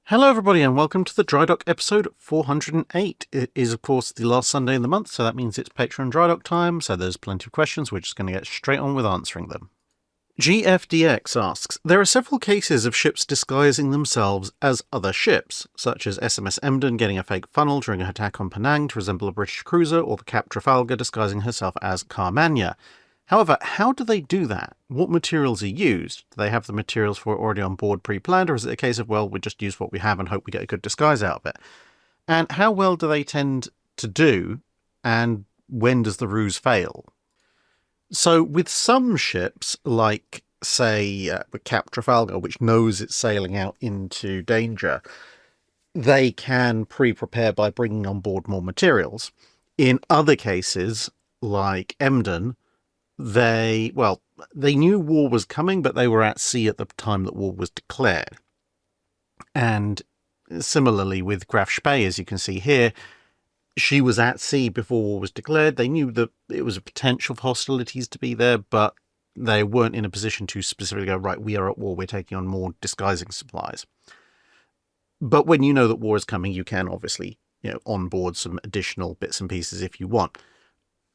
Hello everybody and welcome to the Drydock episode 408. It is of course the last Sunday in the month, so that means it's Patreon Drydock time, so there's plenty of questions. We're just going to get straight on with answering them. GFDX asks, there are several cases of ships disguising themselves as other ships, such as SMS Emden getting a fake funnel during an attack on Penang to resemble a British cruiser, or the Cap Trafalgar disguising herself as Carmania. However, how do they do that? What materials are used? Do they have the materials for it already on board pre-planned, or is it a case of, well, we just use what we have and hope we get a good disguise out of it? And how well do they tend to do, and when does the ruse fail? So with some ships, like, say, the Cap Trafalgar, which knows it's sailing out into danger, they can pre-prepare by bringing on board more materials. In other cases, like Emden, they knew war was coming, but they were at sea at the time that war was declared. And similarly with Graf Spee, as you can see here, she was at sea before war was declared. They knew that it was a potential for hostilities to be there, but they weren't in a position to specifically go, right, we are at war, we're taking on more disguising supplies. But when you know that war is coming, you can obviously, onboard some additional bits and pieces if you want.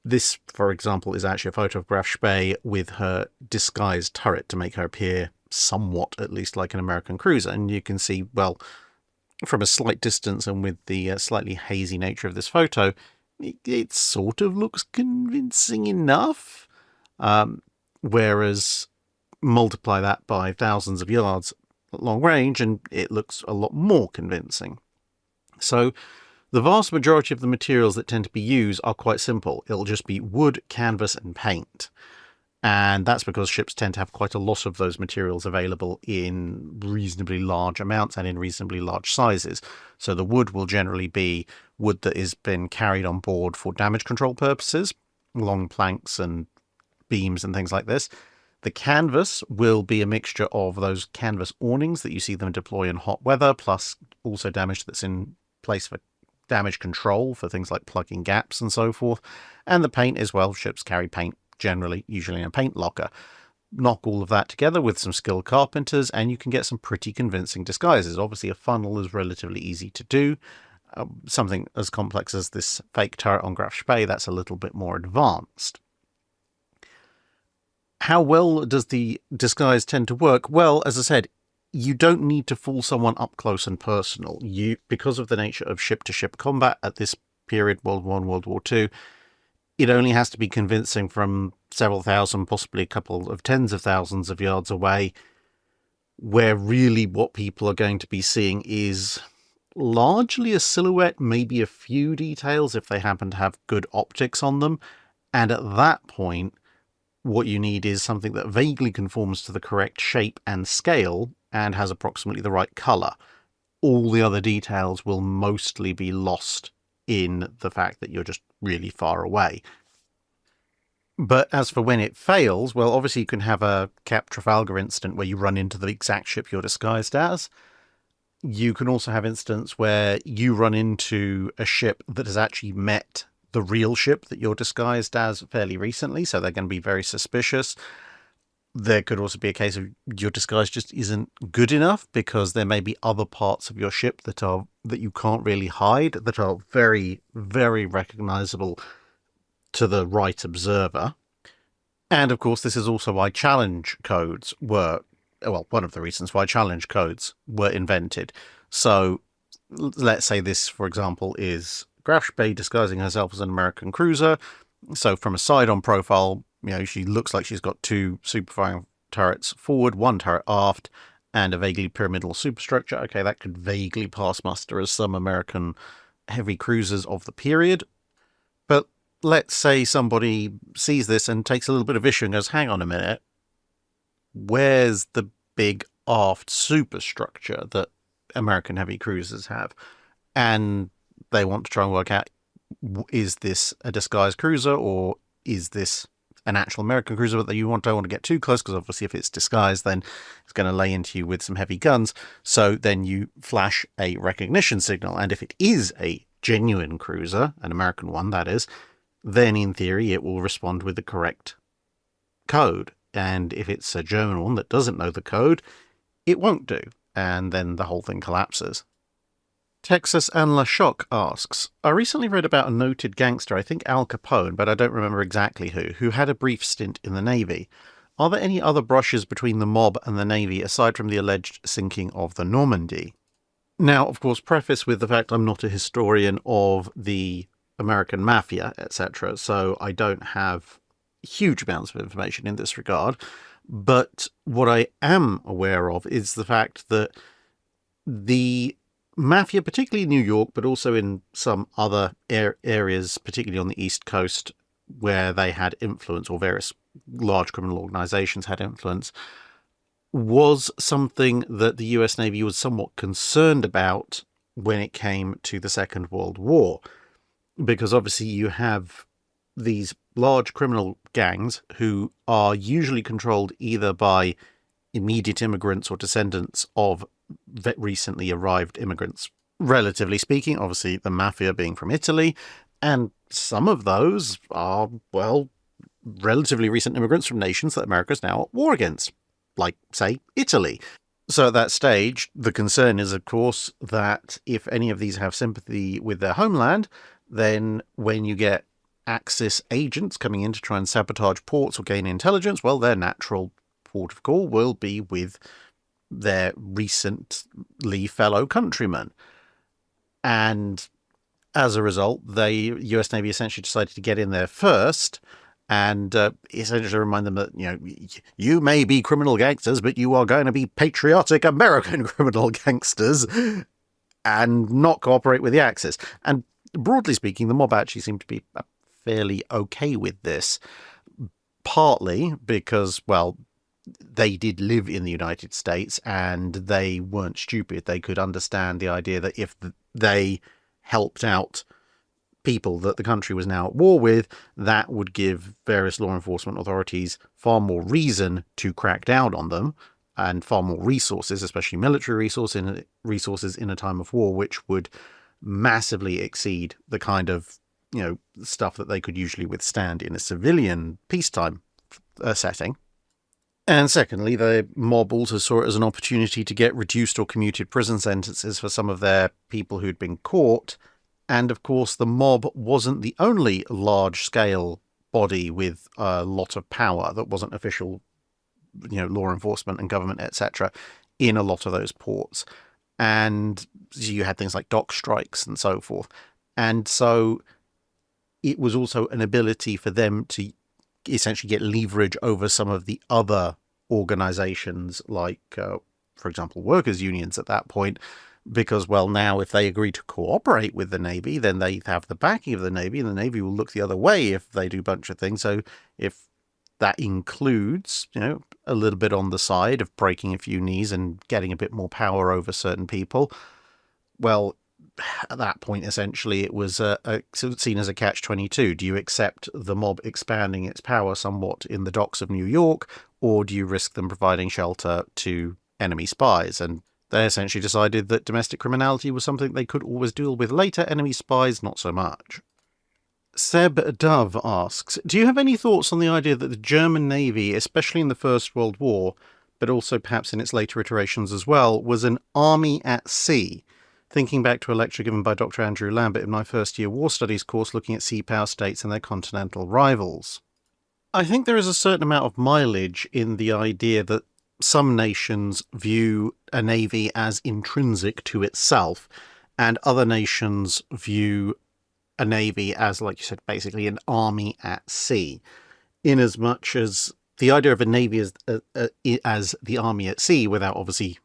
This, for example, is actually a photo of Graf Spee with her disguised turret to make her appear somewhat, at least, like an American cruiser. And you can see, well, from a slight distance and with the slightly hazy nature of this photo, it sort of looks convincing enough. Whereas multiply that by thousands of yards at long range and it looks a lot more convincing. So the vast majority of the materials that tend to be used are quite simple. It'll just be wood, canvas, and paint. And that's because ships tend to have quite a lot of those materials available in reasonably large amounts and in reasonably large sizes. So the wood will generally be wood that has been carried on board for damage control purposes, long planks and beams and things like this. The canvas will be a mixture of those canvas awnings that you see them deploy in hot weather, plus also damage that's in place for damage control for things like plugging gaps and so forth. And the paint as well. Ships carry paint generally, usually in a paint locker. Knock all of that together with some skilled carpenters and you can get some pretty convincing disguises. Obviously a funnel is relatively easy to do. Something as complex as this fake turret on Graf Spee, that's a little bit more advanced. How well does the disguise tend to work? Well, as I said, you don't need to fool someone up close and personal. Because of the nature of ship-to-ship combat at this period, World War I, World War II, it only has to be convincing from several thousand, possibly a couple of tens of thousands of yards away, where really what people are going to be seeing is largely a silhouette, maybe a few details if they happen to have good optics on them. And at that point, what you need is something that vaguely conforms to the correct shape and scale and has approximately the right colour. All the other details will mostly be lost in the fact that you're just really far away. But as for when it fails, well, obviously you can have a Cap Trafalgar incident where you run into the exact ship you're disguised as. You can also have instances where you run into a ship that has actually met the real ship that you're disguised as fairly recently, so they're going to be very suspicious. There could also be a case of your disguise just isn't good enough because there may be other parts of your ship that you can't really hide, that are very, very recognizable to the right observer. And of course, this is also why challenge codes were, well, one of the reasons why challenge codes were invented. So let's say this, for example, is Graf Spee disguising herself as an American cruiser. So from a side-on profile, she looks like she's got two superfiring turrets forward, one turret aft, and a vaguely pyramidal superstructure. Okay, that could vaguely pass muster as some American heavy cruisers of the period. But let's say somebody sees this and takes a little bit of issue and goes, hang on a minute, where's the big aft superstructure that American heavy cruisers have? And they want to try and work out, is this a disguised cruiser or is this an actual American cruiser? But don't want to get too close because obviously if it's disguised then it's going to lay into you with some heavy guns. So then you flash a recognition signal, and if it is a genuine cruiser, an American one that is, then in theory it will respond with the correct code. And if it's a German one that doesn't know the code, it won't do. and then the whole thing collapses. Texas and LaShock asks, I recently read about a noted gangster, I think Al Capone, but I don't remember exactly who had a brief stint in the Navy. Are there any other brushes between the mob and the Navy aside from the alleged sinking of the Normandie? Now, of course, preface with the fact I'm not a historian of the American mafia, etc., so I don't have huge amounts of information in this regard. But what I am aware of is the fact that the mafia, particularly in New York, but also in some other areas, particularly on the East Coast, where they had influence, or various large criminal organizations had influence, was something that the US Navy was somewhat concerned about when it came to the Second World War. Because obviously you have these large criminal gangs who are usually controlled either by immediate immigrants or descendants of recently arrived immigrants. Relatively speaking, obviously the mafia being from Italy, and some of those are, well, relatively recent immigrants from nations that America is now at war against, like, say, Italy. So at that stage, the concern is, of course, that if any of these have sympathy with their homeland, then when you get Axis agents coming in to try and sabotage ports or gain intelligence, well, their natural port of call will be with their recently fellow countrymen. And as a result, the US Navy essentially decided to get in there first and essentially remind them that, you may be criminal gangsters, but you are going to be patriotic American criminal gangsters and not cooperate with the Axis. And broadly speaking, the mob actually seemed to be fairly okay with this, partly because, well, they did live in the United States and they weren't stupid. They could understand the idea that if they helped out people that the country was now at war with, that would give various law enforcement authorities far more reason to crack down on them and far more resources, especially military resources in a time of war, which would massively exceed the kind of stuff that they could usually withstand in a civilian peacetime setting. And secondly, the mob also saw it as an opportunity to get reduced or commuted prison sentences for some of their people who'd been caught. And of course, the mob wasn't the only large-scale body with a lot of power that wasn't official, law enforcement and government, etc., in a lot of those ports. And you had things like dock strikes and so forth. And so it was also an ability for them to essentially get leverage over some of the other organizations, like, for example, workers' unions at that point, because, well, now if they agree to cooperate with the Navy, then they have the backing of the Navy, and the Navy will look the other way if they do a bunch of things. So if that includes, a little bit on the side of breaking a few knees and getting a bit more power over certain people, well, at that point, essentially, it was seen as a catch-22. Do you accept the mob expanding its power somewhat in the docks of New York, or do you risk them providing shelter to enemy spies? And they essentially decided that domestic criminality was something they could always deal with later, enemy spies not so much. Seb Dove asks, do you have any thoughts on the idea that the German Navy, especially in the First World War, but also perhaps in its later iterations as well, was an army at sea? Thinking back to a lecture given by Dr. Andrew Lambert in my first-year war studies course looking at sea power states and their continental rivals. I think there is a certain amount of mileage in the idea that some nations view a navy as intrinsic to itself, and other nations view a navy as, like you said, basically an army at sea. Inasmuch as the idea of a navy as the army at sea, without obviously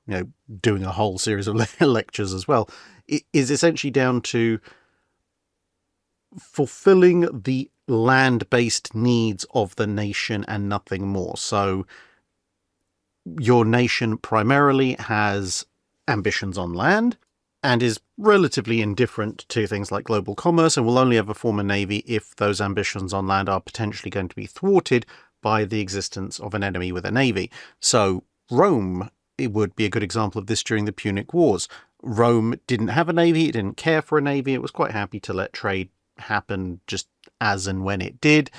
doing a whole series of lectures as well, is essentially down to fulfilling the land-based needs of the nation and nothing more. So your nation primarily has ambitions on land and is relatively indifferent to things like global commerce, and will only ever form a navy if those ambitions on land are potentially going to be thwarted by the existence of an enemy with a navy. So Rome, it would be a good example of this during the Punic Wars. Rome didn't have a navy, it didn't care for a navy, it was quite happy to let trade happen just as and when it did.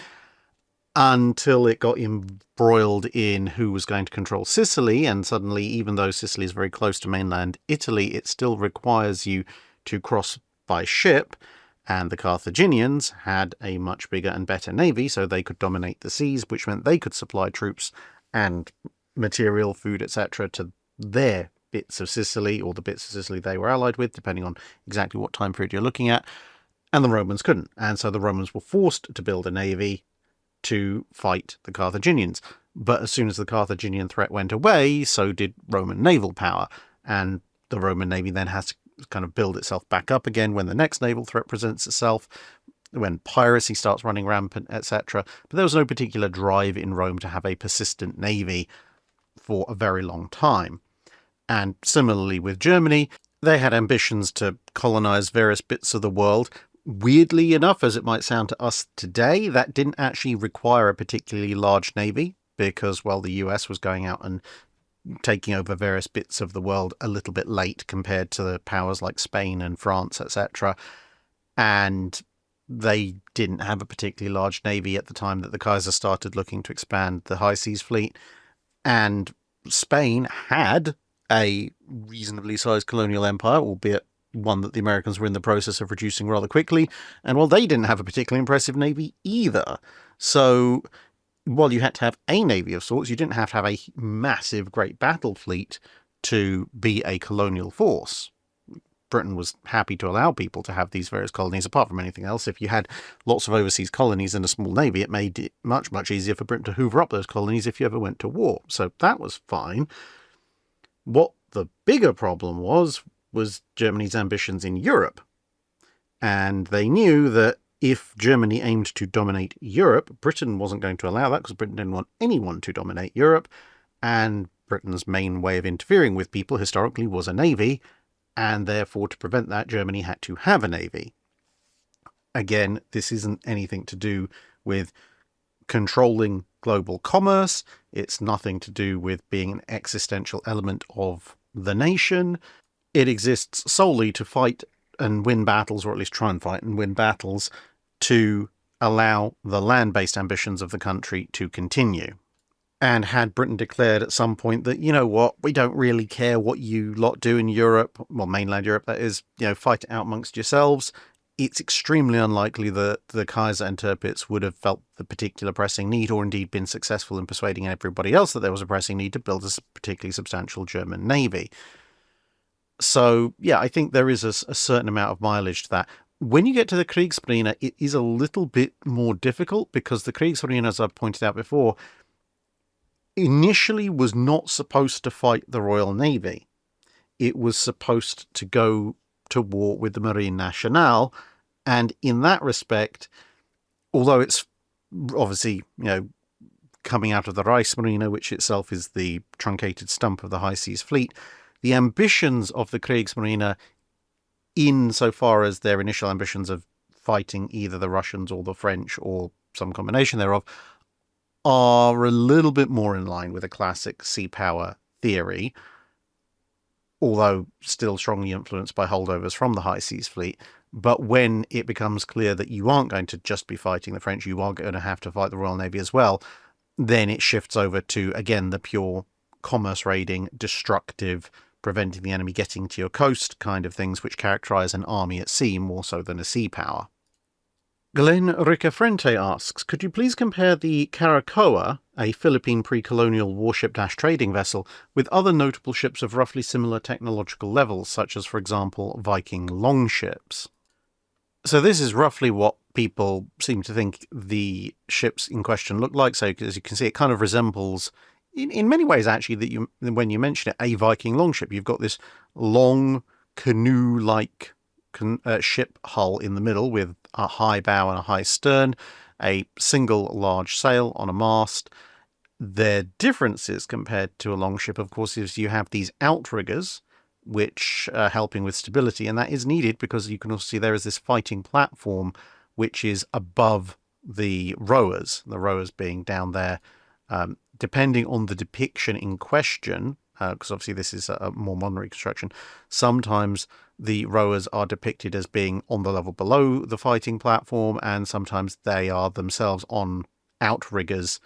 until it got embroiled in who was going to control Sicily, and suddenly, even though Sicily is very close to mainland Italy, it still requires you to cross by ship, and the Carthaginians had a much bigger and better navy, so they could dominate the seas, which meant they could supply troops and material, food, etc. to their bits of Sicily, or the bits of Sicily they were allied with, depending on exactly what time period you're looking at, and the Romans couldn't. And so the Romans were forced to build a navy to fight the Carthaginians. But as soon as the Carthaginian threat went away, so did Roman naval power, and the Roman navy then has to kind of build itself back up again when the next naval threat presents itself, when piracy starts running rampant, etc. But there was no particular drive in Rome to have a persistent navy for a very long time. And similarly with Germany, they had ambitions to colonize various bits of the world. Weirdly enough, as it might sound to us today, that didn't actually require a particularly large navy because, well, the US was going out and taking over various bits of the world a little bit late compared to the powers like Spain and France, etc. And they didn't have a particularly large navy at the time that the Kaiser started looking to expand the high seas fleet. And Spain had a reasonably sized colonial empire, albeit one that the Americans were in the process of reducing rather quickly. And, well, they didn't have a particularly impressive navy either. So while you had to have a navy of sorts, you didn't have to have a massive, great battle fleet to be a colonial force. Britain was happy to allow people to have these various colonies. Apart from anything else, if you had lots of overseas colonies and a small navy, it made it much, much easier for Britain to hoover up those colonies if you ever went to war. So that was fine. What the bigger problem was Germany's ambitions in Europe. And they knew that if Germany aimed to dominate Europe, Britain wasn't going to allow that because Britain didn't want anyone to dominate Europe. And Britain's main way of interfering with people historically was a navy. And therefore, to prevent that, Germany had to have a navy. Again, this isn't anything to do with controlling global commerce. It's nothing to do with being an existential element of the nation. It exists solely to fight and win battles, or at least try and fight and win battles, to allow the land-based ambitions of the country to continue. And had Britain declared at some point that, you know what, we don't really care what you lot do in Europe, well, mainland Europe, that is, fight it out amongst yourselves, it's extremely unlikely that the Kaiser and Tirpitz would have felt the particular pressing need, or indeed been successful in persuading everybody else that there was a pressing need to build a particularly substantial German navy. So, yeah, I think there is a certain amount of mileage to that. When you get to the Kriegsmarine, it is a little bit more difficult because the Kriegsmarine, as I've pointed out before, initially was not supposed to fight the Royal Navy. It was supposed to go to war with the Marine Nationale. And in that respect, although it's obviously, coming out of the Reichsmarine, which itself is the truncated stump of the high seas fleet, the ambitions of the Kriegsmarine, insofar as their initial ambitions of fighting either the Russians or the French or some combination thereof, are a little bit more in line with a classic sea power theory, although still strongly influenced by holdovers from the high seas fleet. But when it becomes clear that you aren't going to just be fighting the French, you are going to have to fight the Royal Navy as well, then it shifts over to, again, the pure commerce raiding, destructive, preventing the enemy getting to your coast kind of things which characterize an army at sea more so than a sea power. Glenn Ricafrente asks, could you please compare the Caracoa, a Philippine pre-colonial warship-trading vessel, with other notable ships of roughly similar technological levels, such as, for example, Viking longships? So this is roughly what people seem to think the ships in question look like. So as you can see, it kind of resembles, in many ways actually, that when you mention it, a Viking longship. You've got this long canoe-like ship hull in the middle with a high bow and a high stern, a single large sail on a mast. Their differences compared to a longship, of course, is you have these outriggers, which are helping with stability, and that is needed because you can also see there is this fighting platform which is above the rowers being down there. Depending on the depiction in question, because obviously this is a more modern reconstruction, sometimes the rowers are depicted as being on the level below the fighting platform, and sometimes they are themselves on outriggers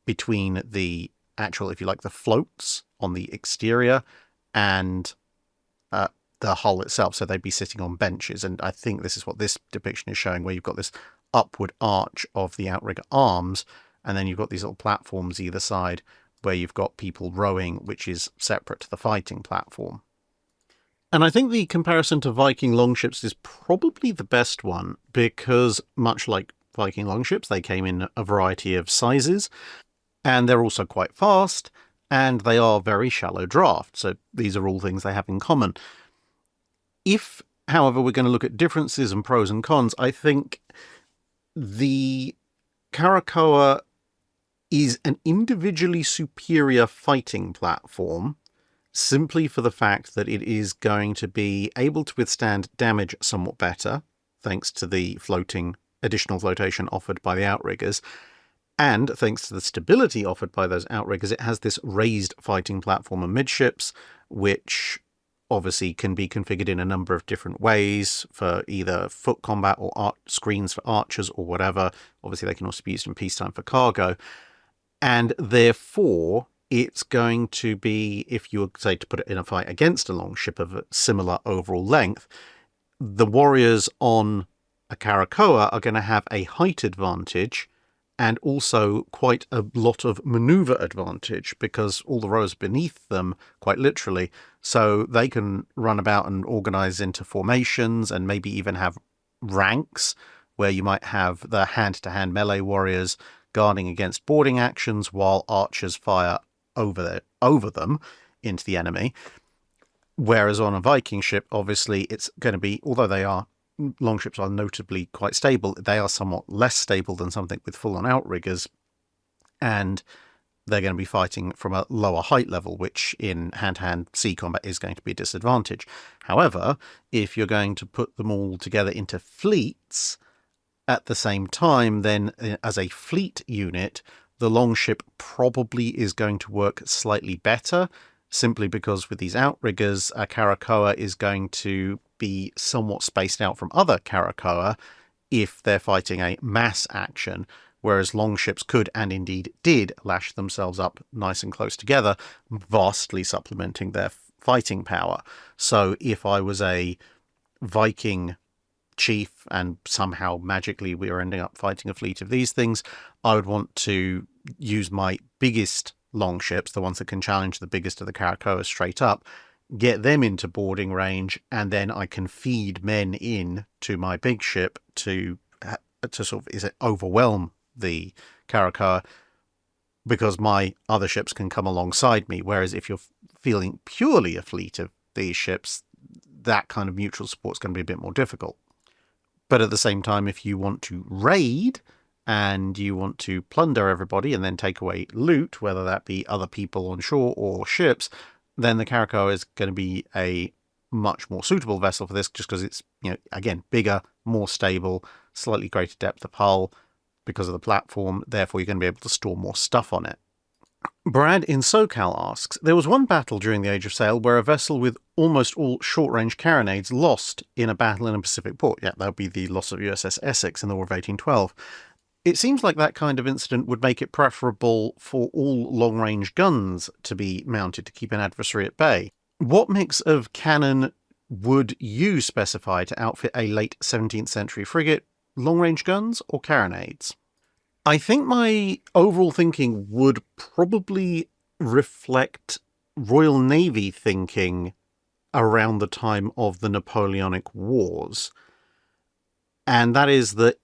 between the actual, if you like, the floats on the exterior and the hull itself. So they'd be sitting on benches. And I think this is what this depiction is showing, where you've got this upward arch of the outrigger arms, and then you've got these little platforms either side where you've got people rowing, which is separate to the fighting platform. And I think the comparison to Viking longships is probably the best one, because much like Viking longships, they came in a variety of sizes, and they're also quite fast, and they are very shallow draft. So these are all things they have in common. If, however, we're going to look at differences and pros and cons, I think the Caracoa is an individually superior fighting platform, simply for the fact that it is going to be able to withstand damage somewhat better, thanks to the additional flotation offered by the outriggers, and thanks to the stability offered by those outriggers, it has this raised fighting platform amidships, which obviously can be configured in a number of different ways for either foot combat or screens for archers or whatever. Obviously, they can also be used in peacetime for cargo. And therefore, it's going to be, if you were, say, to put it in a fight against a longship of a similar overall length, the warriors on a Caracoa are going to have a height advantage and also quite a lot of maneuver advantage, because all the rows beneath them, quite literally, so they can run about and organize into formations and maybe even have ranks where you might have the hand-to-hand melee warriors guarding against boarding actions while archers fire over them into the enemy. Whereas on a Viking ship, obviously, it's going to be, although longships are notably quite stable, they are somewhat less stable than something with full-on outriggers, and they're going to be fighting from a lower height level, which in hand-to-hand sea combat is going to be a disadvantage. However, if you're going to put them all together into fleets at the same time, then as a fleet unit, the longship probably is going to work slightly better, simply because with these outriggers, a Caracoa is going to be somewhat spaced out from other Caracoa if they're fighting a mass action, whereas longships could, and indeed did, lash themselves up nice and close together, vastly supplementing their fighting power. So if I was a Viking chief and somehow magically we were ending up fighting a fleet of these things, I would want to use my biggest longships, the ones that can challenge the biggest of the Caracoas straight up, get them into boarding range, and then I can feed men in to my big ship to sort of overwhelm the Caracoa, because my other ships can come alongside me. Whereas if you're feeling purely a fleet of these ships, that kind of mutual support is going to be a bit more difficult. But at the same time, if you want to raid and you want to plunder everybody and then take away loot, whether that be other people on shore or ships, then the Caracoa is going to be a much more suitable vessel for this, just because it's, again, bigger, more stable, slightly greater depth of hull because of the platform. Therefore, you're going to be able to store more stuff on it. Brad in SoCal asks, there was one battle during the Age of Sail where a vessel with almost all short-range carronades lost in a battle in a Pacific port. Yeah, that would be the loss of USS Essex in the War of 1812. It seems like that kind of incident would make it preferable for all long-range guns to be mounted to keep an adversary at bay. What mix of cannon would you specify to outfit a late 17th century frigate? Long-range guns or carronades? I think my overall thinking would probably reflect Royal Navy thinking around the time of the Napoleonic Wars. And that is that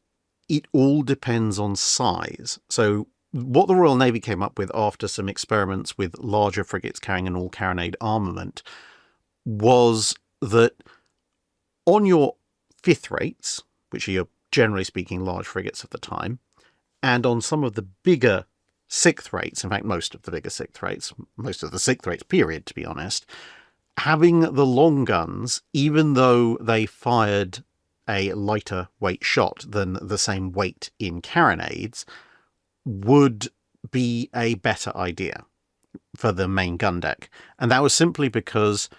it all depends on size. So what the Royal Navy came up with after some experiments with larger frigates carrying an all-carronade armament was that on your fifth rates, which are your, generally speaking, large frigates of the time, and on some of the bigger sixth rates, in fact, most of the bigger sixth rates, most of the sixth rates period, to be honest, having the long guns, even though they fired a lighter weight shot than the same weight in carronades, would be a better idea for the main gun deck. And that was simply because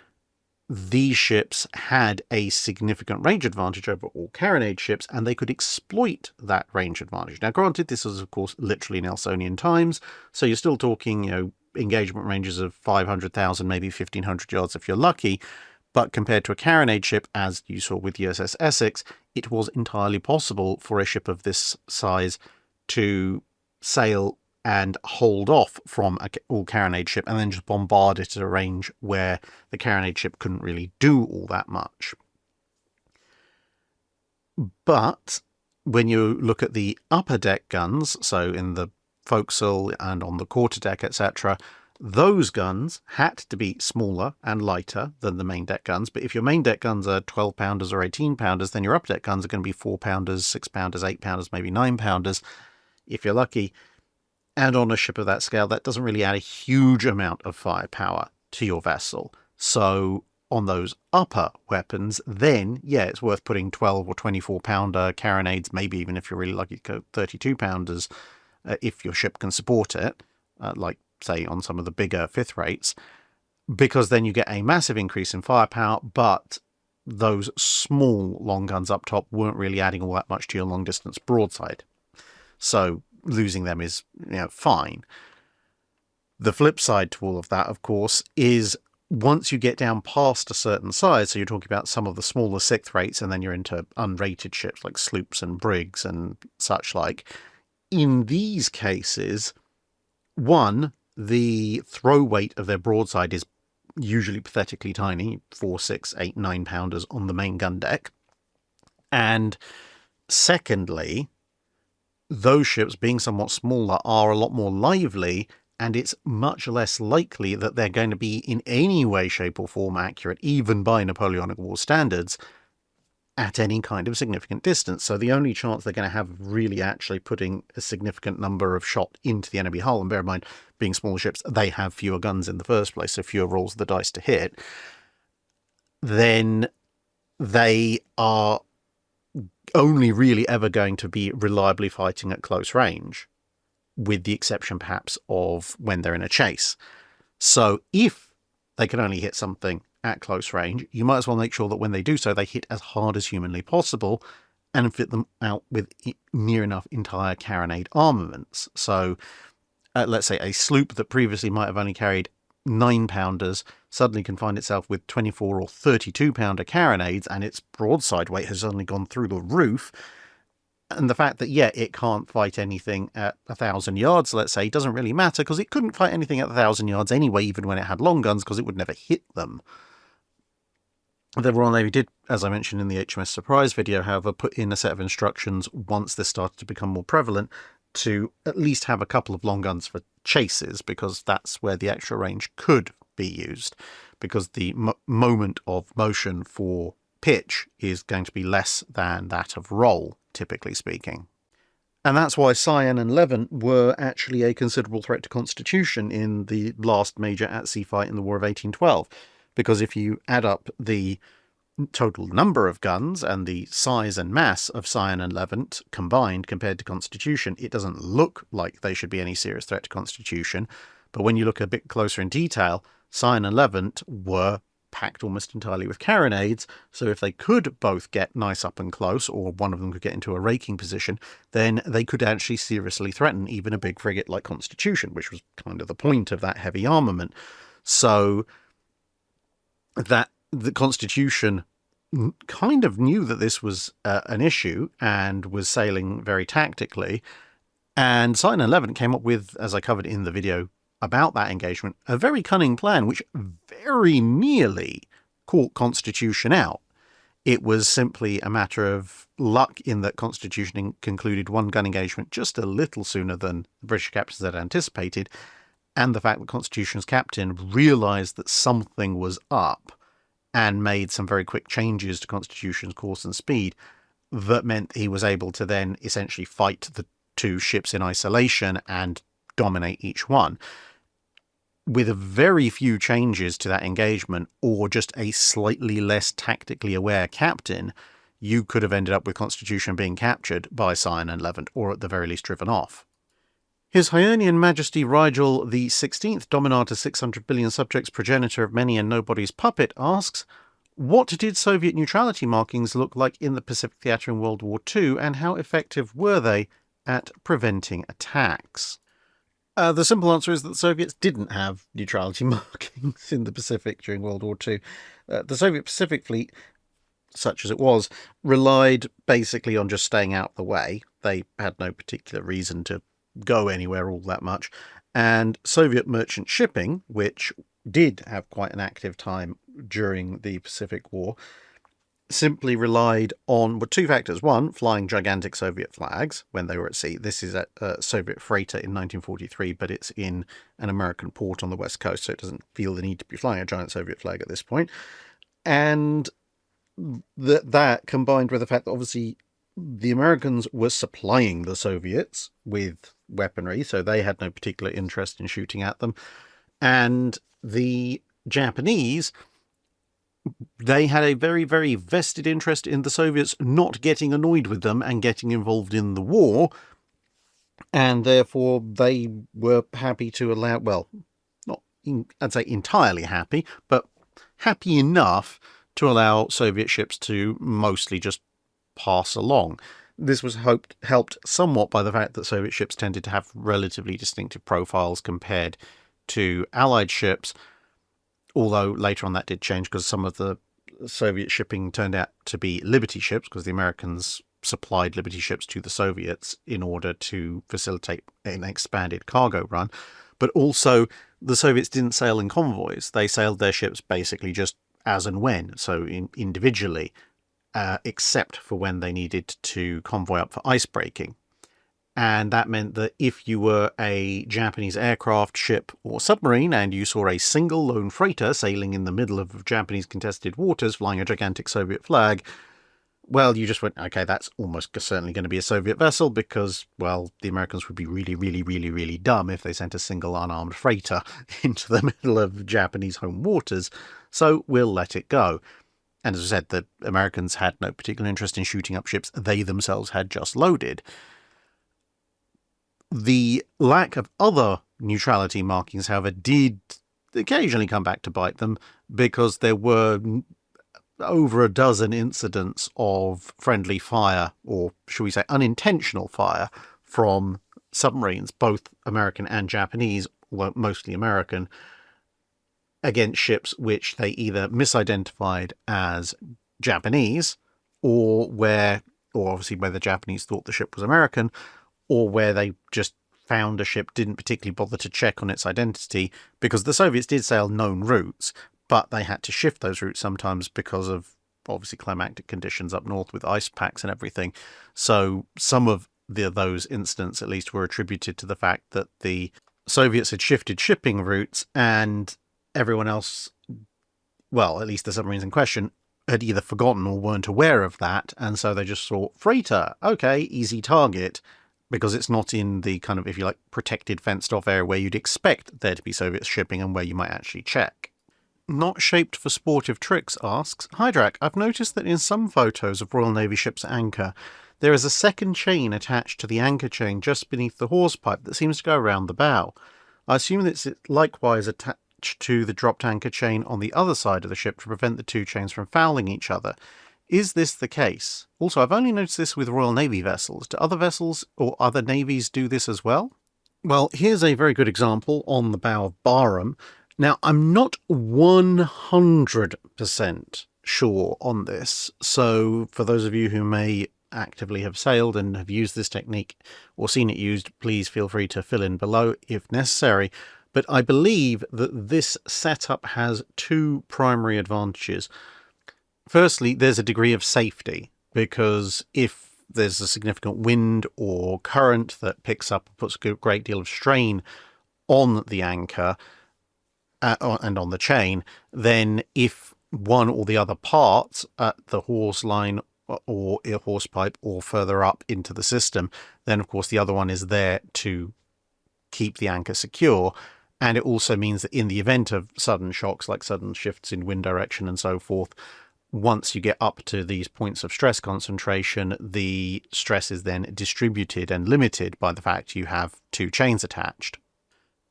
these ships had a significant range advantage over all carronade ships, and they could exploit that range advantage. Now, granted, this was, of course, literally Nelsonian times, so you're still talking, engagement ranges of 500,000, maybe 1,500 yards if you're lucky, but compared to a carronade ship, as you saw with USS Essex, it was entirely possible for a ship of this size to sail and hold off from an all-carronade ship and then just bombard it at a range where the carronade ship couldn't really do all that much. But when you look at the upper deck guns, so in the forecastle and on the quarterdeck, etc., those guns had to be smaller and lighter than the main deck guns. But if your main deck guns are 12-pounders or 18-pounders, then your upper deck guns are going to be 4-pounders, 6-pounders, 8-pounders, maybe 9-pounders, if you're lucky. And on a ship of that scale, that doesn't really add a huge amount of firepower to your vessel. So on those upper weapons, then, yeah, it's worth putting 12 or 24-pounder carronades, maybe even if you're really lucky to go 32-pounders, if your ship can support it, like, say, on some of the bigger fifth rates, because then you get a massive increase in firepower, but those small long guns up top weren't really adding all that much to your long-distance broadside. So losing them is, fine. The flip side to all of that, of course, is once you get down past a certain size, so you're talking about some of the smaller sixth rates, and then you're into unrated ships like sloops and brigs and such like, in these cases, one, the throw weight of their broadside is usually pathetically tiny, 4, 6, 8, 9-pounders on the main gun deck. And secondly, those ships, being somewhat smaller, are a lot more lively, and it's much less likely that they're going to be in any way, shape or form accurate, even by Napoleonic War standards, at any kind of significant distance. So the only chance they're going to have of really actually putting a significant number of shot into the enemy hull, and bear in mind, being smaller ships, they have fewer guns in the first place, so fewer rolls of the dice to hit, then they are only really ever going to be reliably fighting at close range, with the exception perhaps of when they're in a chase. So if they can only hit something at close range, you might as well make sure that when they do so, they hit as hard as humanly possible and fit them out with near enough entire carronade armaments. So let's say a sloop that previously might have only carried 9-pounders suddenly can find itself with 24 or 32-pounder carronades, and its broadside weight has suddenly gone through the roof. And the fact that, yeah, it can't fight anything at 1,000 yards, let's say, doesn't really matter, because it couldn't fight anything at 1,000 yards anyway, even when it had long guns, because it would never hit them. The Royal Navy did, as I mentioned in the HMS Surprise video, however, put in a set of instructions once this started to become more prevalent to at least have a couple of long guns for chases, because that's where the extra range could be used, because the moment of motion for pitch is going to be less than that of roll, typically speaking. And that's why Cyan and Levant were actually a considerable threat to Constitution in the last major at-sea fight in the War of 1812, because if you add up the total number of guns and the size and mass of Cyan and Levant combined compared to Constitution, it doesn't look like they should be any serious threat to Constitution. But when you look a bit closer in detail, Cyan and Levant were packed almost entirely with carronades, so if they could both get nice up and close, or one of them could get into a raking position, then they could actually seriously threaten even a big frigate like Constitution, which was kind of the point of that heavy armament. So that the Constitution kind of knew that this was an issue and was sailing very tactically, and Cyan and Levant came up with, as I covered in the video about that engagement, a very cunning plan which very nearly caught Constitution out. It was simply a matter of luck in that Constitution concluded one gun engagement just a little sooner than the British captains had anticipated, and the fact that Constitution's captain realised that something was up and made some very quick changes to Constitution's course and speed that meant he was able to then essentially fight the two ships in isolation and dominate each one. With a very few changes to that engagement, or just a slightly less tactically aware captain, you could have ended up with Constitution being captured by Cyan and Levant, or at the very least driven off. His Ionian Majesty Rigel the 16th, Dominator 600 billion subjects, progenitor of many and nobody's puppet, asks, what did Soviet neutrality markings look like in the Pacific theatre in World War II, and how effective were they at preventing attacks? The simple answer is that the Soviets didn't have neutrality markings in the Pacific during World War II. The Soviet Pacific Fleet, such as it was, relied basically on just staying out of the way. They had no particular reason to go anywhere all that much. And Soviet merchant shipping, which did have quite an active time during the Pacific War, simply relied on two factors. One, flying gigantic Soviet flags when they were at sea. This is a Soviet freighter in 1943, but it's in an American port on the west coast, so it doesn't feel the need to be flying a giant Soviet flag at this point. And that combined with the fact that obviously the Americans were supplying the Soviets with weaponry, so they had no particular interest in shooting at them. And the Japanese, they had a very, very vested interest in the Soviets not getting annoyed with them and getting involved in the war. And therefore they were happy to allow, well, I'd say entirely happy, but happy enough to allow Soviet ships to mostly just pass along. This was helped somewhat by the fact that Soviet ships tended to have relatively distinctive profiles compared to Allied ships, although later on that did change because some of the Soviet shipping turned out to be Liberty ships because the Americans supplied Liberty ships to the Soviets in order to facilitate an expanded cargo run. But also the Soviets didn't sail in convoys. They sailed their ships basically just as and when, so individually, except for when they needed to convoy up for icebreaking. And that meant that if you were a Japanese aircraft, ship, or submarine, and you saw a single lone freighter sailing in the middle of Japanese contested waters flying a gigantic Soviet flag, well, you just went, okay, that's almost certainly going to be a Soviet vessel because, well, the Americans would be really, really, really, really dumb if they sent a single unarmed freighter into the middle of Japanese home waters, so we'll let it go. And as I said, the Americans had no particular interest in shooting up ships they themselves had just loaded. The lack of other neutrality markings, however, did occasionally come back to bite them because there were over a dozen incidents of friendly fire, or should we say unintentional fire, from submarines, both American and Japanese, well, mostly American, against ships which they either misidentified as Japanese, or obviously where the Japanese thought the ship was American, or where they just found a ship, didn't particularly bother to check on its identity, because the Soviets did sail known routes, but they had to shift those routes sometimes because of obviously climatic conditions up north with ice packs and everything. So some of those incidents at least were attributed to the fact that the Soviets had shifted shipping routes and everyone else, well, at least the submarines in question, had either forgotten or weren't aware of that, and so they just thought, freighter, okay, easy target, because it's not in the kind of, if you like, protected, fenced-off area where you'd expect there to be Soviet shipping and where you might actually check. Not Shaped for Sportive Tricks asks, Hi Drac, I've noticed that in some photos of Royal Navy ships' anchor, there is a second chain attached to the anchor chain just beneath the hawsepipe that seems to go around the bow. I assume that it's likewise attached to the dropped anchor chain on the other side of the ship to prevent the two chains from fouling each other. Is this the case? Also, I've only noticed this with Royal Navy vessels. Do other vessels or other navies do this as well? Well, here's a very good example on the bow of Barham. Now, I'm not 100% sure on this, so for those of you who may actively have sailed and have used this technique or seen it used, please feel free to fill in below if necessary. But I believe that this setup has two primary advantages. Firstly, there's a degree of safety, because if there's a significant wind or current that picks up and puts a great deal of strain on the anchor and on the chain, then if one or the other parts at the hawse line or hawse pipe or further up into the system, then of course the other one is there to keep the anchor secure. And it also means that in the event of sudden shocks, like sudden shifts in wind direction and so forth, once you get up to these points of stress concentration, the stress is then distributed and limited by the fact you have two chains attached.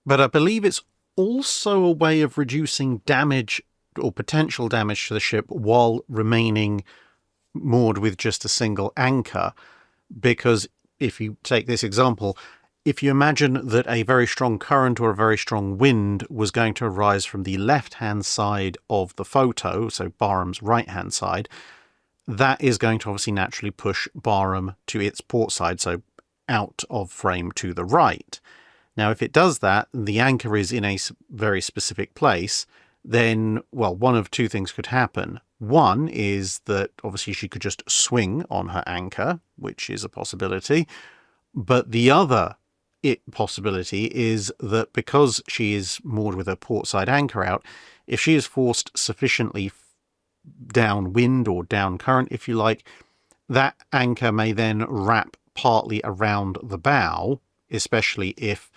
But I believe it's also a way of reducing damage or potential damage to the ship while remaining moored with just a single anchor. Because if you take this example, if you imagine that a very strong current or a very strong wind was going to arise from the left-hand side of the photo, so Barham's right-hand side, that is going to obviously naturally push Barham to its port side, so out of frame to the right. Now, if it does that, the anchor is in a very specific place, then, well, one of two things could happen. One is that obviously she could just swing on her anchor, which is a possibility, but the other possibility is that because she is moored with her port side anchor out, if she is forced sufficiently downwind or down current, if you like, that anchor may then wrap partly around the bow, especially if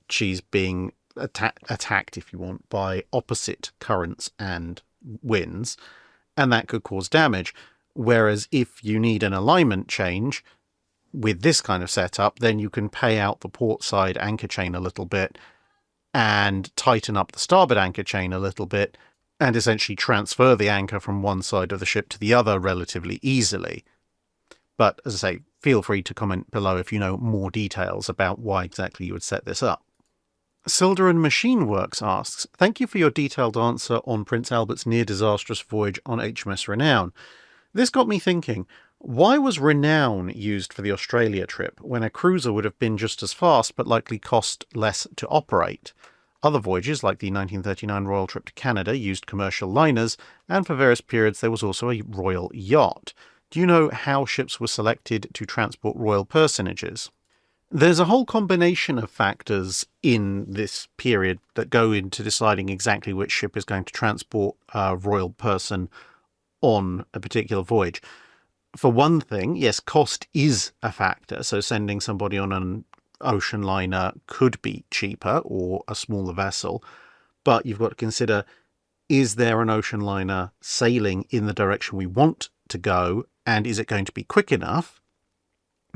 she's being attacked, if you want, by opposite currents and winds, and that could cause damage. Whereas if you need an alignment change with this kind of setup, then you can pay out the port side anchor chain a little bit and tighten up the starboard anchor chain a little bit and essentially transfer the anchor from one side of the ship to the other relatively easily. But as I say, feel free to comment below if you know more details about why exactly you would set this up. Silderin Machine Works asks, thank you for your detailed answer on Prince Albert's near-disastrous voyage on HMS Renown. This got me thinking, why was Renown used for the Australia trip when a cruiser would have been just as fast but likely cost less to operate? Other voyages, like the 1939 royal trip to Canada, used commercial liners, and for various periods there was also a royal yacht. Do you know how ships were selected to transport royal personages? There's a whole combination of factors in this period that go into deciding exactly which ship is going to transport a royal person on a particular voyage. For one thing, yes, cost is a factor, so sending somebody on an ocean liner could be cheaper or a smaller vessel, but you've got to consider, is there an ocean liner sailing in the direction we want to go, and is it going to be quick enough?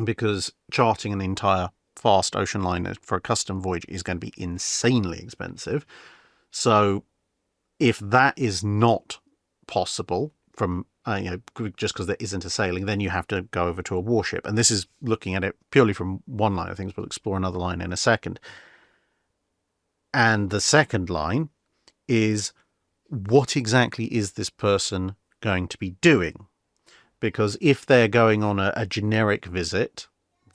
Because charting an entire fast ocean liner for a custom voyage is going to be insanely expensive. So if that is not possible from just because there isn't a sailing, then you have to go over to a warship. And this is looking at it purely from one line of things. We'll explore another line in a second. And the second line is, what exactly is this person going to be doing? Because if they're going on a generic visit,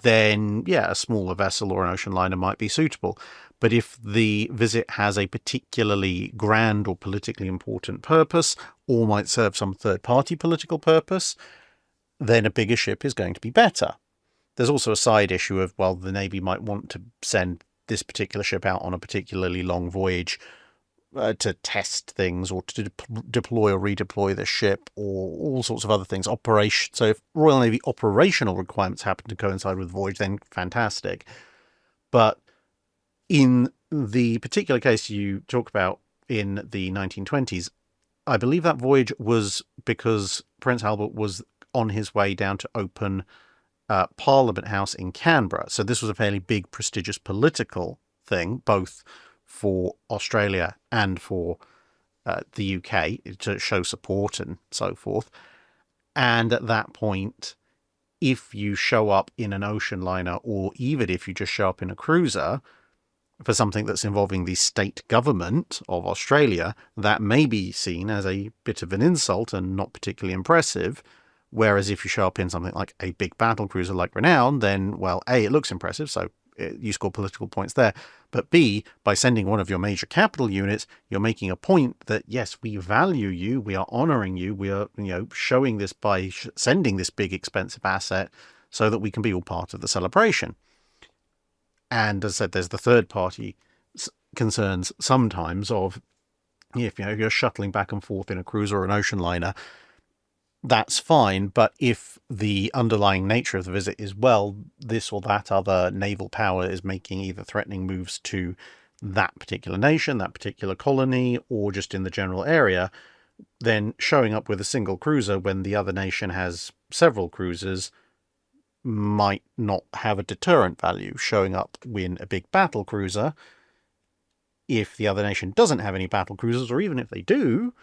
then yeah, a smaller vessel or an ocean liner might be suitable. But if the visit has a particularly grand or politically important purpose, or might serve some third-party political purpose, then a bigger ship is going to be better. There's also a side issue of, well, the Navy might want to send this particular ship out on a particularly long voyage to test things, or to deploy or redeploy the ship, or all sorts of other things. So if Royal Navy operational requirements happen to coincide with the voyage, then fantastic. But in the particular case you talk about in the 1920s, I believe that voyage was because Prince Albert was on his way down to open Parliament House in Canberra. So this was a fairly big, prestigious political thing, both for Australia and for the UK, to show support and so forth. And at that point, if you show up in an ocean liner, or even if you just show up in a cruiser for something that's involving the state government of Australia, that may be seen as a bit of an insult and not particularly impressive. Whereas if you show up in something like a big battle cruiser like Renown, then, well, A, it looks impressive, so you score political points there. But B, by sending one of your major capital units, you're making a point that, yes, we value you, we are honouring you, we are, showing this by sending this big expensive asset so that we can be all part of the celebration. And as I said, there's the third party concerns sometimes of, if you're shuttling back and forth in a cruiser or an ocean liner, that's fine. But if the underlying nature of the visit is, well, this or that other naval power is making either threatening moves to that particular nation, that particular colony, or just in the general area, then showing up with a single cruiser when the other nation has several cruisers might not have a deterrent value. Showing up in a big battle cruiser, if the other nation doesn't have any battle cruisers, or even if they do,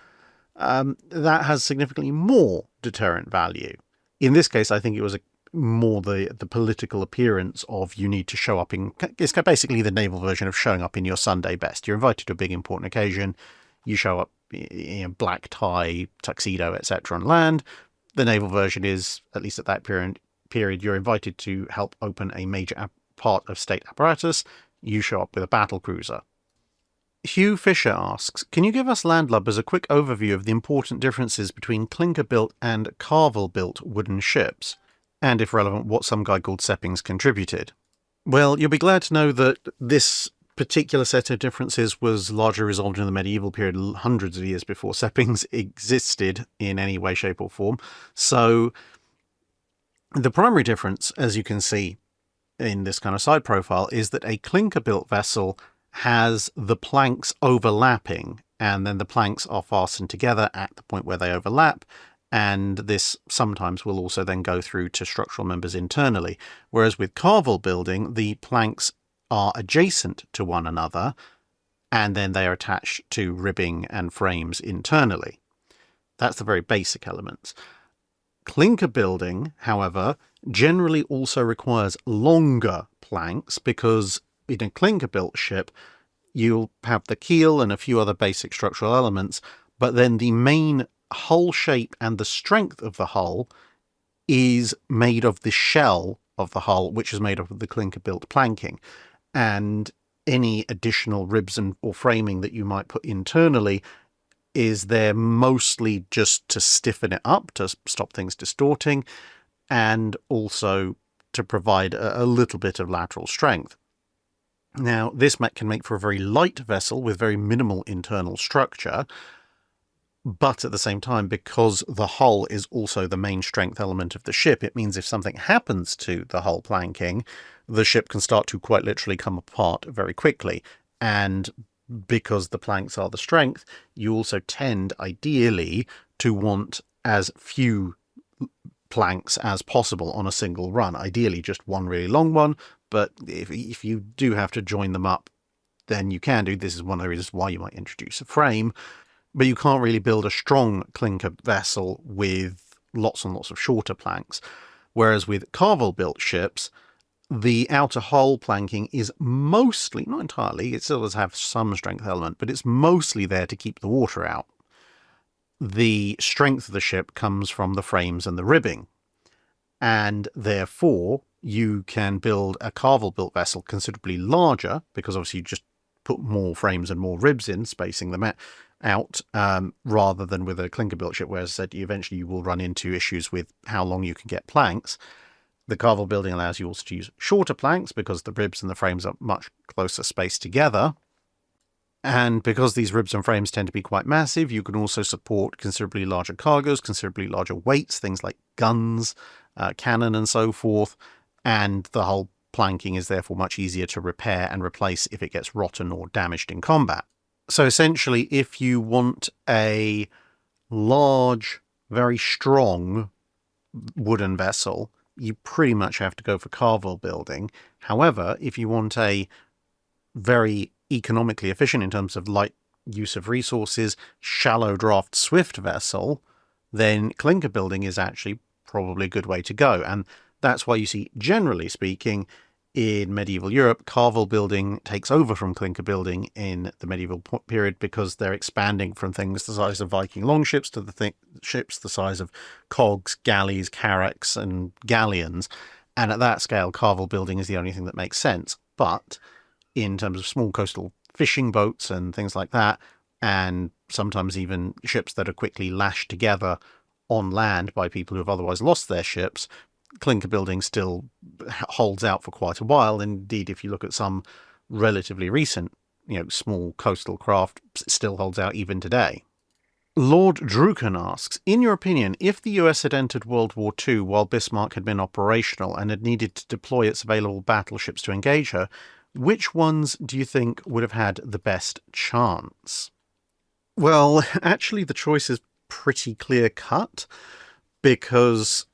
that has significantly more deterrent value. In this case, I think it was more the political appearance of you need to show up in... It's basically the naval version of showing up in your Sunday best. You're invited to a big important occasion. You show up in a black tie, tuxedo, etc. on land. The naval version is, at least at that period, you're invited to help open a major part of state apparatus. You show up with a battle cruiser. Hugh Fisher asks, can you give us landlubbers a quick overview of the important differences between clinker-built and carvel-built wooden ships? And if relevant, what some guy called Seppings contributed? Well, you'll be glad to know that this particular set of differences was largely resolved in the medieval period, hundreds of years before Seppings existed in any way, shape or form. So the primary difference, as you can see in this kind of side profile, is that a clinker-built vessel has the planks overlapping, and then the planks are fastened together at the point where they overlap, and this sometimes will also then go through to structural members internally. Whereas with carvel building, the planks are adjacent to one another, and then they are attached to ribbing and frames internally. That's the very basic elements. Clinker building, however, generally also requires longer planks, because in a clinker-built ship, you'll have the keel and a few other basic structural elements, but then the main hull shape and the strength of the hull is made of the shell of the hull, which is made up of the clinker-built planking. And any additional ribs or framing that you might put internally is there mostly just to stiffen it up, to stop things distorting, and also to provide a little bit of lateral strength. Now, this can make for a very light vessel with very minimal internal structure, but at the same time, because the hull is also the main strength element of the ship, it means if something happens to the hull planking, the ship can start to quite literally come apart very quickly. And because the planks are the strength, you also tend, ideally, to want as few planks as possible on a single run. Ideally, just one really long one, but if you do have to join them up, then you can do. This is one of the reasons why you might introduce a frame, but you can't really build a strong clinker vessel with lots and lots of shorter planks. Whereas with carvel-built ships, the outer hull planking is mostly, not entirely, it still does have some strength element, but it's mostly there to keep the water out. The strength of the ship comes from the frames and the ribbing, and therefore you can build a carvel-built vessel considerably larger, because obviously you just put more frames and more ribs in, spacing them out, rather than with a clinker-built ship, where, as I said, eventually you will run into issues with how long you can get planks. The carvel building allows you also to use shorter planks, because the ribs and the frames are much closer spaced together. And because these ribs and frames tend to be quite massive, you can also support considerably larger cargoes, considerably larger weights, things like guns, cannon and so forth, and the whole planking is therefore much easier to repair and replace if it gets rotten or damaged in combat. So essentially, if you want a large, very strong wooden vessel, you pretty much have to go for carvel building. However, if you want a very economically efficient in terms of light use of resources, shallow draft, swift vessel, then clinker building is actually probably a good way to go. And that's why you see, generally speaking, in medieval Europe, carvel building takes over from clinker building in the medieval period, because they're expanding from things the size of Viking longships to the ships the size of cogs, galleys, carracks, and galleons. And at that scale, carvel building is the only thing that makes sense. But in terms of small coastal fishing boats and things like that, and sometimes even ships that are quickly lashed together on land by people who have otherwise lost their ships, clinker building still holds out for quite a while. Indeed, if you look at some relatively recent, small coastal craft, it still holds out even today. Lord Druken asks, in your opinion, if the US had entered World War II while Bismarck had been operational and had needed to deploy its available battleships to engage her, which ones do you think would have had the best chance? Well, actually, the choice is pretty clear-cut, because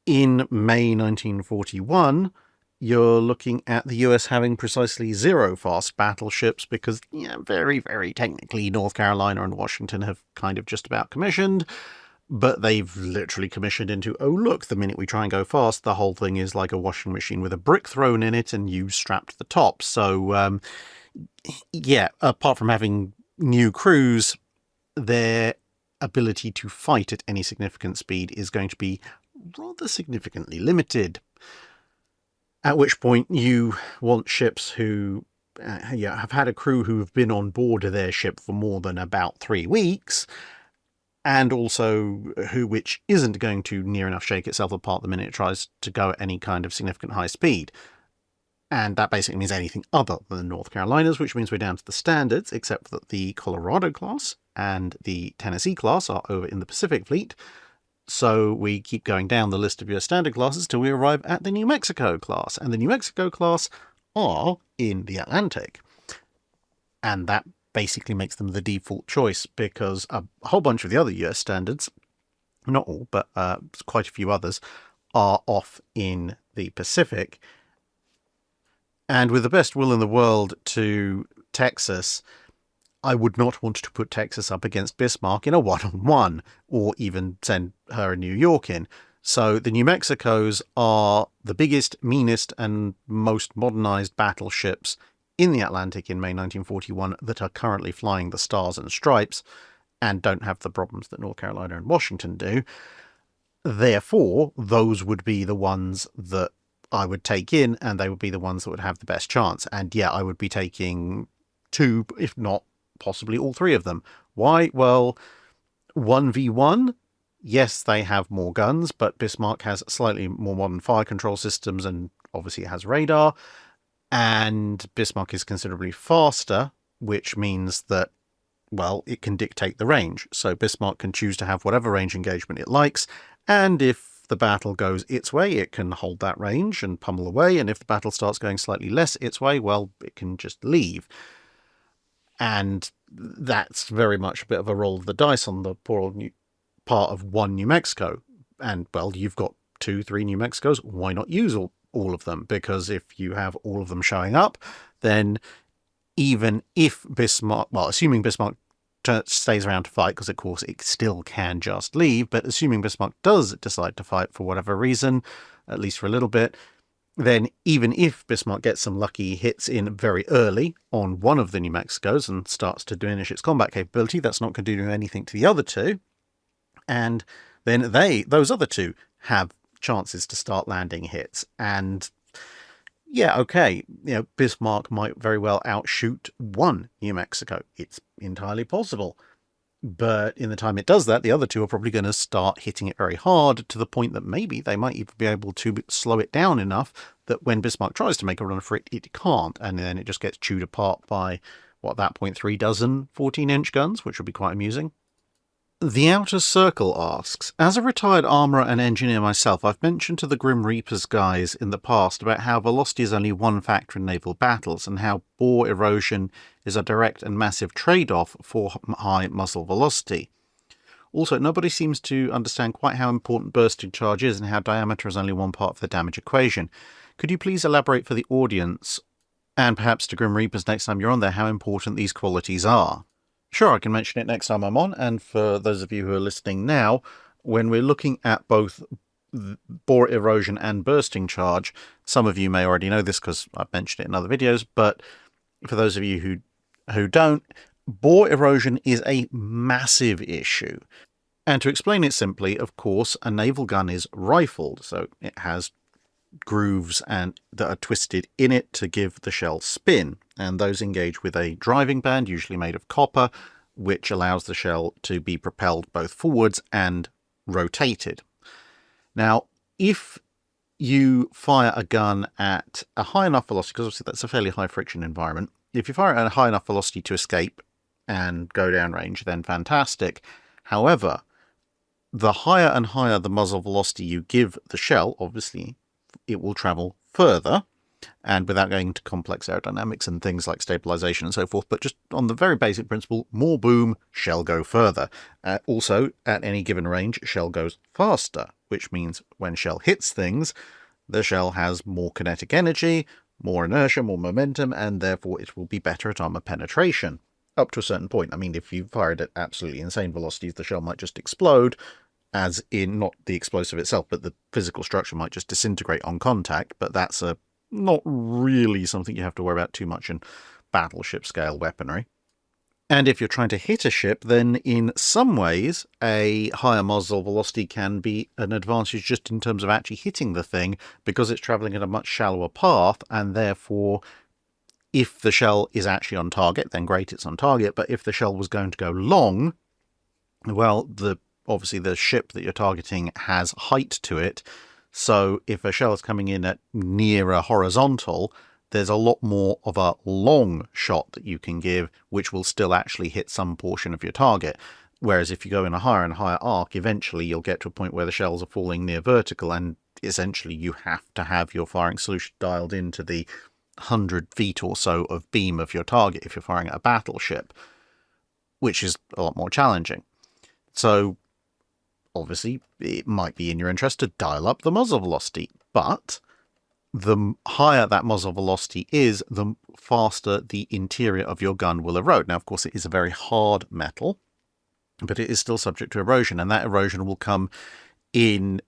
in May 1941, you're looking at the US having precisely 0 fast battleships because, yeah, very, very technically, North Carolina and Washington have kind of just about commissioned, but they've literally commissioned into, oh, look, the minute we try and go fast, the whole thing is like a washing machine with a brick thrown in it and you strapped to the top. So, yeah, apart from having new crews, their ability to fight at any significant speed is going to be rather significantly limited. At which point you want ships who have had a crew who have been on board their ship for more than about 3 weeks, and also which isn't going to near enough shake itself apart the minute it tries to go at any kind of significant high speed. And that basically means anything other than North Carolinas, which means we're down to the standards, except that the Colorado class and the Tennessee class are over in the Pacific Fleet. So we keep going down the list of US standard classes till we arrive at the New Mexico class. And the New Mexico class are in the Atlantic. And that basically makes them the default choice, because a whole bunch of the other US standards, not all, but quite a few others, are off in the Pacific. And with the best will in the world to Texas, I would not want to put Texas up against Bismarck in a one-on-one, or even send her and New York in. So the New Mexicos are the biggest, meanest, and most modernized battleships in the Atlantic in May 1941 that are currently flying the Stars and Stripes, and don't have the problems that North Carolina and Washington do. Therefore, those would be the ones that I would take in, and they would be the ones that would have the best chance. And yeah, I would be taking 2, if not possibly all 3 of them. Why? Well, 1v1, yes, they have more guns, but Bismarck has slightly more modern fire control systems, and obviously it has radar. And Bismarck is considerably faster, which means that, well, it can dictate the range. So Bismarck can choose to have whatever range engagement it likes, and if the battle goes its way, it can hold that range and pummel away, and if the battle starts going slightly less its way, well, it can just leave. And that's very much a bit of a roll of the dice on the poor old part of one New Mexico. And, well, you've got 2, 3 New Mexicos, why not use all of them? Because if you have all of them showing up, then even if Bismarck, well, assuming Bismarck stays around to fight, because of course it still can just leave, but assuming Bismarck does decide to fight for whatever reason, at least for a little bit, then even if Bismarck gets some lucky hits in very early on one of the New Mexicos and starts to diminish its combat capability, that's not going to do anything to the other 2. And then those other 2 have chances to start landing hits. And yeah, okay, Bismarck might very well outshoot 1 New Mexico. It's entirely possible. But in the time it does that, the other 2 are probably going to start hitting it very hard, to the point that maybe they might even be able to slow it down enough that when Bismarck tries to make a run for it, it can't. And then it just gets chewed apart by, what, at that point, 3 dozen 14-inch guns, which would be quite amusing. The Outer Circle asks, as a retired armourer and engineer myself, I've mentioned to the Grim Reapers guys in the past about how velocity is only one factor in naval battles, and how bore erosion is a direct and massive trade-off for high muzzle velocity. Also, nobody seems to understand quite how important bursting charge is, and how diameter is only one part of the damage equation. Could you please elaborate for the audience, and perhaps to Grim Reapers next time you're on there, how important these qualities are? Sure, I can mention it next time I'm on, and for those of you who are listening now, when we're looking at both bore erosion and bursting charge, some of you may already know this because I've mentioned it in other videos, but for those of you who don't, bore erosion is a massive issue. And to explain it simply, of course, a naval gun is rifled, so it has grooves and that are twisted in it to give the shell spin, and those engage with a driving band, usually made of copper, which allows the shell to be propelled both forwards and rotated. Now, if you fire a gun at a high enough velocity, because obviously that's a fairly high friction environment, if you fire it at a high enough velocity to escape and go downrange, then fantastic. However, the higher and higher the muzzle velocity you give the shell, obviously it will travel further, and without going into complex aerodynamics and things like stabilization and so forth, but just on the very basic principle, more boom, shell go further. Also, at any given range, shell goes faster, which means when shell hits things, the shell has more kinetic energy, more inertia, more momentum, and therefore it will be better at armor penetration. Up to a certain point. I mean, if you fire it at absolutely insane velocities, the shell might just explode, as in not the explosive itself, but the physical structure might just disintegrate on contact, but that's not really something you have to worry about too much in battleship scale weaponry. And if you're trying to hit a ship, then in some ways a higher muzzle velocity can be an advantage just in terms of actually hitting the thing, because it's travelling at a much shallower path, and therefore if the shell is actually on target, then great, it's on target, but if the shell was going to go long, well, obviously the ship that you're targeting has height to it, so if a shell is coming in at near a horizontal, there's a lot more of a long shot that you can give, which will still actually hit some portion of your target. Whereas if you go in a higher and higher arc, eventually you'll get to a point where the shells are falling near vertical, and essentially you have to have your firing solution dialed into the 100 feet or so of beam of your target if you're firing at a battleship, which is a lot more challenging. So obviously it might be in your interest to dial up the muzzle velocity, but the higher that muzzle velocity is, the faster the interior of your gun will erode. Now, of course, it is a very hard metal, but it is still subject to erosion, and that erosion will come in,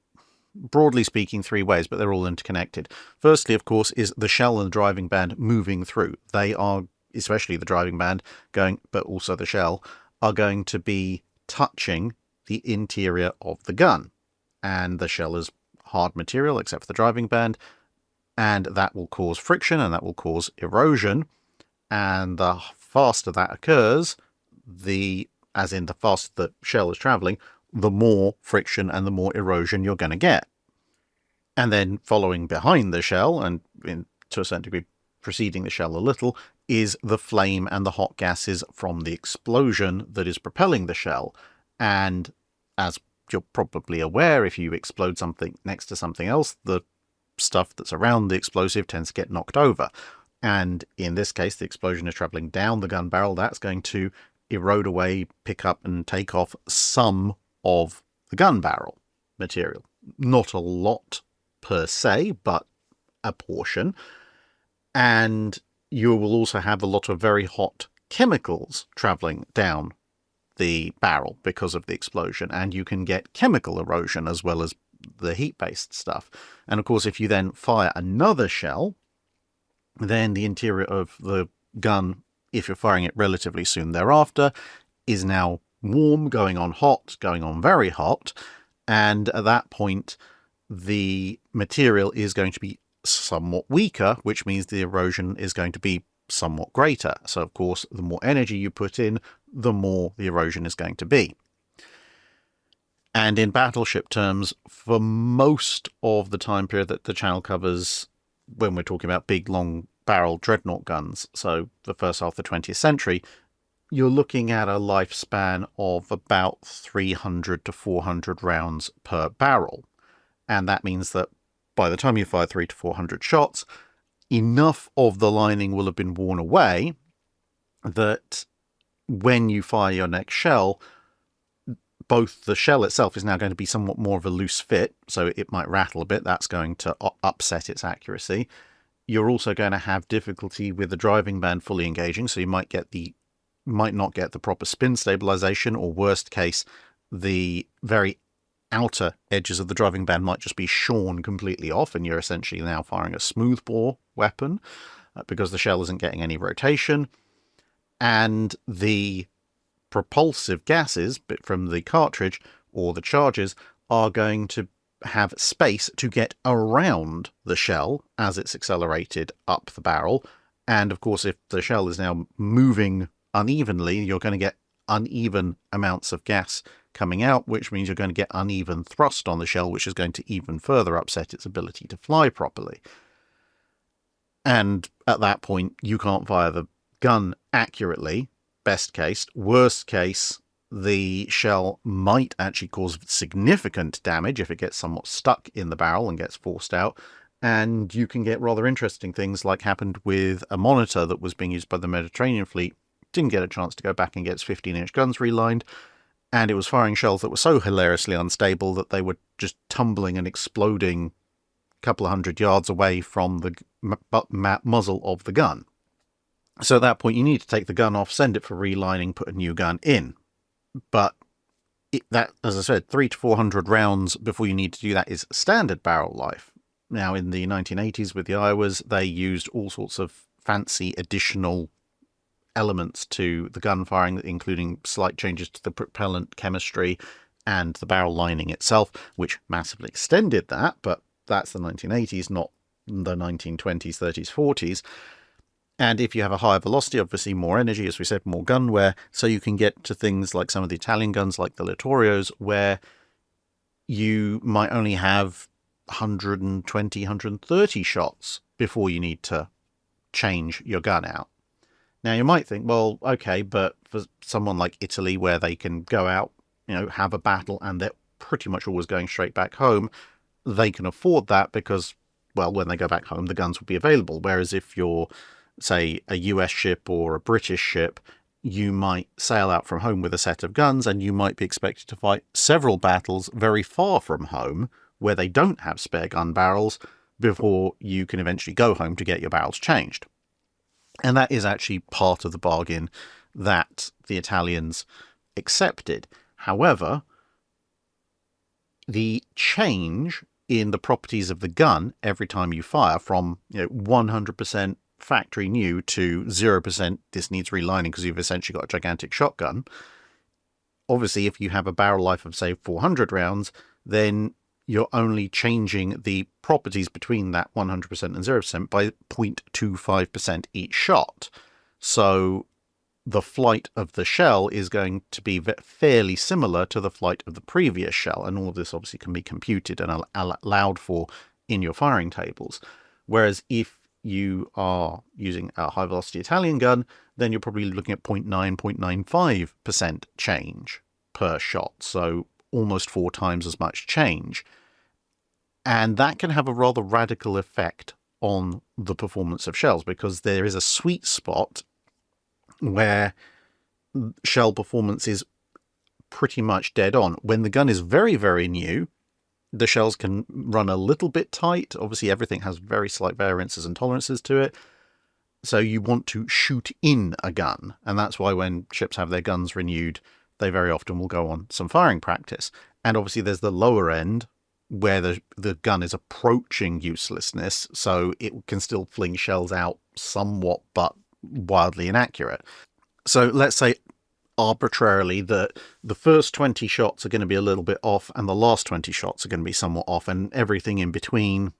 broadly speaking, three ways, but they're all interconnected. Firstly, of course, is the shell and the driving band moving through. They are, especially the driving band, but also the shell, are going to be touching the interior of the gun. And the shell is hard material, except for the driving band, and that will cause friction, and that will cause erosion. And the faster that occurs, as in the faster the shell is traveling, the more friction and the more erosion you're going to get. And then following behind the shell, and to a certain degree preceding the shell a little, is the flame and the hot gases from the explosion that is propelling the shell. And as you're probably aware, if you explode something next to something else, the stuff that's around the explosive tends to get knocked over. And in this case, the explosion is traveling down the gun barrel. That's going to erode away, pick up and take off some of the gun barrel material. Not a lot per se, but a portion. And you will also have a lot of very hot chemicals traveling down the barrel because of the explosion, and you can get chemical erosion as well as the heat-based stuff. And of course, if you then fire another shell, then the interior of the gun, if you're firing it relatively soon thereafter, is now warm, going on hot, going on very hot, and at that point the material is going to be somewhat weaker, which means the erosion is going to be somewhat greater. So of course, the more energy you put in, the more the erosion is going to be. And in battleship terms, for most of the time period that the channel covers, when we're talking about big, long barrel dreadnought guns, so the first half of the 20th century, you're looking at a lifespan of about 300 to 400 rounds per barrel. And that means that by the time you fire 300 to 400 shots, enough of the lining will have been worn away that when you fire your next shell, both the shell itself is now going to be somewhat more of a loose fit, so it might rattle a bit. That's going to upset its accuracy. You're also going to have difficulty with the driving band fully engaging, so you might not get the proper spin stabilization, or worst case, the very outer edges of the driving band might just be shorn completely off, and you're essentially now firing a smoothbore weapon because the shell isn't getting any rotation. And the propulsive gases from the cartridge or the charges are going to have space to get around the shell as it's accelerated up the barrel. And of course, if the shell is now moving unevenly, you're going to get uneven amounts of gas coming out, which means you're going to get uneven thrust on the shell, which is going to even further upset its ability to fly properly. And at that point, you can't fire the gun accurately, best case. Worst case, the shell might actually cause significant damage if it gets somewhat stuck in the barrel and gets forced out. And you can get rather interesting things like happened with a monitor that was being used by the Mediterranean fleet. Didn't get a chance to go back and get its 15-inch guns relined, and it was firing shells that were so hilariously unstable that they were just tumbling and exploding a couple of hundred yards away from the muzzle of the gun. So at that point, you need to take the gun off, send it for relining, put a new gun in. But that, as I said, 300 to 400 rounds before you need to do that is standard barrel life. Now, in the 1980s with the Iowas, they used all sorts of fancy additional elements to the gun firing, including slight changes to the propellant chemistry and the barrel lining itself, which massively extended that, but that's the 1980s, not the 1920s, 30s, 40s. And if you have a higher velocity, obviously more energy, as we said, more gun wear, so you can get to things like some of the Italian guns, like the Littorios, where you might only have 120, 130 shots before you need to change your gun out. Now, you might think, well, okay, but for someone like Italy, where they can go out, have a battle, and they're pretty much always going straight back home, they can afford that because, well, when they go back home, the guns will be available. Whereas if you're, say, a US ship or a British ship, you might sail out from home with a set of guns, and you might be expected to fight several battles very far from home, where they don't have spare gun barrels, before you can eventually go home to get your barrels changed. And that is actually part of the bargain that the Italians accepted. However, the change in the properties of the gun every time you fire, from 100% factory new to 0% this needs relining because you've essentially got a gigantic shotgun. Obviously, if you have a barrel life of, say, 400 rounds, then you're only changing the properties between that 100% and 0% by 0.25% each shot. So the flight of the shell is going to be fairly similar to the flight of the previous shell, and all of this obviously can be computed and allowed for in your firing tables. Whereas if you are using a high-velocity Italian gun, then you're probably looking at 0.9, 0.95% change per shot, so almost 4 times as much change. And that can have a rather radical effect on the performance of shells, because there is a sweet spot where shell performance is pretty much dead on. When the gun is very, very new, the shells can run a little bit tight. Obviously, everything has very slight variances and tolerances to it. So you want to shoot in a gun. And that's why when ships have their guns renewed, they very often will go on some firing practice. And obviously there's the lower end where the gun is approaching uselessness, so it can still fling shells out somewhat, but wildly inaccurate. So let's say arbitrarily that the first 20 shots are going to be a little bit off and the last 20 shots are going to be somewhat off, and everything in between,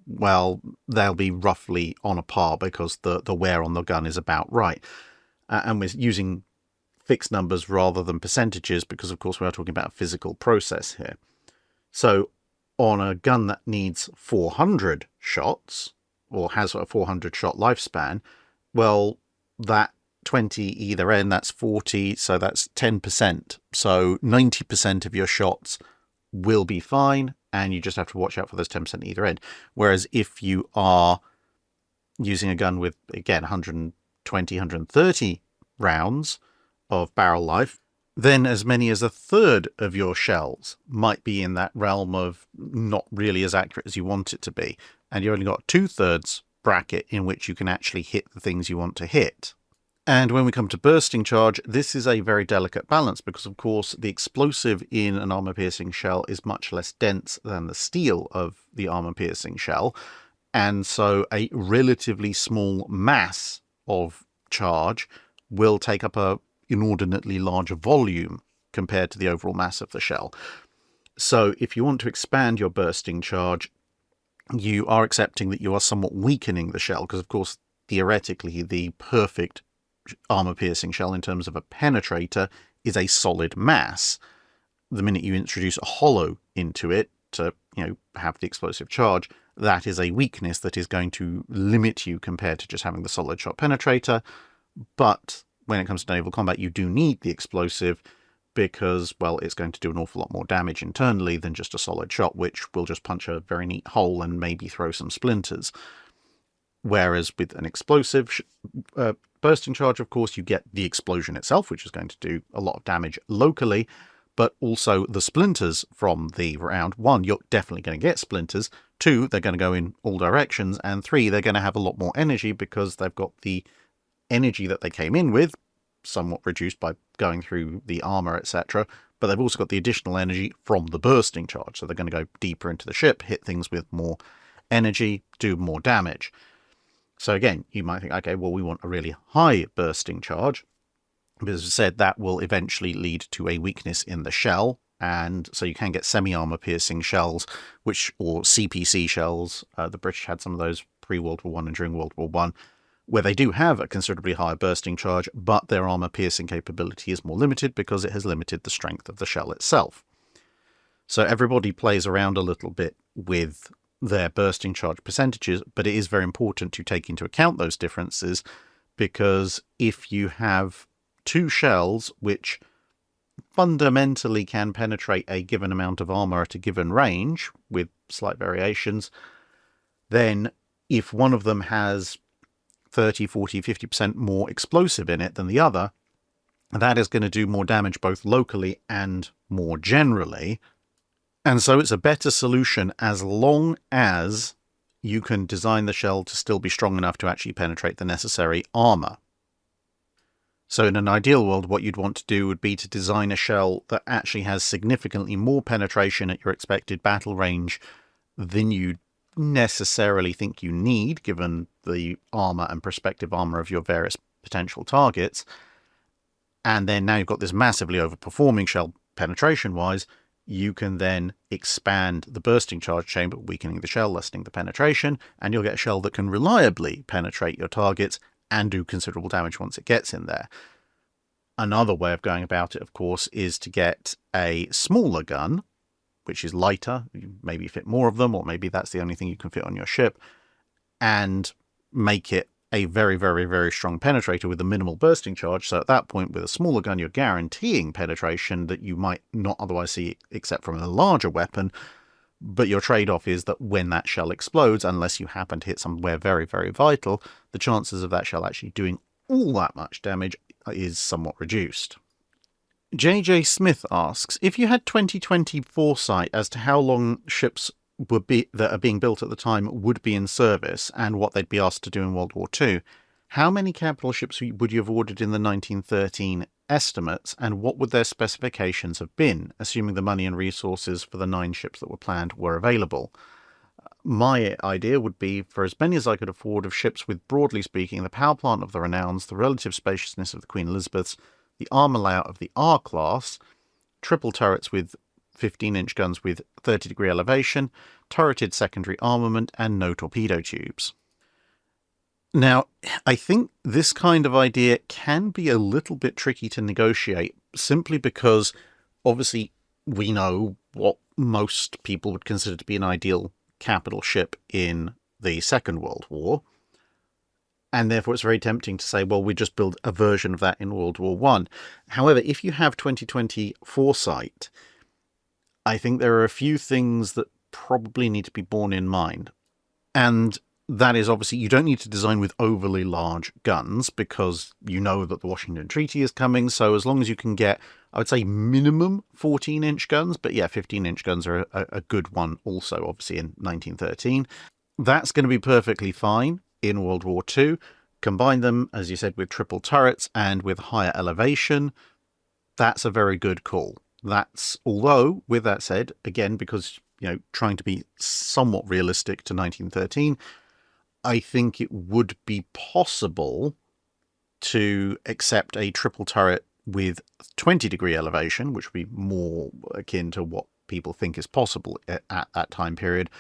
well, they'll be roughly on a par because the wear on the gun is about right. And we're using fixed numbers rather than percentages because, of course, we are talking about a physical process here. So on a gun that needs 400 shots, or has a 400 shot lifespan, well, that 20 either end, that's 40, so that's 10%. So 90% of your shots will be fine, and you just have to watch out for those 10% either end. Whereas if you are using a gun with, again, 120, 130 rounds of barrel life, then as many as a third of your shells might be in that realm of not really as accurate as you want it to be. And you've only got 2/3 bracket in which you can actually hit the things you want to hit. And when we come to bursting charge, this is a very delicate balance because, of course, the explosive in an armor-piercing shell is much less dense than the steel of the armor-piercing shell. And so a relatively small mass of charge will take up a inordinately large volume compared to the overall mass of the shell. So if you want to expand your bursting charge, you are accepting that you are somewhat weakening the shell, because, of course, theoretically, the perfect armor-piercing shell in terms of a penetrator is a solid mass. The minute you introduce a hollow into it to, have the explosive charge, that is a weakness that is going to limit you compared to just having the solid shot penetrator. But when it comes to naval combat, you do need the explosive because, well, it's going to do an awful lot more damage internally than just a solid shot, which will just punch a very neat hole and maybe throw some splinters. Whereas with an explosive bursting charge, of course, you get the explosion itself, which is going to do a lot of damage locally, but also the splinters from the round. One, you're definitely going to get splinters. Two, they're going to go in all directions. And three, they're going to have a lot more energy because they've got the energy that they came in with, somewhat reduced by going through the armour, etc. But they've also got the additional energy from the bursting charge. So they're going to go deeper into the ship, hit things with more energy, do more damage. So again, you might think, okay, well, we want a really high bursting charge. But as I said, that will eventually lead to a weakness in the shell. And so you can get semi-armour piercing shells, or CPC shells. The British had some of those pre-World War I and during World War I, where they do have a considerably higher bursting charge, but their armour piercing capability is more limited because it has limited the strength of the shell itself. So everybody plays around a little bit with their bursting charge percentages, but it is very important to take into account those differences, because if you have two shells which fundamentally can penetrate a given amount of armour at a given range with slight variations, then if one of them has 30, 40, 50% more explosive in it than the other, that is going to do more damage both locally and more generally. And so it's a better solution as long as you can design the shell to still be strong enough to actually penetrate the necessary armour. So in an ideal world, what you'd want to do would be to design a shell that actually has significantly more penetration at your expected battle range than you necessarily think you need, given the armour and prospective armour of your various potential targets. And then now you've got this massively overperforming shell penetration-wise, you can then expand the bursting charge chamber, weakening the shell, lessening the penetration, and you'll get a shell that can reliably penetrate your targets and do considerable damage once it gets in there. Another way of going about it, of course, is to get a smaller gun, which is lighter. You maybe fit more of them, or maybe that's the only thing you can fit on your ship, and make it a very, very, very strong penetrator with a minimal bursting charge. So at that point, with a smaller gun, you're guaranteeing penetration that you might not otherwise see except from a larger weapon. But your trade-off is that when that shell explodes, unless you happen to hit somewhere very, very vital, the chances of that shell actually doing all that much damage is somewhat reduced. JJ Smith asks, if you had 2020 foresight as to how long ships that are being built at the time would be in service and what they'd be asked to do in World War II, how many capital ships would you have ordered in the 1913 estimates, and what would their specifications have been, assuming the money and resources for the 9 ships that were planned were available? My idea would be for as many as I could afford of ships with, broadly speaking, the power plant of the Renowns, the relative spaciousness of the Queen Elizabeths, the armour layout of the R-class, triple turrets with 15-inch guns with 30-degree elevation, turreted secondary armament, and no torpedo tubes. Now, I think this kind of idea can be a little bit tricky to negotiate, simply because, obviously, we know what most people would consider to be an ideal capital ship in the Second World War, and therefore it's very tempting to say, well, we just build a version of that in World War I. However, if you have 2020 foresight, I think there are a few things that probably need to be borne in mind. And that is, obviously, you don't need to design with overly large guns because you know that the Washington Treaty is coming. So as long as you can get, I would say, minimum 14-inch guns. But yeah, 15-inch guns are a good one also, obviously, in 1913. That's going to be perfectly fine in World War II. Combine them, as you said, with triple turrets and with higher elevation. That's a very good call. Although, with that said, again, because, trying to be somewhat realistic to 1913, I think it would be possible to accept a triple turret with 20-degree elevation, which would be more akin to what people think is possible at that time period,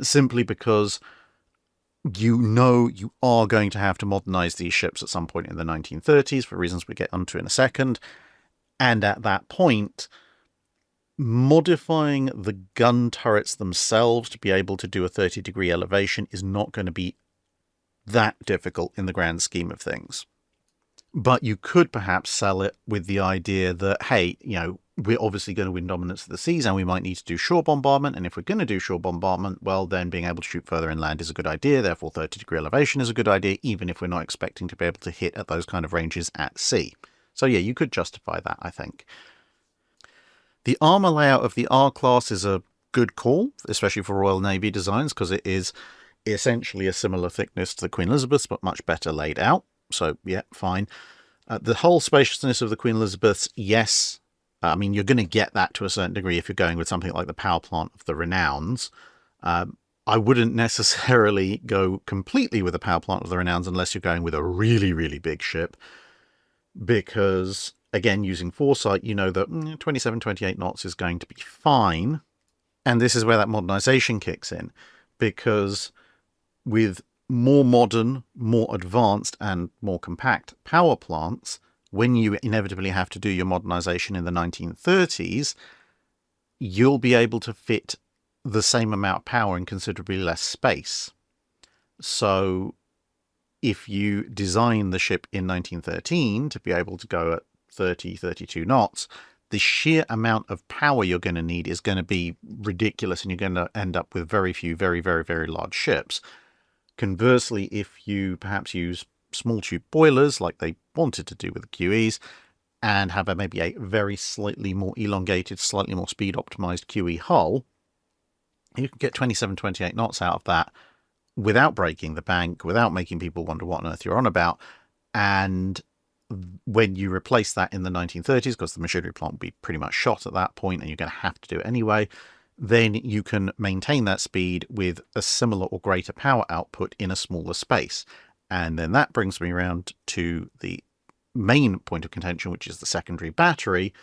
simply because you are going to have to modernize these ships at some point in the 1930s for reasons we get onto in a second. And at that point, modifying the gun turrets themselves to be able to do a 30-degree elevation is not going to be that difficult in the grand scheme of things. But you could perhaps sell it with the idea that, hey, we're obviously going to win dominance of the seas and we might need to do shore bombardment. And if we're going to do shore bombardment, well, then being able to shoot further inland is a good idea. Therefore, 30-degree elevation is a good idea, even if we're not expecting to be able to hit at those kind of ranges at sea. So yeah, you could justify that, I think. The armour layout of the R-class is a good call, especially for Royal Navy designs, because it is essentially a similar thickness to the Queen Elizabeth's, but much better laid out. So yeah, fine. The whole spaciousness of the Queen Elizabeth's, yes. I mean, you're going to get that to a certain degree if you're going with something like the power plant of the Renowns. I wouldn't necessarily go completely with the power plant of the Renowns unless you're going with a really, really big ship. Because, again, using foresight, you know that 27, 28 knots is going to be fine. And this is where that modernisation kicks in. Because with more modern, more advanced, and more compact power plants, when you inevitably have to do your modernisation in the 1930s, you'll be able to fit the same amount of power in considerably less space. So if you design the ship in 1913 to be able to go at 30, 32 knots, the sheer amount of power you're going to need is going to be ridiculous, and you're going to end up with very few, very, very, very large ships. Conversely, if you perhaps use small tube boilers like they wanted to do with the QEs and have maybe a very slightly more elongated, slightly more speed optimized QE hull, you can get 27, 28 knots out of that without breaking the bank, without making people wonder what on earth you're on about. And when you replace that in the 1930s, because the machinery plant will be pretty much shot at that point and you're going to have to do it anyway, then you can maintain that speed with a similar or greater power output in a smaller space. And then that brings me around to the main point of contention, which is the secondary battery.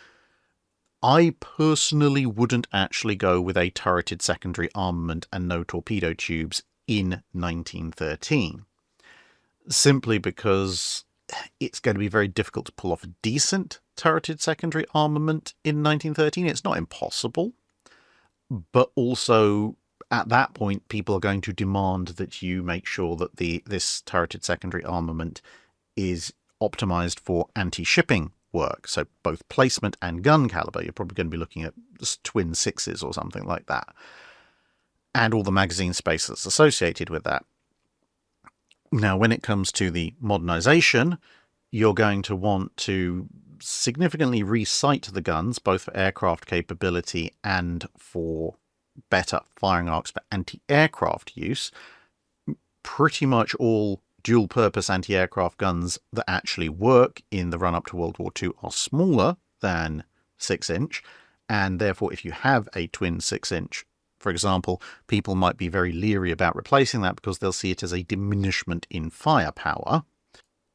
I personally wouldn't actually go with a turreted secondary armament and no torpedo tubes in 1913. Simply because it's going to be very difficult to pull off a decent turreted secondary armament in 1913. It's not impossible, but also at that point, people are going to demand that you make sure that this turreted secondary armament is optimized for anti-shipping work. So both placement and gun caliber. You're probably going to be looking at twin sixes or something like that. And all the magazine space that's associated with that. Now, when it comes to the modernization, you're going to want to significantly resight the guns, both for aircraft capability and for better firing arcs for anti-aircraft use. Pretty much all dual-purpose anti-aircraft guns that actually work in the run-up to World War II are smaller than 6-inch, and therefore if you have a twin 6-inch, for example, people might be very leery about replacing that because they'll see it as a diminishment in firepower.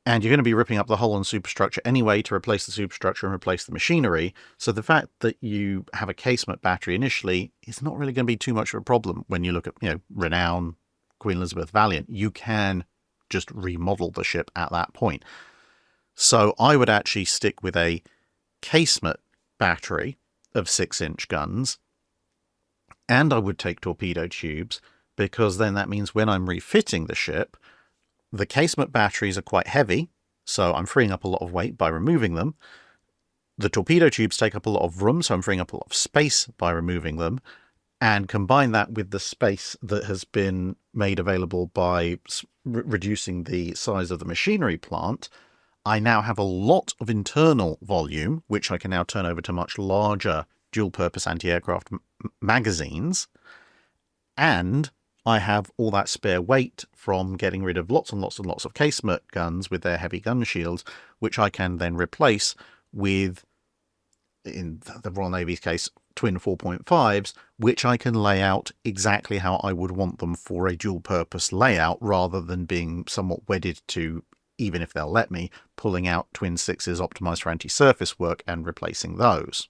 And you're going to be ripping up the hull and superstructure anyway to replace the superstructure and replace the machinery. So the fact that you have a casemate battery initially is not really going to be too much of a problem when you look at, Renown, Queen Elizabeth, Valiant. You can just remodel the ship at that point. So I would actually stick with a casemate battery of 6-inch guns, and I would take torpedo tubes, because then that means when I'm refitting the ship, the casemate batteries are quite heavy, so I'm freeing up a lot of weight by removing them. The torpedo tubes take up a lot of room, so I'm freeing up a lot of space by removing them. And combine that with the space that has been made available by reducing the size of the machinery plant, I now have a lot of internal volume, which I can now turn over to much larger dual-purpose anti-aircraft magazines. And I have all that spare weight from getting rid of lots and lots and lots of casemate guns with their heavy gun shields, which I can then replace with, in the Royal Navy's case, twin 4.5s, which I can lay out exactly how I would want them for a dual-purpose layout, rather than being somewhat wedded to, even if they'll let me, pulling out twin 6s optimized for anti-surface work and replacing those.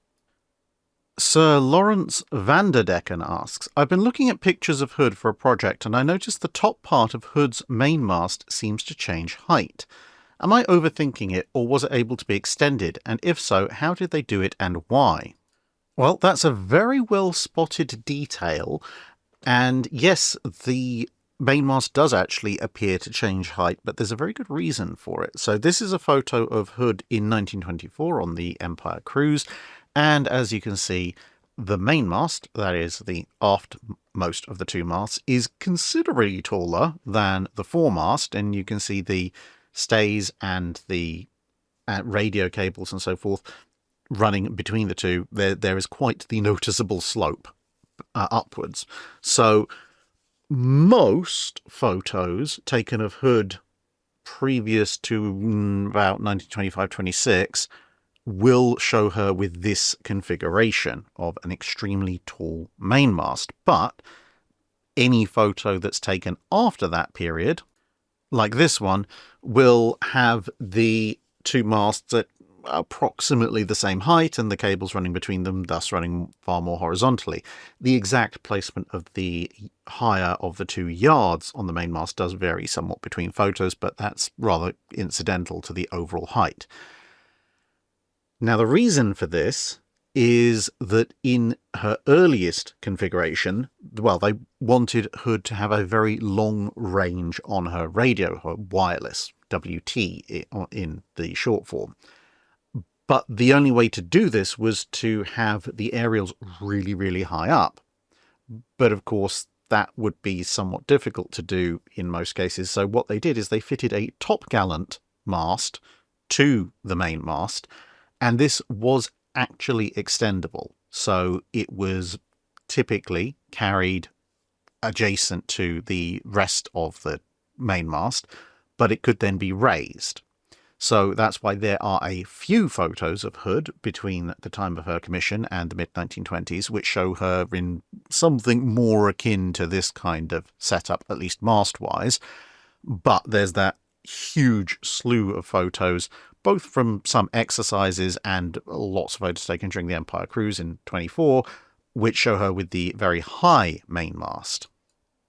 Sir Lawrence Vanderdecken asks, I've been looking at pictures of Hood for a project and I noticed the top part of Hood's main mast seems to change height. Am I overthinking it, or was it able to be extended? And if so, how did they do it and why? Well, that's a very well spotted detail. And yes, the mainmast does actually appear to change height, but there's a very good reason for it. So this is a photo of Hood in 1924 on the Empire cruise, and as you can see, the mainmast, that is the aftmost of the two masts, is considerably taller than the foremast, and you can see the stays and the radio cables and so forth running between the two. There is quite the noticeable slope upwards. So most photos taken of Hood previous to about 1925-26 will show her with this configuration of an extremely tall mainmast. But any photo that's taken after that period, like this one, will have the two masts at approximately the same height and the cables running between them, thus running far more horizontally. The exact placement of the higher of the two yards on the mainmast does vary somewhat between photos, but that's rather incidental to the overall height. Now, the reason for this is that in her earliest configuration, well, they wanted Hood to have a very long range on her radio, her wireless, WT in the short form. But the only way to do this was to have the aerials really, really high up. But of course, that would be somewhat difficult to do in most cases. So what they did is they fitted a top-gallant mast to the main mast, and this was actually extendable. So it was typically carried adjacent to the rest of the main mast, but it could then be raised. So that's why there are a few photos of Hood between the time of her commission and the mid-1920s, which show her in something more akin to this kind of setup, at least mast-wise. But there's that huge slew of photos, both from some exercises and lots of photos taken during the Empire cruise in 24, which show her with the very high mainmast.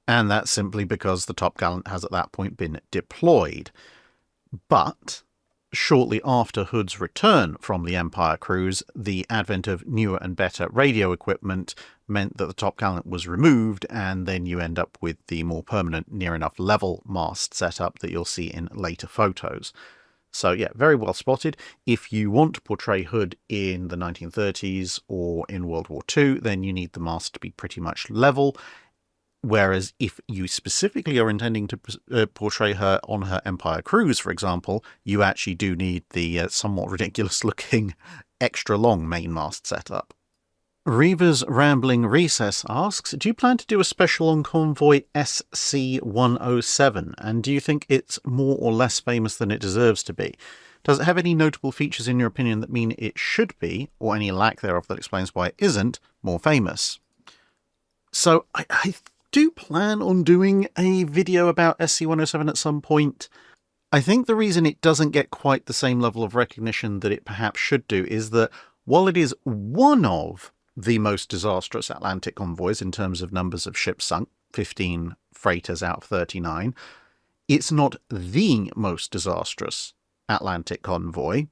And that's simply because the top-gallant has at that point been deployed. But shortly after Hood's return from the Empire cruise, the advent of newer and better radio equipment meant that the top-gallant was removed, and then you end up with the more permanent near-enough level mast setup that you'll see in later photos. So yeah, very well spotted. If you want to portray Hood in the 1930s or in World War II, then you need the mast to be pretty much level. Whereas if you specifically are intending to portray her on her Empire cruise, for example, you actually do need the somewhat ridiculous-looking extra-long mainmast setup. Reva's Rambling Recess asks, do you plan to do a special on Convoy SC 107, and do you think it's more or less famous than it deserves to be? Does it have any notable features in your opinion that mean it should be, or any lack thereof that explains why it isn't, more famous? So I do plan on doing a video about SC-107 at some point. I think the reason it doesn't get quite the same level of recognition that it perhaps should do is that while it is one of the most disastrous Atlantic convoys in terms of numbers of ships sunk, 15 freighters out of 39, it's not the most disastrous Atlantic convoy.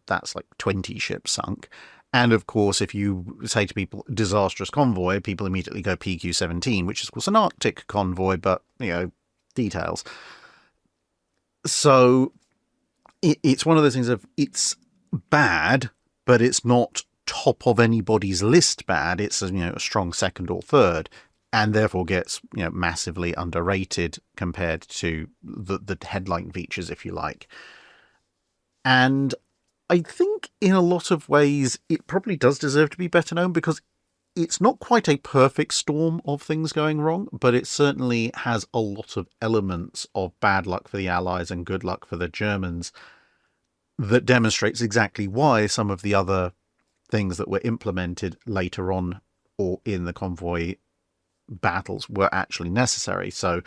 That's like 20 ships sunk. And of course, if you say to people, disastrous convoy, people immediately go PQ-17, which is of course an Arctic convoy, but, you know, details. So it's one of those things of, it's bad, but it's not top of anybody's list bad. It's a strong second or third, and therefore gets massively underrated compared to the headline features, if you like. And I think in a lot of ways it probably does deserve to be better known, because it's not quite a perfect storm of things going wrong, but it certainly has a lot of elements of bad luck for the Allies and good luck for the Germans that demonstrates exactly why some of the other things that were implemented later on or in the convoy battles were actually necessary. So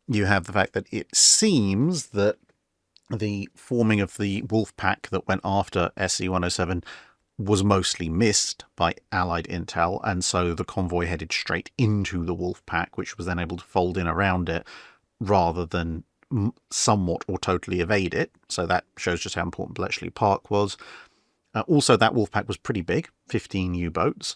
you have the fact that it seems that the forming of the wolf pack that went after SC-107 was mostly missed by Allied intel, and so the convoy headed straight into the wolf pack, which was then able to fold in around it rather than somewhat or totally evade it. So that shows just how important Bletchley Park was. Also, that wolf pack was pretty big, 15 U-boats.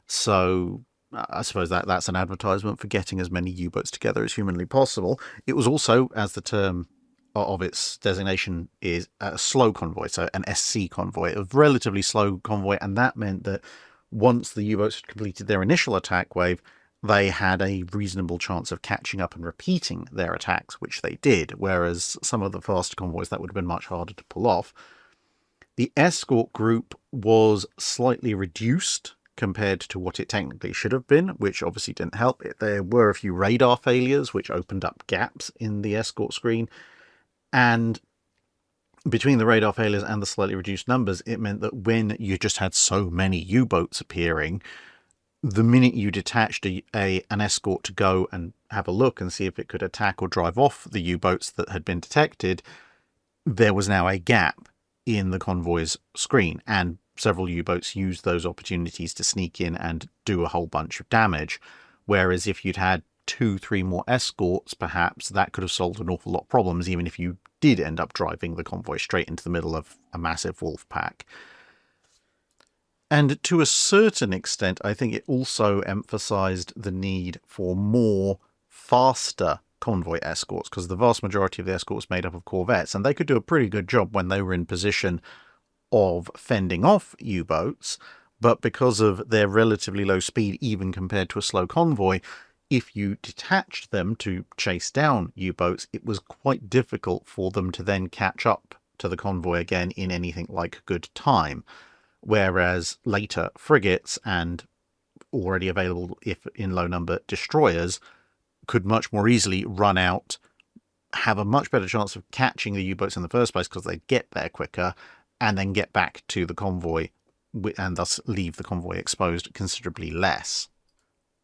So I suppose that's an advertisement for getting as many U-boats together as humanly possible. It was also, as the term of its designation is, a slow convoy, so an SC convoy, a relatively slow convoy, and that meant that once the U-boats had completed their initial attack wave, they had a reasonable chance of catching up and repeating their attacks, which they did, whereas some of the faster convoys, that would have been much harder to pull off. The escort group was slightly reduced compared to what it technically should have been, which obviously didn't help it. There were a few radar failures, which opened up gaps in the escort screen, and between the radar failures and the slightly reduced numbers, it meant that when you just had so many U-boats appearing, the minute you detached an escort to go and have a look and see if it could attack or drive off the U-boats that had been detected, there was now a gap in the convoy's screen, and several U-boats used those opportunities to sneak in and do a whole bunch of damage. Whereas if you'd had 2-3 more escorts, perhaps that could have solved an awful lot of problems, even if you did end up driving the convoy straight into the middle of a massive wolf pack. And to a certain extent, I think it also emphasized the need for more faster convoy escorts, because the vast majority of the escorts made up of corvettes, and they could do a pretty good job when they were in position of fending off U-boats, but because of their relatively low speed, even compared to a slow convoy, if you detached them to chase down U-boats, it was quite difficult for them to then catch up to the convoy again in anything like good time. Whereas later frigates and already available, if in low number, destroyers could much more easily run out, have a much better chance of catching the U-boats in the first place because they'd get there quicker, and then get back to the convoy and thus leave the convoy exposed considerably less.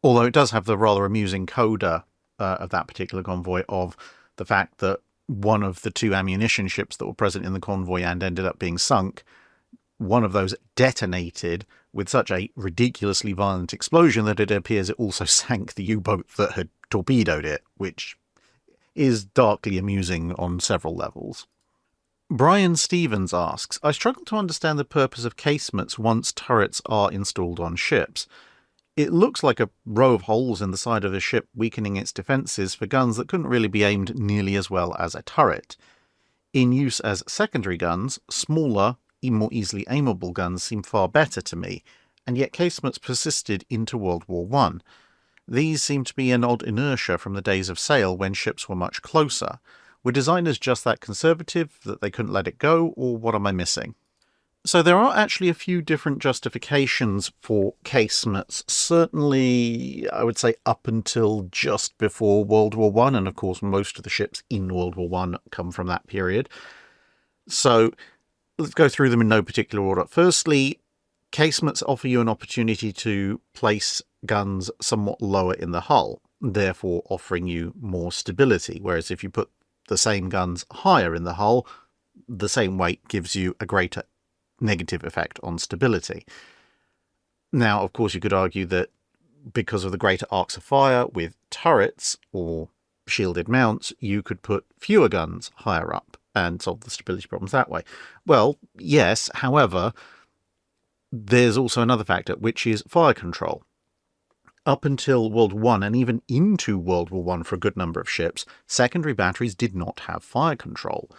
Although it does have the rather amusing coda of that particular convoy of the fact that one of the 2 ammunition ships that were present in the convoy and ended up being sunk, one of those detonated with such a ridiculously violent explosion that it appears it also sank the U-boat that had torpedoed it, which is darkly amusing on several levels. Brian Stevens asks, I struggle to understand the purpose of casemates once turrets are installed on ships. It looks like a row of holes in the side of a ship weakening its defences for guns that couldn't really be aimed nearly as well as a turret. In use as secondary guns, smaller, more easily aimable guns seem far better to me, and yet casemates persisted into World War I. These seem to be an odd inertia from the days of sail when ships were much closer. Were designers just that conservative that they couldn't let it go, or what am I missing? So there are actually a few different justifications for casemates, certainly I would say up until just before World War I, and of course most of the ships in World War I come from that period. So let's go through them in no particular order. Firstly, casemates offer you an opportunity to place guns somewhat lower in the hull, therefore offering you more stability, whereas if you put the same guns higher in the hull, the same weight gives you a greater negative effect on stability. Now, of course, you could argue that because of the greater arcs of fire with turrets or shielded mounts, you could put fewer guns higher up and solve the stability problems that way. Well, yes, however, there's also another factor, which is fire control. Up until World War I, and even into World War I for a good number of ships, secondary batteries did not have fire control.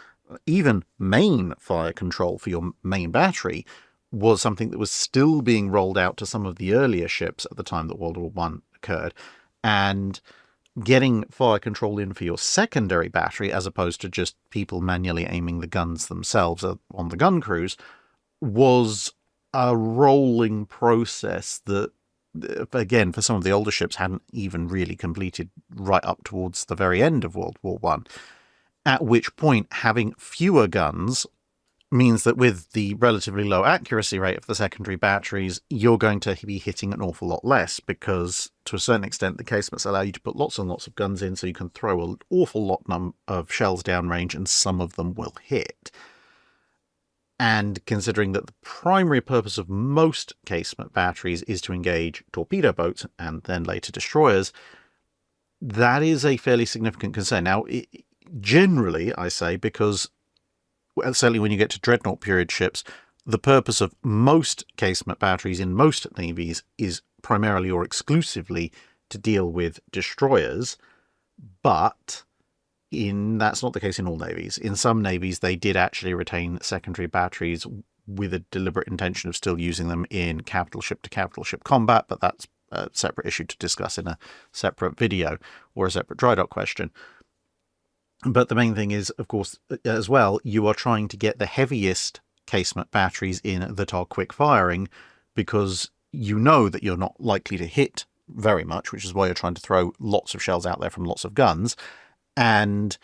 Even main fire control for your main battery was something that was still being rolled out to some of the earlier ships at the time that World War I occurred. And getting fire control in for your secondary battery, as opposed to just people manually aiming the guns themselves on the gun crews, was a rolling process that, again, for some of the older ships, hadn't even really completed right up towards the very end of World War I. At which point, having fewer guns means that with the relatively low accuracy rate of the secondary batteries, you're going to be hitting an awful lot less, because to a certain extent, the casemates allow you to put lots and lots of guns in, so you can throw an awful lot of shells downrange, and some of them will hit. And considering that the primary purpose of most casement batteries is to engage torpedo boats and then later destroyers, that is a fairly significant concern. Now, generally, I say, because certainly when you get to dreadnought period ships, the purpose of most casement batteries in most navies is primarily or exclusively to deal with destroyers, but that's not the case in all navies. In some navies, they did actually retain secondary batteries with a deliberate intention of still using them in capital ship to capital ship combat, but that's a separate issue to discuss in a separate video or a separate Drydock question. But the main thing is, of course, as well, you are trying to get the heaviest casemate batteries in that are quick firing, because you know that you're not likely to hit very much, which is why you're trying to throw lots of shells out there from lots of guns, and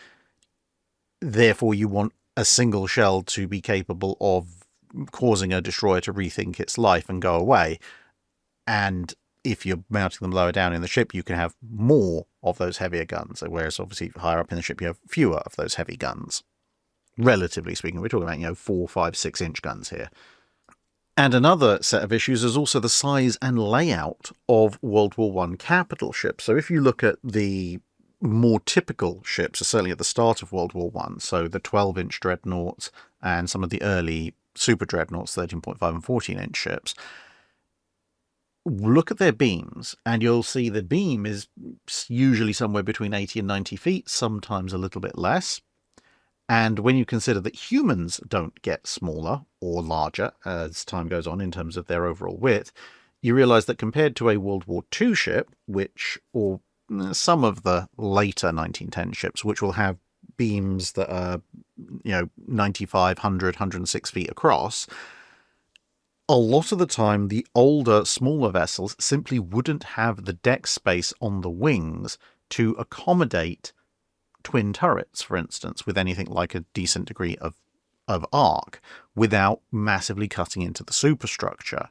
therefore you want a single shell to be capable of causing a destroyer to rethink its life and go away. And if you're mounting them lower down in the ship, you can have more of those heavier guns, whereas obviously higher up in the ship you have fewer of those heavy guns. Relatively speaking, we're talking about, 4, 5, 6 inch guns here. And another set of issues is also the size and layout of World War I capital ships. So if you look at the more typical ships, certainly at the start of World War I, so the 12-inch dreadnoughts and some of the early super dreadnoughts, 13.5 and 14-inch ships, look at their beams, and you'll see the beam is usually somewhere between 80 and 90 feet, sometimes a little bit less. And when you consider that humans don't get smaller or larger as time goes on in terms of their overall width, you realize that compared to a World War II ship, or some of the later 1910 ships, which will have beams that are, 95, 100, 106 feet across, a lot of the time the older, smaller vessels simply wouldn't have the deck space on the wings to accommodate twin turrets, for instance, with anything like a decent degree of arc, without massively cutting into the superstructure.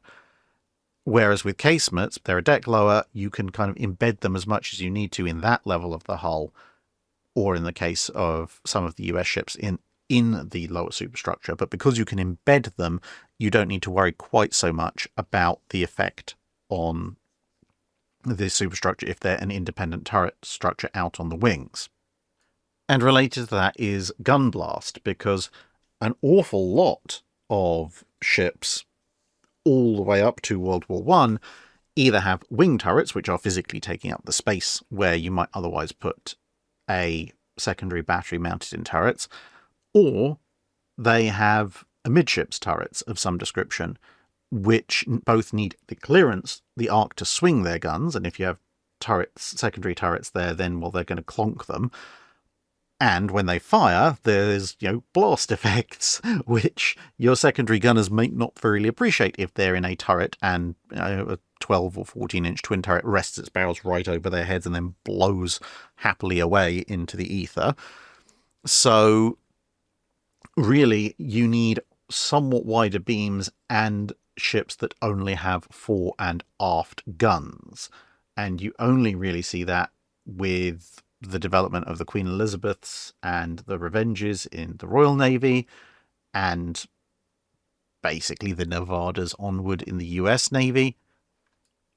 Whereas with casemates, they're a deck lower, you can kind of embed them as much as you need to in that level of the hull, or in the case of some of the US ships, in the lower superstructure. But because you can embed them, you don't need to worry quite so much about the effect on the superstructure if they're an independent turret structure out on the wings. And related to that is gun blast, because an awful lot of ships all the way up to World War I either have wing turrets, which are physically taking up the space where you might otherwise put a secondary battery mounted in turrets, or they have amidships turrets of some description, which both need the clearance, the arc to swing their guns, and if you have secondary turrets there, then, well, they're going to clonk them. And when they fire, there's, blast effects, which your secondary gunners may not really appreciate if they're in a turret and a 12 or 14-inch twin turret rests its barrels right over their heads and then blows happily away into the ether. So really, you need somewhat wider beams and ships that only have fore and aft guns. And you only really see that with the development of the Queen Elizabeths and the Revenges in the Royal Navy, and basically the Nevadas onward in the US Navy.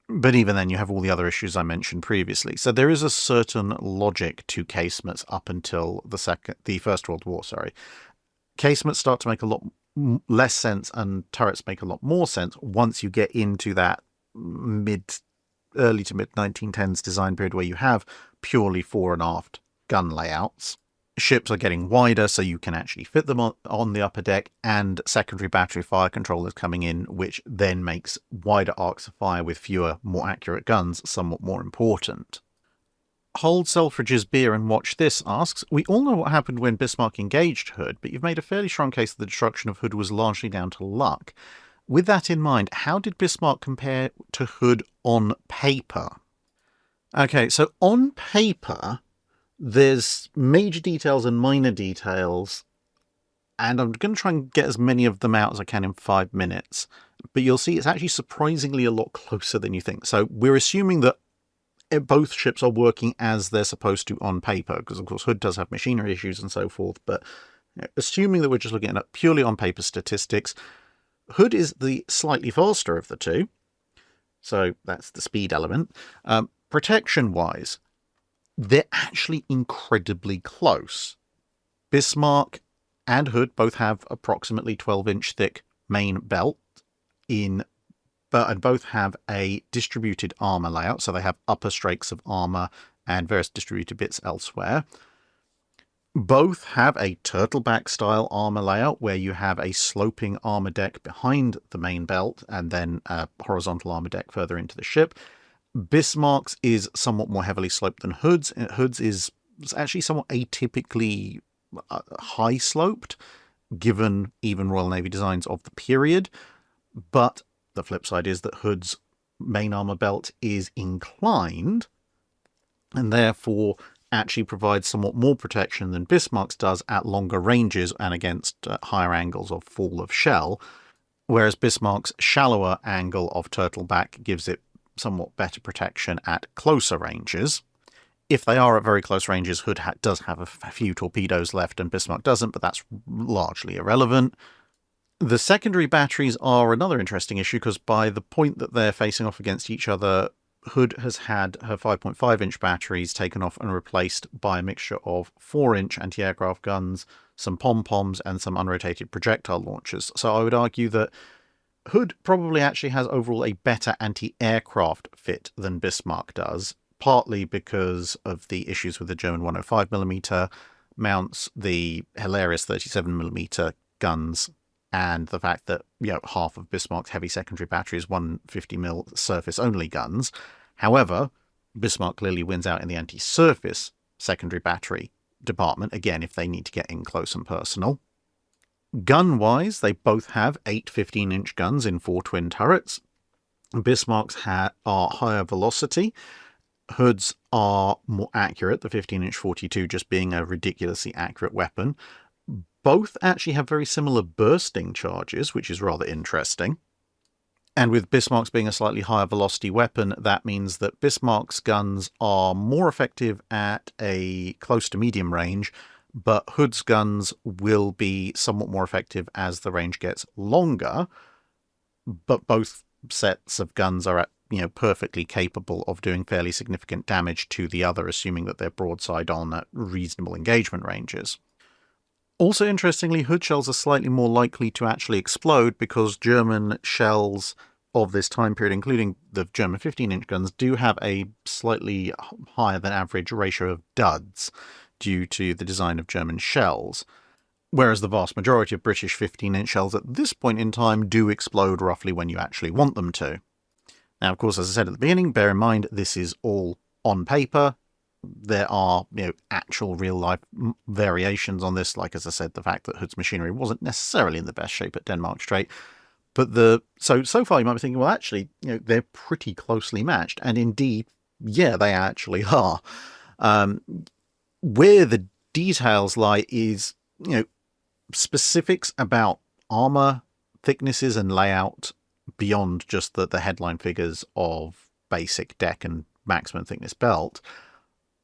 But even then, you have all the other issues I mentioned previously. So there is a certain logic to casemates up until the First World War. Casemates start to make a lot less sense, and turrets make a lot more sense once you get into that early to mid 1910s design period where you have purely fore and aft gun layouts. Ships are getting wider, so you can actually fit them on the upper deck, and secondary battery fire controllers coming in, which then makes wider arcs of fire with fewer, more accurate guns somewhat more important. Hold Selfridge's beer and watch this asks, we all know what happened when Bismarck engaged Hood, but you've made a fairly strong case that the destruction of Hood was largely down to luck. With that in mind, how did Bismarck compare to Hood on paper? Okay, so on paper, there's major details and minor details, and I'm going to try and get as many of them out as I can in 5 minutes. But you'll see it's actually surprisingly a lot closer than you think. So we're assuming that both ships are working as they're supposed to on paper, because of course Hood does have machinery issues and so forth, but assuming that we're just looking at purely on paper statistics, Hood is the slightly faster of the two, so that's the speed element. Protection-wise, they're actually incredibly close. Bismarck and Hood both have approximately 12-inch thick main belt in and both have a distributed armour layout, so they have upper strakes of armour and various distributed bits elsewhere. Both have a turtleback style armour layout where you have a sloping armour deck behind the main belt and then a horizontal armour deck further into the ship. Bismarck's is somewhat more heavily sloped than Hood's. Hood's is actually somewhat atypically high sloped, given even Royal Navy designs of the period. But the flip side is that Hood's main armour belt is inclined, and therefore actually provides somewhat more protection than Bismarck's does at longer ranges and against higher angles of fall of shell, whereas Bismarck's shallower angle of turtleback gives it somewhat better protection at closer ranges. If they are at very close ranges, Hood does have a few torpedoes left and Bismarck doesn't, but that's largely irrelevant. The secondary batteries are another interesting issue because by the point that they're facing off against each other, Hood has had her 5.5-inch batteries taken off and replaced by a mixture of 4-inch anti-aircraft guns, some pom-poms, and some unrotated projectile launchers. So I would argue that Hood probably actually has overall a better anti-aircraft fit than Bismarck does, partly because of the issues with the German 105mm mounts, the hilarious 37mm guns, and the fact that, half of Bismarck's heavy secondary battery is 150mm surface-only guns. However, Bismarck clearly wins out in the anti-surface secondary battery department, again, if they need to get in close and personal. Gun-wise, they both have 8 15-inch guns in 4 twin turrets. Bismarck's are higher velocity. Hood's are more accurate, the 15-inch 42 just being a ridiculously accurate weapon. Both actually have very similar bursting charges, which is rather interesting. And with Bismarck's being a slightly higher velocity weapon, that means that Bismarck's guns are more effective at a close to medium range, but Hood's guns will be somewhat more effective as the range gets longer. But both sets of guns are perfectly capable of doing fairly significant damage to the other, assuming that they're broadside on at reasonable engagement ranges. Also, interestingly, Hood shells are slightly more likely to actually explode because German shells of this time period, including the German 15-inch guns, do have a slightly higher than average ratio of duds due to the design of German shells, whereas the vast majority of British 15-inch shells at this point in time do explode roughly when you actually want them to. Now, of course, as I said at the beginning, bear in mind this is all on paper. There are, actual real-life variations on this, like, as I said, the fact that Hood's machinery wasn't necessarily in the best shape at Denmark Strait. But so far you might be thinking, well, actually, they're pretty closely matched. And indeed, yeah, they actually are. Where the details lie is, specifics about armor thicknesses and layout beyond just the headline figures of basic deck and maximum thickness belt.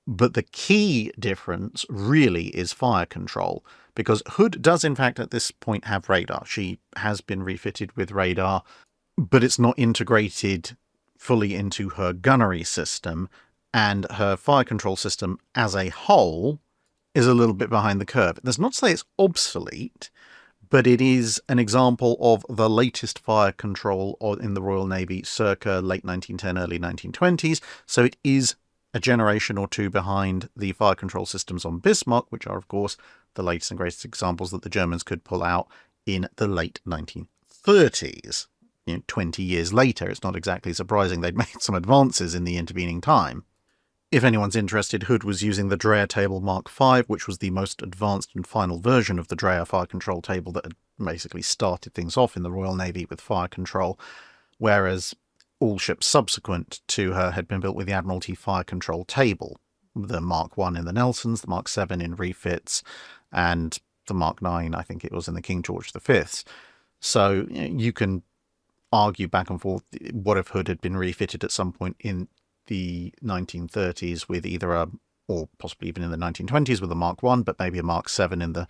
But the key difference really is fire control, because Hood does in fact at this point have radar. She has been refitted with radar, but it's not integrated fully into her gunnery system, and her fire control system as a whole is a little bit behind the curve. That's not to say it's obsolete, but it is an example of the latest fire control in the Royal Navy circa late 1910, early 1920s, so it is a generation or two behind the fire control systems on Bismarck, which are, of course, the latest and greatest examples that the Germans could pull out in the late 1930s. 20 years later, it's not exactly surprising they'd made some advances in the intervening time. If anyone's interested, Hood was using the Dreyer Table Mark V, which was the most advanced and final version of the Dreyer fire control table that had basically started things off in the Royal Navy with fire control, whereas all ships subsequent to her had been built with the Admiralty fire control table. The Mark I in the Nelsons, the Mark VII in refits, and the Mark IX, I think it was, in the King George V's. So you can argue back and forth, what if Hood had been refitted at some point in the 1930s with either or possibly even in the 1920s with a Mark I, but maybe a Mark VII in the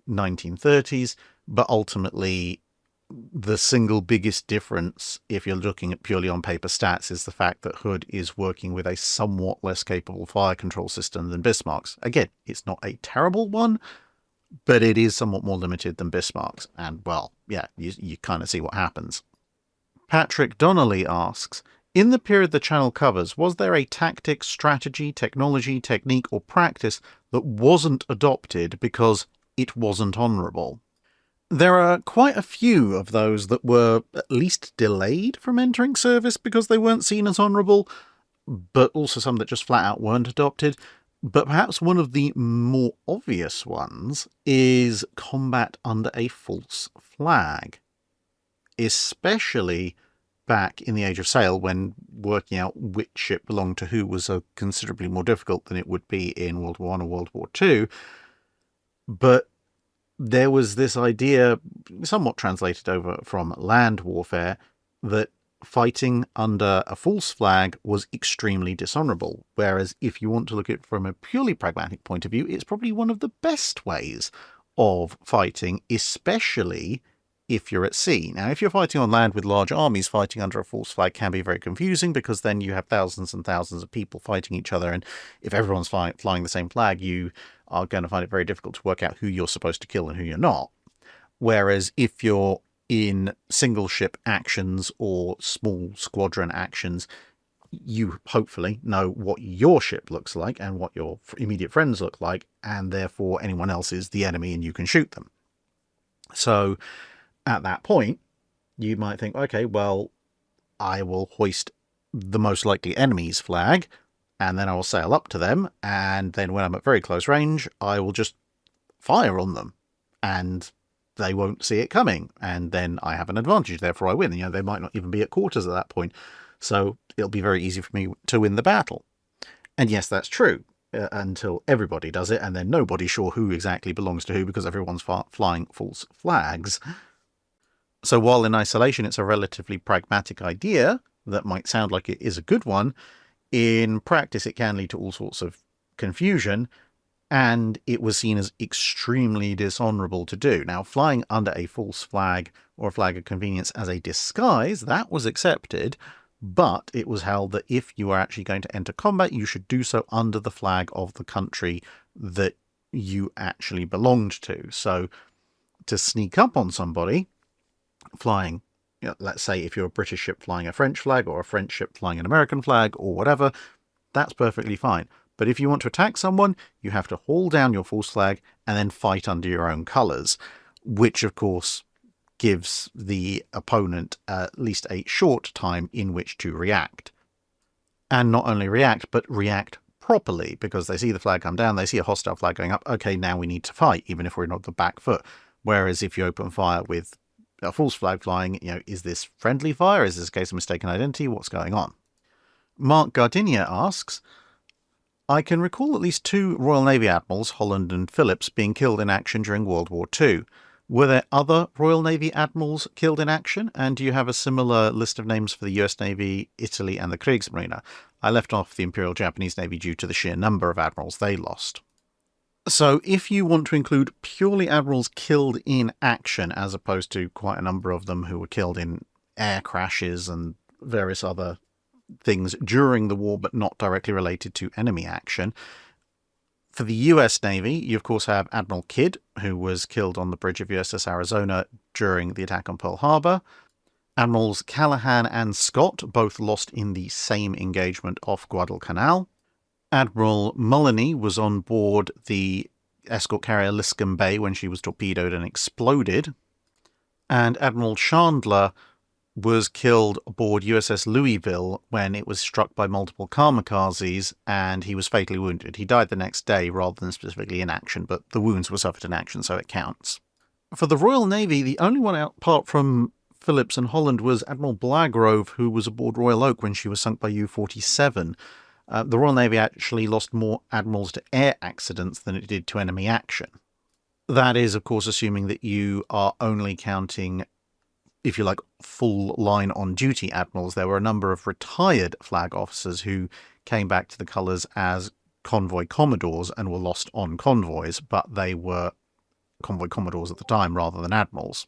1930s. But ultimately, the single biggest difference, if you're looking at purely on paper stats, is the fact that Hood is working with a somewhat less capable fire control system than Bismarck's. Again, it's not a terrible one, but it is somewhat more limited than Bismarck's. And, well, yeah, you kind of see what happens. Patrick Donnelly asks, in the period the channel covers, was there a tactic, strategy, technology, technique, or practice that wasn't adopted because it wasn't honourable? There are quite a few of those that were at least delayed from entering service because they weren't seen as honourable, but also some that just flat out weren't adopted. But perhaps one of the more obvious ones is combat under a false flag, especially back in the Age of Sail, when working out which ship belonged to who was considerably more difficult than it would be in World War I or World War II. But there was this idea, somewhat translated over from land warfare, that fighting under a false flag was extremely dishonourable, whereas if you want to look at it from a purely pragmatic point of view, it's probably one of the best ways of fighting, especially if you're at sea. Now, if you're fighting on land with large armies, fighting under a false flag can be very confusing, because then you have thousands and thousands of people fighting each other, and if everyone's flying the same flag, you are going to find it very difficult to work out who you're supposed to kill and who you're not. Whereas if you're in single ship actions or small squadron actions, you hopefully know what your ship looks like and what your immediate friends look like, and therefore anyone else is the enemy and you can shoot them. So at that point, you might think, okay, well, I will hoist the most likely enemy's flag, and then I will sail up to them, and then when I'm at very close range, I will just fire on them, and they won't see it coming, and then I have an advantage, therefore I win. You know, they might not even be at quarters at that point, so it'll be very easy for me to win the battle. And yes, that's true, until everybody does it, and then nobody's sure who exactly belongs to who, because everyone's flying false flags. So while in isolation it's a relatively pragmatic idea that might sound like it is a good one, in practice it can lead to all sorts of confusion, and it was seen as extremely dishonourable to do. Now, flying under a false flag or a flag of convenience as a disguise, that was accepted, but it was held that if you were actually going to enter combat, you should do so under the flag of the country that you actually belonged to. So to sneak up on somebody flying, you know, let's say if you're a British ship flying a French flag, or a French ship flying an American flag, or whatever, that's perfectly fine. But if you want to attack someone, you have to haul down your false flag and then fight under your own colours, which of course gives the opponent at least a short time in which to react. And not only react, but react properly, because they see the flag come down, they see a hostile flag going up, okay, now we need to fight, even if we're not the back foot. Whereas if you open fire with a false flag flying, you know, is this friendly fire? Is this a case of mistaken identity? What's going on? Mark Gardinier asks, I can recall at least 2 Royal Navy admirals, Holland and Phillips, being killed in action during World War II. Were there other Royal Navy admirals killed in action? And do you have a similar list of names for the US Navy, Italy, and the Kriegsmarine? I left off the Imperial Japanese Navy due to the sheer number of admirals they lost. So if you want to include purely admirals killed in action, as opposed to quite a number of them who were killed in air crashes and various other things during the war but not directly related to enemy action, for the US Navy, you of course have Admiral Kidd, who was killed on the bridge of USS Arizona during the attack on Pearl Harbor. Admirals Callahan and Scott both lost in the same engagement off Guadalcanal. Admiral Mullany was on board the escort carrier Liscombe Bay when she was torpedoed and exploded. And Admiral Chandler was killed aboard USS Louisville when it was struck by multiple kamikazes, and he was fatally wounded. He died the next day rather than specifically in action, but the wounds were suffered in action, so it counts. For the Royal Navy, the only one out apart from Phillips and Holland was Admiral Blagrove, who was aboard Royal Oak when she was sunk by U-47. The Royal Navy actually lost more admirals to air accidents than it did to enemy action. That is, of course, assuming that you are only counting, if you like, full line on duty admirals. There were a number of retired flag officers who came back to the colours as convoy commodores and were lost on convoys, but they were convoy commodores at the time rather than admirals.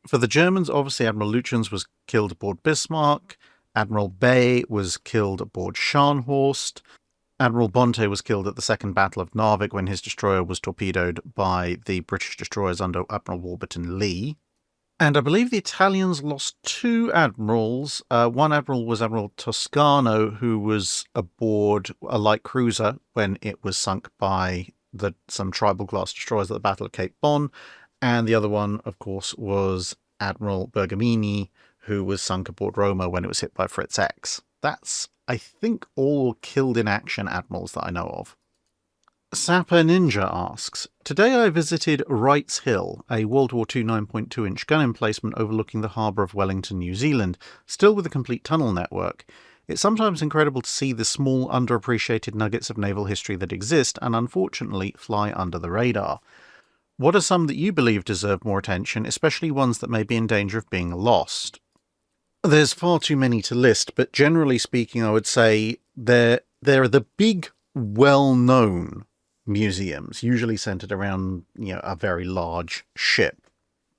For the Germans, obviously Admiral Lütjens was killed aboard Bismarck. Admiral Bay was killed aboard Scharnhorst. Admiral Bonte was killed at the Second Battle of Narvik when his destroyer was torpedoed by the British destroyers under Admiral Warburton Lee. And I believe the Italians lost 2 admirals. One admiral was Admiral Toscano, who was aboard a light cruiser when it was sunk by some tribal class destroyers at the Battle of Cape Bon. And the other one, of course, was Admiral Bergamini, who was sunk aboard Roma when it was hit by Fritz X. That's, I think, all killed in action admirals that I know of. Sapper Ninja asks, today I visited Wright's Hill, a World War II 9.2-inch gun emplacement overlooking the harbour of Wellington, New Zealand, still with a complete tunnel network. It's sometimes incredible to see the small, underappreciated nuggets of naval history that exist and unfortunately fly under the radar. What are some that you believe deserve more attention, especially ones that may be in danger of being lost? There's far too many to list, but generally speaking, I would say there are the big, well-known museums, usually centered around, a very large ship.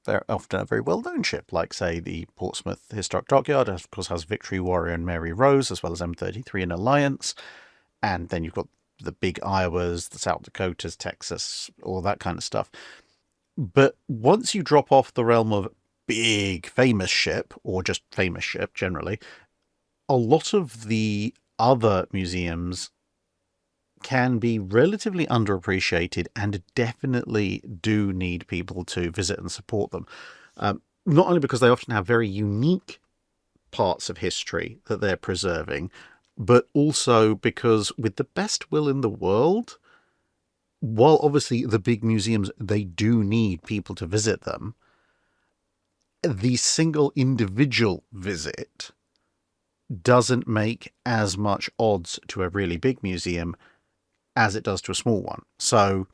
They're often a very well-known ship, like, say, the Portsmouth Historic Dockyard, of course, has Victory, Warrior, and Mary Rose, as well as M33 and Alliance. And then you've got the big Iowas, the South Dakotas, Texas, all that kind of stuff. But once you drop off the realm of big, famous ship, or just famous ship generally, a lot of the other museums can be relatively underappreciated and definitely do need people to visit and support them. Not only because they often have very unique parts of history that they're preserving, but also because with the best will in the world, while obviously the big museums, they do need people to visit them, the single individual visit doesn't make as much odds to a really big museum as it does to a small one. So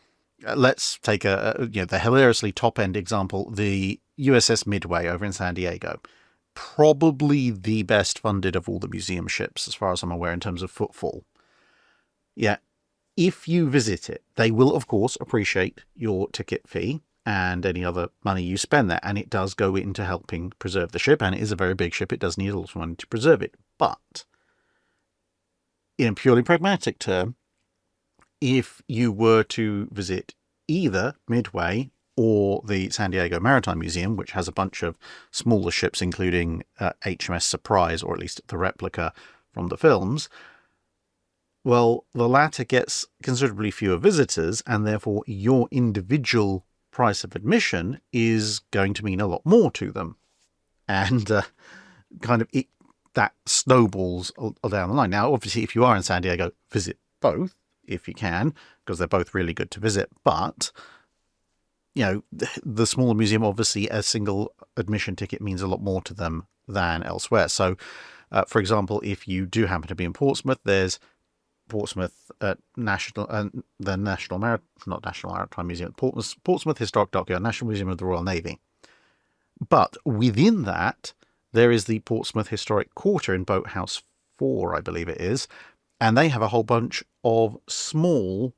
let's take the hilariously top-end example, the USS Midway over in San Diego. Probably the best funded of all the museum ships, as far as I'm aware, in terms of footfall. Yeah, if you visit it, they will, of course, appreciate your ticket fee and any other money you spend there, and it does go into helping preserve the ship, and it is a very big ship. It does need a lot of money to preserve it. But in a purely pragmatic term, if you were to visit either Midway or the San Diego Maritime Museum, which has a bunch of smaller ships, including HMS Surprise, or at least the replica from the films, well, the latter gets considerably fewer visitors, and therefore your individual price of admission is going to mean a lot more to them. And that snowballs down the line. Now, obviously, if you are in San Diego, visit both, if you can, because they're both really good to visit. But, the smaller museum, obviously, a single admission ticket means a lot more to them than elsewhere. So, for example, if you do happen to be in Portsmouth, there's Portsmouth Maritime Museum, Portsmouth Historic Dockyard, National Museum of the Royal Navy. But within that, there is the Portsmouth Historic Quarter in Boathouse 4, I believe it is, and they have a whole bunch of small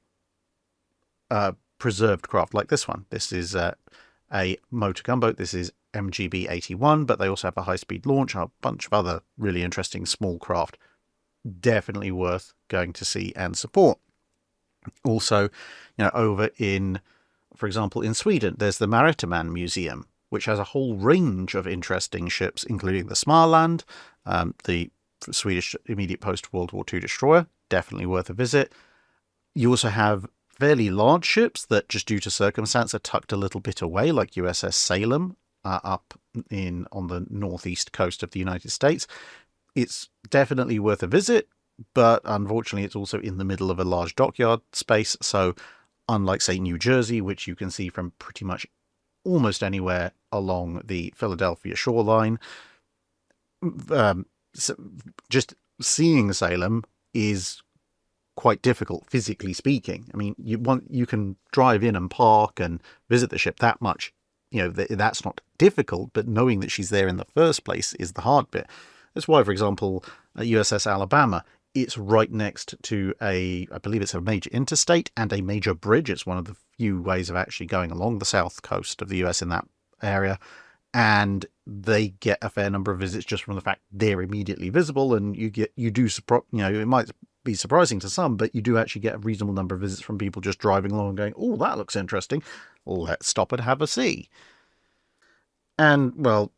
preserved craft like this one. This is a motor gunboat. This is MGB 81, but they also have a high-speed launch, a bunch of other really interesting small craft. Definitely worth going to see and support. Also, over in, for example, in Sweden, there's the Maritiman Museum, which has a whole range of interesting ships, including the Småland, the Swedish immediate post-World War II destroyer, definitely worth a visit. You also have fairly large ships that, just due to circumstance, are tucked a little bit away, like USS Salem, up on the northeast coast of the United States. It's definitely worth a visit, but unfortunately it's also in the middle of a large dockyard space, so unlike, say, New Jersey, which you can see from pretty much almost anywhere along the Philadelphia shoreline, just seeing Salem is quite difficult, physically speaking. I mean, you can drive in and park and visit the ship that much. That's not difficult, but knowing that she's there in the first place is the hard bit. That's why, for example, USS Alabama, it's right next to I believe it's a major interstate and a major bridge. It's one of the few ways of actually going along the south coast of the US in that area. And they get a fair number of visits just from the fact they're immediately visible, and it might be surprising to some, but you do actually get a reasonable number of visits from people just driving along and going, oh, that looks interesting. Let's stop and have a see. And, well,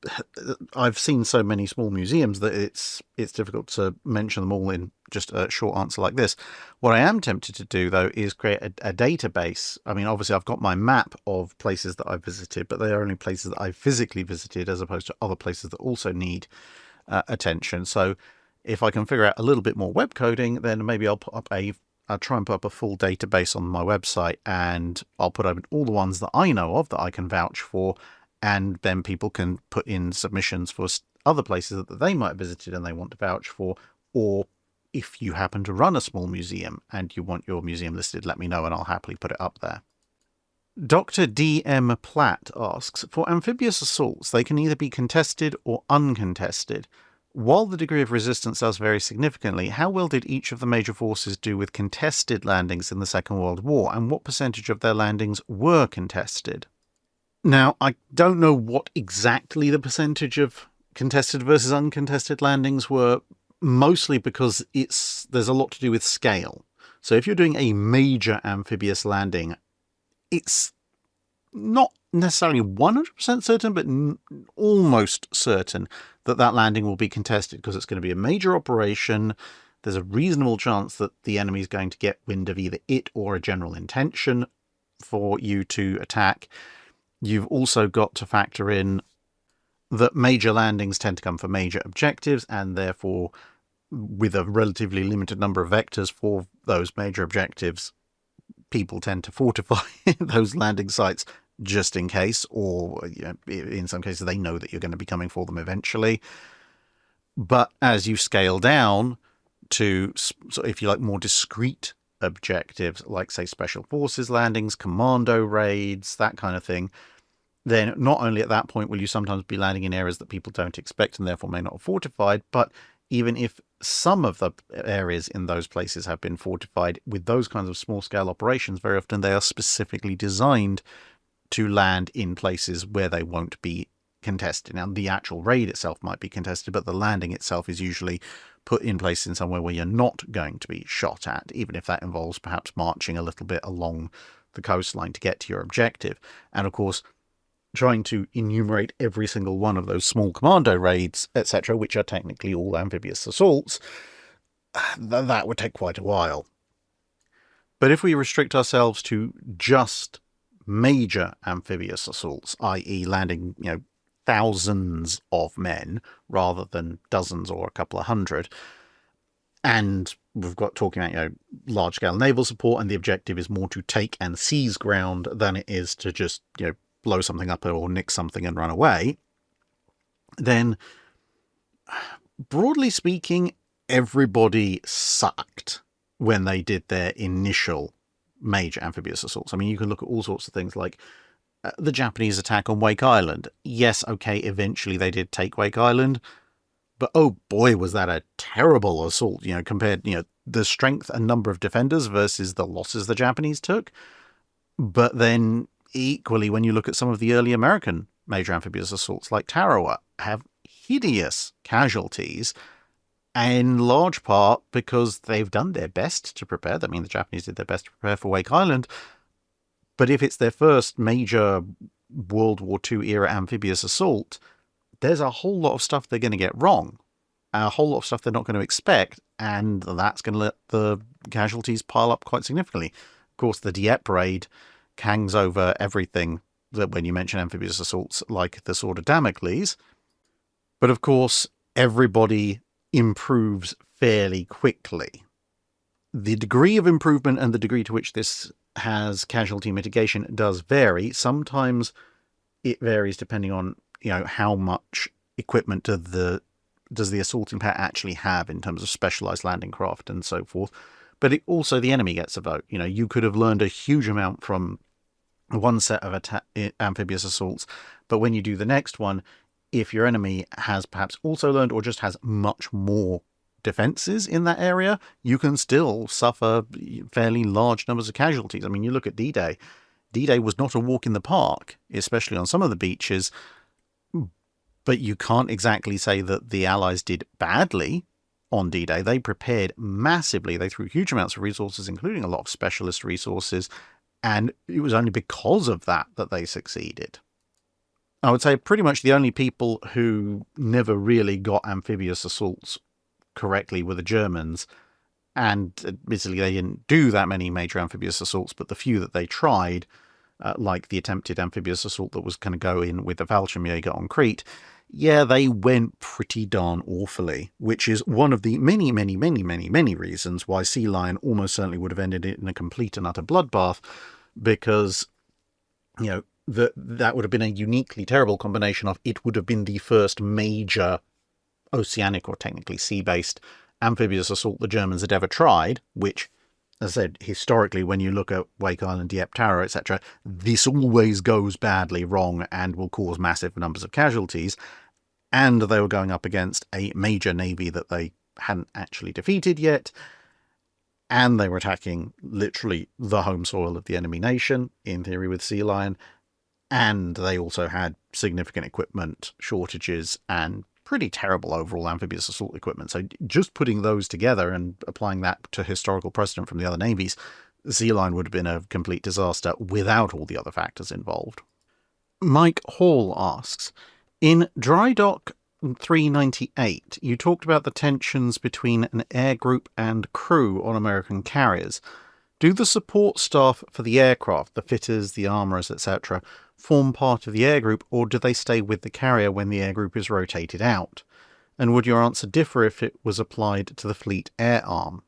I've seen so many small museums that it's difficult to mention them all in just a short answer like this. What I am tempted to do, though, is create a database. I mean, obviously, I've got my map of places that I've visited, but they are only places that I've physically visited as opposed to other places that also need attention. So if I can figure out a little bit more web coding, then maybe I'll try and put up a full database on my website, and I'll put open all the ones that I know of that I can vouch for, and then people can put in submissions for other places that they might have visited and they want to vouch for. Or if you happen to run a small museum and you want your museum listed, let me know and I'll happily put it up there. Dr. D.M. Platt asks, for amphibious assaults, they can either be contested or uncontested. While the degree of resistance does vary significantly, how well did each of the major forces do with contested landings in the Second World War, and what percentage of their landings were contested? Now, I don't know what exactly the percentage of contested versus uncontested landings were, mostly because there's a lot to do with scale. So if you're doing a major amphibious landing, it's not necessarily 100% certain, but almost certain that that landing will be contested because it's going to be a major operation. There's a reasonable chance that the enemy is going to get wind of either it or a general intention for you to attack. You've also got to factor in that major landings tend to come for major objectives, and therefore, with a relatively limited number of vectors for those major objectives, people tend to fortify those landing sites just in case, or in some cases they know that you're going to be coming for them eventually. But as you scale down to, if you like, more discrete objectives, like, say, special forces landings, commando raids, that kind of thing, then not only at that point will you sometimes be landing in areas that people don't expect and therefore may not have fortified, but even if some of the areas in those places have been fortified, with those kinds of small-scale operations, very often they are specifically designed to land in places where they won't be contested. Now, the actual raid itself might be contested, but the landing itself is usually put in place in somewhere where you're not going to be shot at, even if that involves perhaps marching a little bit along the coastline to get to your objective. And of course, trying to enumerate every single one of those small commando raids, etc., which are technically all amphibious assaults, that would take quite a while. But if we restrict ourselves to just major amphibious assaults, i.e. landing, thousands of men rather than dozens or a couple of hundred, and we've got talking about, large-scale naval support, and the objective is more to take and seize ground than it is to just, blow something up or nick something and run away, then, broadly speaking, everybody sucked when they did their initial major amphibious assaults. I mean, you can look at all sorts of things like the Japanese attack on Wake Island. Yes, okay, eventually they did take Wake Island, but oh boy, was that a terrible assault, compared, the strength and number of defenders versus the losses the Japanese took. But then, equally, when you look at some of the early American major amphibious assaults like Tarawa, have hideous casualties, in large part because they've done their best to prepare. I mean, the Japanese did their best to prepare for Wake Island, but if it's their first major World War II era amphibious assault, there's a whole lot of stuff they're going to get wrong, a whole lot of stuff they're not going to expect, and that's going to let the casualties pile up quite significantly. Of course, the Dieppe raid hangs over everything that when you mention amphibious assaults, like the Sword of Damocles. But of course, everybody improves fairly quickly. The degree of improvement and the degree to which this has casualty mitigation does vary. Sometimes it varies depending on, how much equipment does the assaulting pair actually have in terms of specialized landing craft and so forth. But also the enemy gets a vote. You could have learned a huge amount from one set of amphibious assaults, but when you do the next one, if your enemy has perhaps also learned or just has much more defenses in that area, you can still suffer fairly large numbers of casualties. I mean, you look at D-Day. D-Day was not a walk in the park, especially on some of the beaches, but you can't exactly say that the Allies did badly on D-Day. They prepared massively. They threw huge amounts of resources, including a lot of specialist resources, and it was only because of that that they succeeded. I would say pretty much the only people who never really got amphibious assaults correctly were the Germans. And admittedly, they didn't do that many major amphibious assaults, but the few that they tried, like the attempted amphibious assault that was going to go in with the Fallschirmjäger on Crete, yeah, they went pretty darn awfully, which is one of the many, many, many, many, many reasons why Sea Lion almost certainly would have ended it in a complete and utter bloodbath, because, that would have been a uniquely terrible combination of it would have been the first major oceanic, or technically sea-based, amphibious assault the Germans had ever tried, which, as I said, historically, when you look at Wake Island, Dieppe Tower, etc., this always goes badly wrong and will cause massive numbers of casualties. And they were going up against a major navy that they hadn't actually defeated yet, and they were attacking literally the home soil of the enemy nation, in theory with Sea Lion, and they also had significant equipment shortages and pretty terrible overall amphibious assault equipment. So just putting those together and applying that to historical precedent from the other navies, Sea Lion would have been a complete disaster without all the other factors involved. Mike Hall asks, in Drydock 398, you talked about the tensions between an air group and crew on American carriers. Do the support staff for the aircraft, the fitters, the armourers, etc., form part of the air group, or do they stay with the carrier when the air group is rotated out? And would your answer differ if it was applied to the fleet air arm?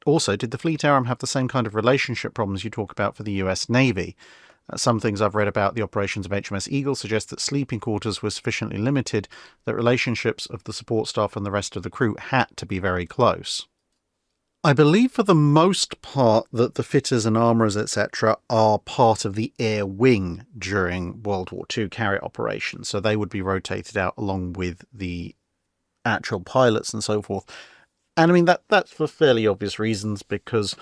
Also, did the fleet air arm have the same kind of relationship problems you talk about for the US Navy? Some things I've read about the operations of HMS Eagle suggest that sleeping quarters were sufficiently limited that relationships of the support staff and the rest of the crew had to be very close. I believe for the most part that the fitters and armourers, etc., are part of the air wing during World War II carrier operations, so they would be rotated out along with the actual pilots and so forth. And I mean, that's for fairly obvious reasons, because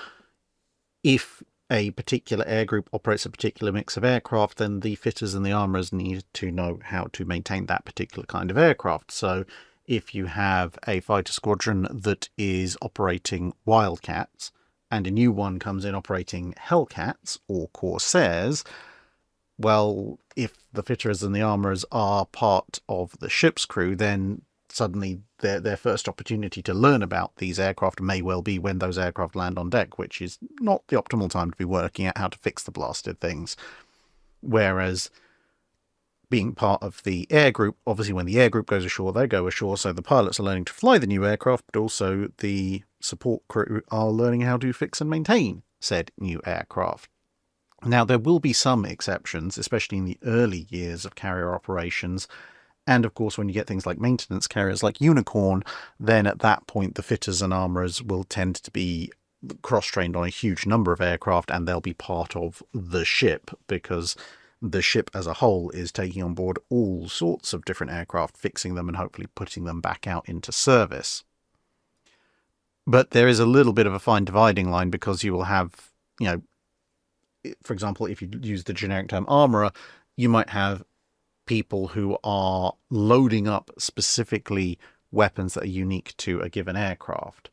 if a particular air group operates a particular mix of aircraft, then the fitters and the armourers need to know how to maintain that particular kind of aircraft. So if you have a fighter squadron that is operating Wildcats and a new one comes in operating Hellcats or Corsairs, well, if the fitters and the armourers are part of the ship's crew, then suddenly their first opportunity to learn about these aircraft may well be when those aircraft land on deck, which is not the optimal time to be working out how to fix the blasted things. Whereas being part of the air group, obviously when the air group goes ashore, they go ashore, so the pilots are learning to fly the new aircraft, but also the support crew are learning how to fix and maintain said new aircraft. Now, there will be some exceptions, especially in the early years of carrier operations, and of course when you get things like maintenance carriers like Unicorn, then at that point the fitters and armourers will tend to be cross-trained on a huge number of aircraft, and they'll be part of the ship, because the ship as a whole is taking on board all sorts of different aircraft, fixing them and hopefully putting them back out into service. But there is a little bit of a fine dividing line, because you will have, for example, if you use the generic term armourer, you might have people who are loading up specifically weapons that are unique to a given aircraft,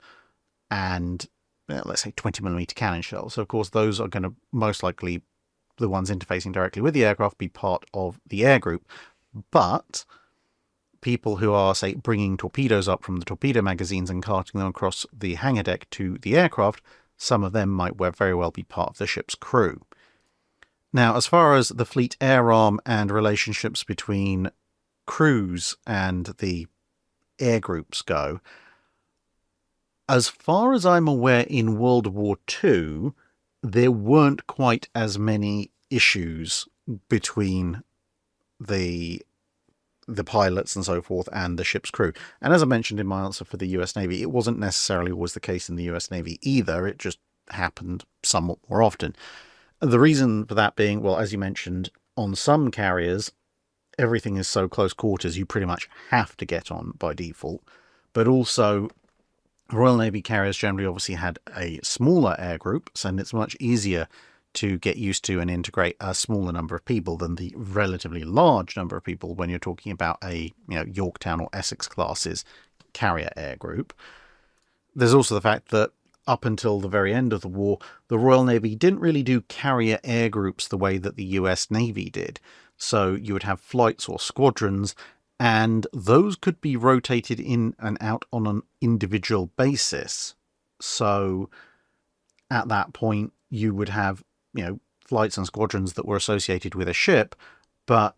and let's say 20mm cannon shells. So of course those are going to most likely, the ones interfacing directly with the aircraft, be part of the air group. But people who are, say, bringing torpedoes up from the torpedo magazines and carting them across the hangar deck to the aircraft, some of them might very well be part of the ship's crew. Now, as far as the fleet air arm and relationships between crews and the air groups go, as far as I'm aware, in World War II, there weren't quite as many issues between the pilots and so forth and the ship's crew. And as I mentioned in my answer for the US Navy, it wasn't necessarily always the case in the US Navy either. It just happened somewhat more often. The reason for that being, well, as you mentioned, on some carriers, everything is so close quarters, you pretty much have to get on by default. But also, Royal Navy carriers generally obviously had a smaller air group, so it's much easier to get used to and integrate a smaller number of people than the relatively large number of people when you're talking about a Yorktown or Essex classes carrier air group. There's also the fact that up until the very end of the war, the Royal Navy didn't really do carrier air groups the way that the US Navy did. So you would have flights or squadrons, and those could be rotated in and out on an individual basis. So at that point, you would have, flights and squadrons that were associated with a ship, but,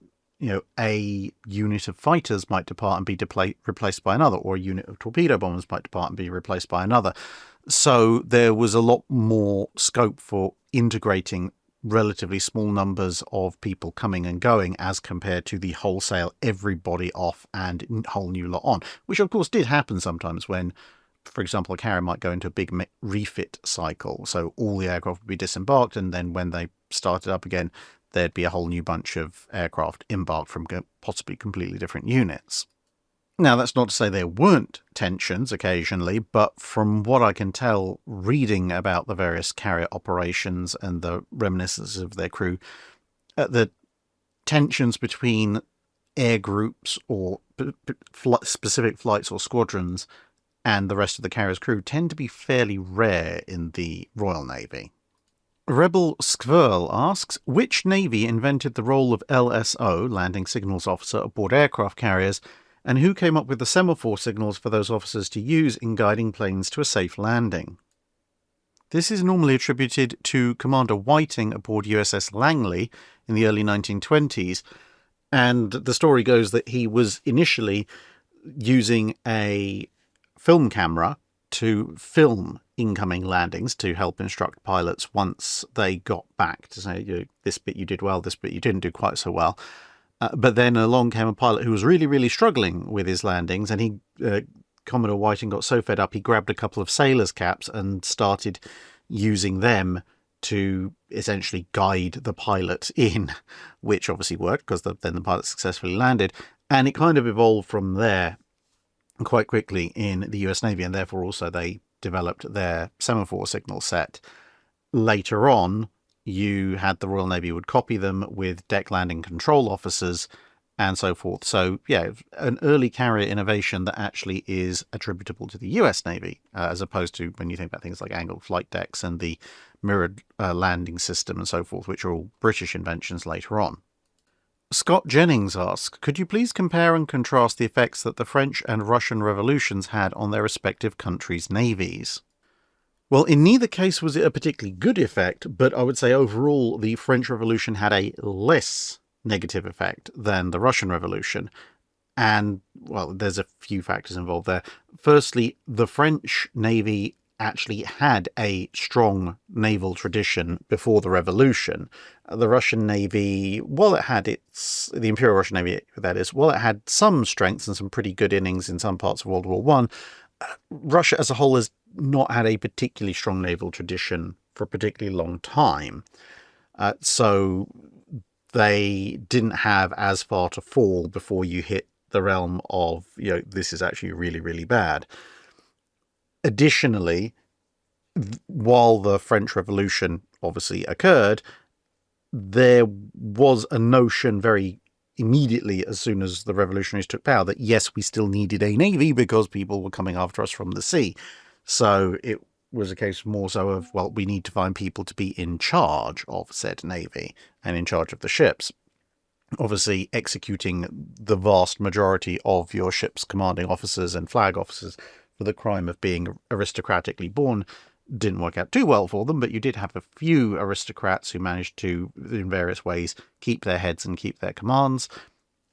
a unit of fighters might depart and be replaced by another, or a unit of torpedo bombers might depart and be replaced by another. So there was a lot more scope for integrating relatively small numbers of people coming and going as compared to the wholesale everybody off and whole new lot on, which of course did happen sometimes when, for example, a carrier might go into a big refit cycle. So all the aircraft would be disembarked, and then when they started up again, there'd be a whole new bunch of aircraft embarked from possibly completely different units. Now, that's not to say there weren't tensions occasionally, but from what I can tell, reading about the various carrier operations and the reminiscences of their crew, the tensions between air groups or specific flights or squadrons and the rest of the carrier's crew tend to be fairly rare in the Royal Navy. Rebel Skverl asks, which navy invented the role of LSO, landing signals officer, aboard aircraft carriers, and who came up with the semaphore signals for those officers to use in guiding planes to a safe landing? This is normally attributed to Commander Whiting aboard USS Langley in the early 1920s, and the story goes that he was initially using a film camera to film incoming landings to help instruct pilots once they got back to say, this bit you did well, this bit you didn't do quite so well. But then along came a pilot who was really, really struggling with his landings, and Commodore Whiting got so fed up he grabbed a couple of sailors' caps and started using them to essentially guide the pilot in, which obviously worked because then the pilot successfully landed. And it kind of evolved from there quite quickly in the US Navy, and therefore also they developed their semaphore signal set. Later on, you had the Royal Navy would copy them with deck landing control officers and so forth. So, yeah, an early carrier innovation that actually is attributable to the US Navy, as opposed to when you think about things like angled flight decks and the mirrored landing system and so forth, which are all British inventions later on. Scott Jennings asks, could you please compare and contrast the effects that the French and Russian revolutions had on their respective countries' navies? Well, in neither case was it a particularly good effect, but I would say overall the French Revolution had a less negative effect than the Russian Revolution. And, well, there's a few factors involved there. Firstly, the French Navy actually had a strong naval tradition before the Revolution. The Russian Navy, while it had the Imperial Russian Navy, that is, while it had some strengths and some pretty good innings in some parts of World War I, Russia as a whole has not had a particularly strong naval tradition for a particularly long time. So they didn't have as far to fall before you hit the realm of, this is actually really, really bad. Additionally, while the French Revolution obviously occurred, there was a notion very immediately as soon as the revolutionaries took power that, yes, we still needed a navy because people were coming after us from the sea. So it was a case more so of, well, we need to find people to be in charge of said navy and in charge of the ships. Obviously, executing the vast majority of your ship's commanding officers and flag officers for the crime of being aristocratically born didn't work out too well for them, but you did have a few aristocrats who managed to, in various ways, keep their heads and keep their commands.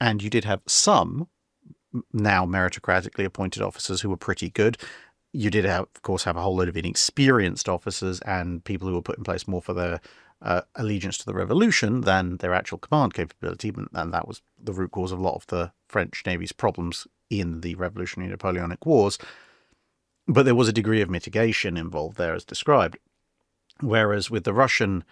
And you did have some, now meritocratically appointed officers who were pretty good. You did, of course, have a whole load of inexperienced officers and people who were put in place more for their allegiance to the revolution than their actual command capability. And that was the root cause of a lot of the French Navy's problems in the Revolutionary Napoleonic Wars. But there was a degree of mitigation involved there, as described. Whereas with the Russian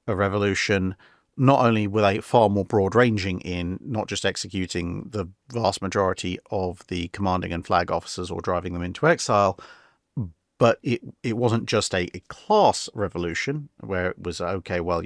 Revolution, not only were they far more broad-ranging in not just executing the vast majority of the commanding and flag officers or driving them into exile, but it wasn't just a class revolution where it was, okay, well,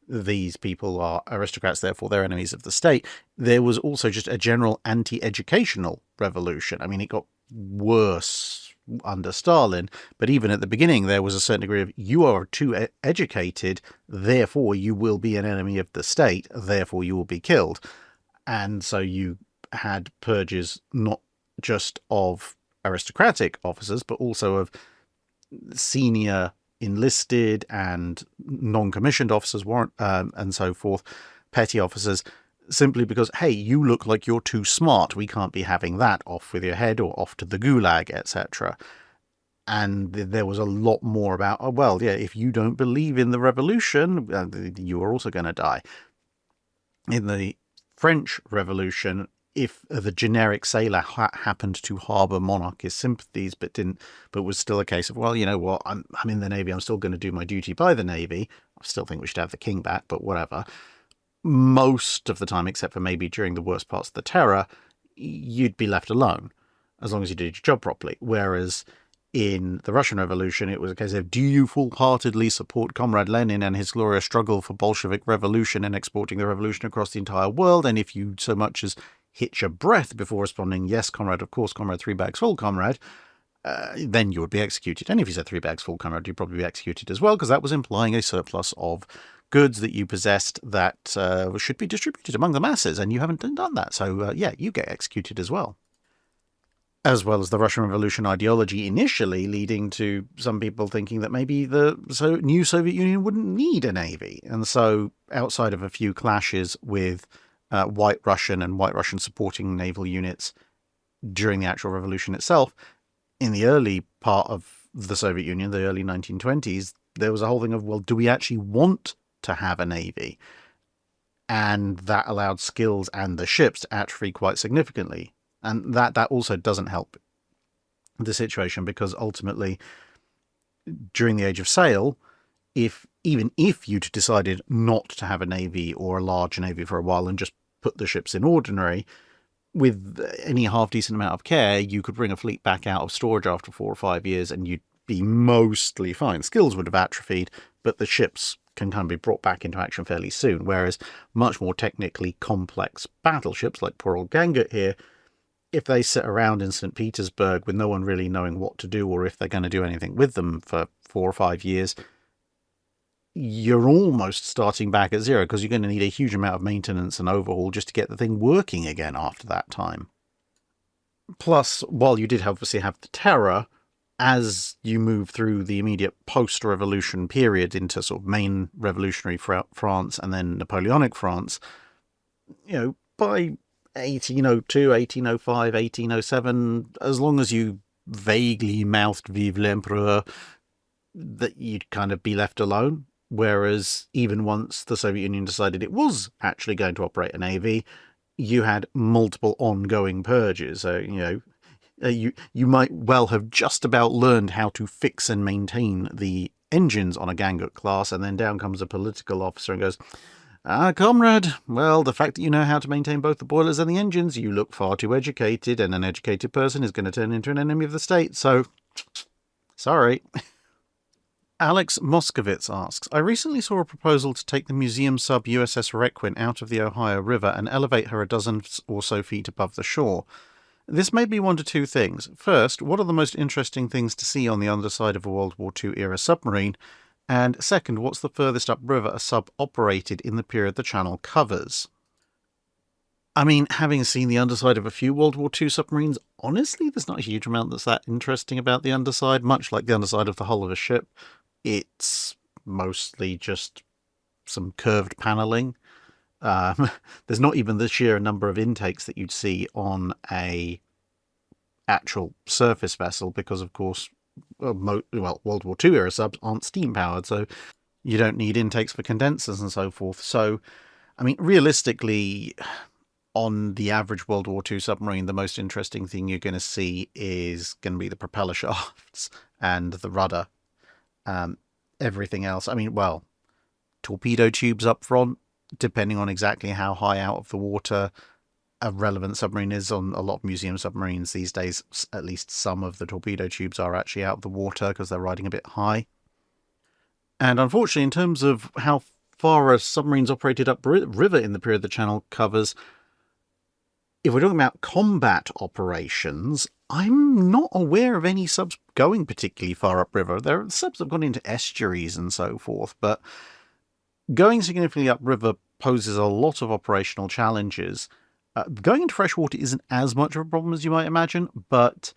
these people are aristocrats, therefore they're enemies of the state. There was also just a general anti-educational revolution. I mean, it got worse under Stalin. But even at the beginning, there was a certain degree of, you are too educated, therefore you will be an enemy of the state, therefore you will be killed. And so you had purges not just of aristocratic officers, but also of senior enlisted and non-commissioned officers, and so forth, petty officers, simply because, hey, you look like you're too smart, we can't be having that, off with your head or off to the gulag, etc. And there was a lot more about, oh, well, yeah, if you don't believe in the revolution, you are also going to die. In the French Revolution, if the generic sailor happened to harbour monarchist sympathies but was still a case of, well, you know what, I'm in the Navy, I'm still going to do my duty by the Navy, I still think we should have the king back, but whatever, most of the time, except for maybe during the worst parts of the Terror, you'd be left alone, as long as you did your job properly. Whereas in the Russian Revolution, it was a case of, do you full-heartedly support Comrade Lenin and his glorious struggle for Bolshevik revolution and exporting the revolution across the entire world? And if you so much as hitch your breath before responding, yes, comrade, of course, comrade, 3 bags full, comrade, then you would be executed. And if you said 3 bags full, comrade, you'd probably be executed as well, because that was implying a surplus of goods that you possessed that should be distributed among the masses, and you haven't done that. So, yeah, you get executed as well. As well as the Russian Revolution ideology initially leading to some people thinking that maybe the new Soviet Union wouldn't need a navy. And so, outside of a few clashes with White Russian and White Russian supporting naval units during the actual revolution itself, in the early part of the Soviet Union, the early 1920s, there was a whole thing of, well, do we actually want to have a navy? And that allowed skills and the ships to atrophy quite significantly. And that also doesn't help the situation, because ultimately, during the Age of Sail, even if you'd decided not to have a navy or a large navy for a while and just put the ships in ordinary, with any half-decent amount of care, you could bring a fleet back out of storage after 4 or 5 years and you'd be mostly fine. Skills would have atrophied, but the ships can kind of be brought back into action fairly soon, whereas much more technically complex battleships, like poor old Gangot here, if they sit around in St. Petersburg with no one really knowing what to do, or if they're going to do anything with them for 4 or 5 years, you're almost starting back at zero, because you're going to need a huge amount of maintenance and overhaul just to get the thing working again after that time. Plus, while you did obviously have the Terror, as you move through the immediate post-revolution period into sort of main revolutionary France and then Napoleonic France, you know, by 1802, 1805, 1807, as long as you vaguely mouthed Vive l'Empereur, that you'd kind of be left alone. Whereas even once the Soviet Union decided it was actually going to operate a navy, you had multiple ongoing purges. So, you know, you might well have just about learned how to fix and maintain the engines on a Gangot class, and then down comes a political officer and goes, comrade, well, the fact that you know how to maintain both the boilers and the engines, you look far too educated, and an educated person is going to turn into an enemy of the state, so sorry. Alex Moskovitz asks, I recently saw a proposal to take the museum sub USS Requin out of the Ohio River and elevate her a dozen or so feet above the shore. This made me wonder 2 things. First, what are the most interesting things to see on the underside of a World War II era submarine? And second, what's the furthest upriver a sub operated in the period the channel covers? I mean, having seen the underside of a few World War II submarines, honestly, there's not a huge amount that's that interesting about the underside, much like the underside of the hull of a ship. It's mostly just some curved panelling. There's not even the sheer number of intakes that you'd see on a actual surface vessel, because, of course, World War II era subs aren't steam powered, so you don't need intakes for condensers and so forth. So, I mean, realistically, on the average World War II submarine, the most interesting thing you're going to see is going to be the propeller shafts and the rudder. Everything else, I mean, well, torpedo tubes up front, depending on exactly how high out of the water a relevant submarine is. On a lot of museum submarines these days, at least some of the torpedo tubes are actually out of the water because they're riding a bit high. And unfortunately, in terms of how far a submarine's operated upriver in the period the channel covers, if we're talking about combat operations, I'm not aware of any subs going particularly far upriver. There are subs that have gone into estuaries and so forth, but going significantly upriver poses a lot of operational challenges. Going into freshwater isn't as much of a problem as you might imagine, but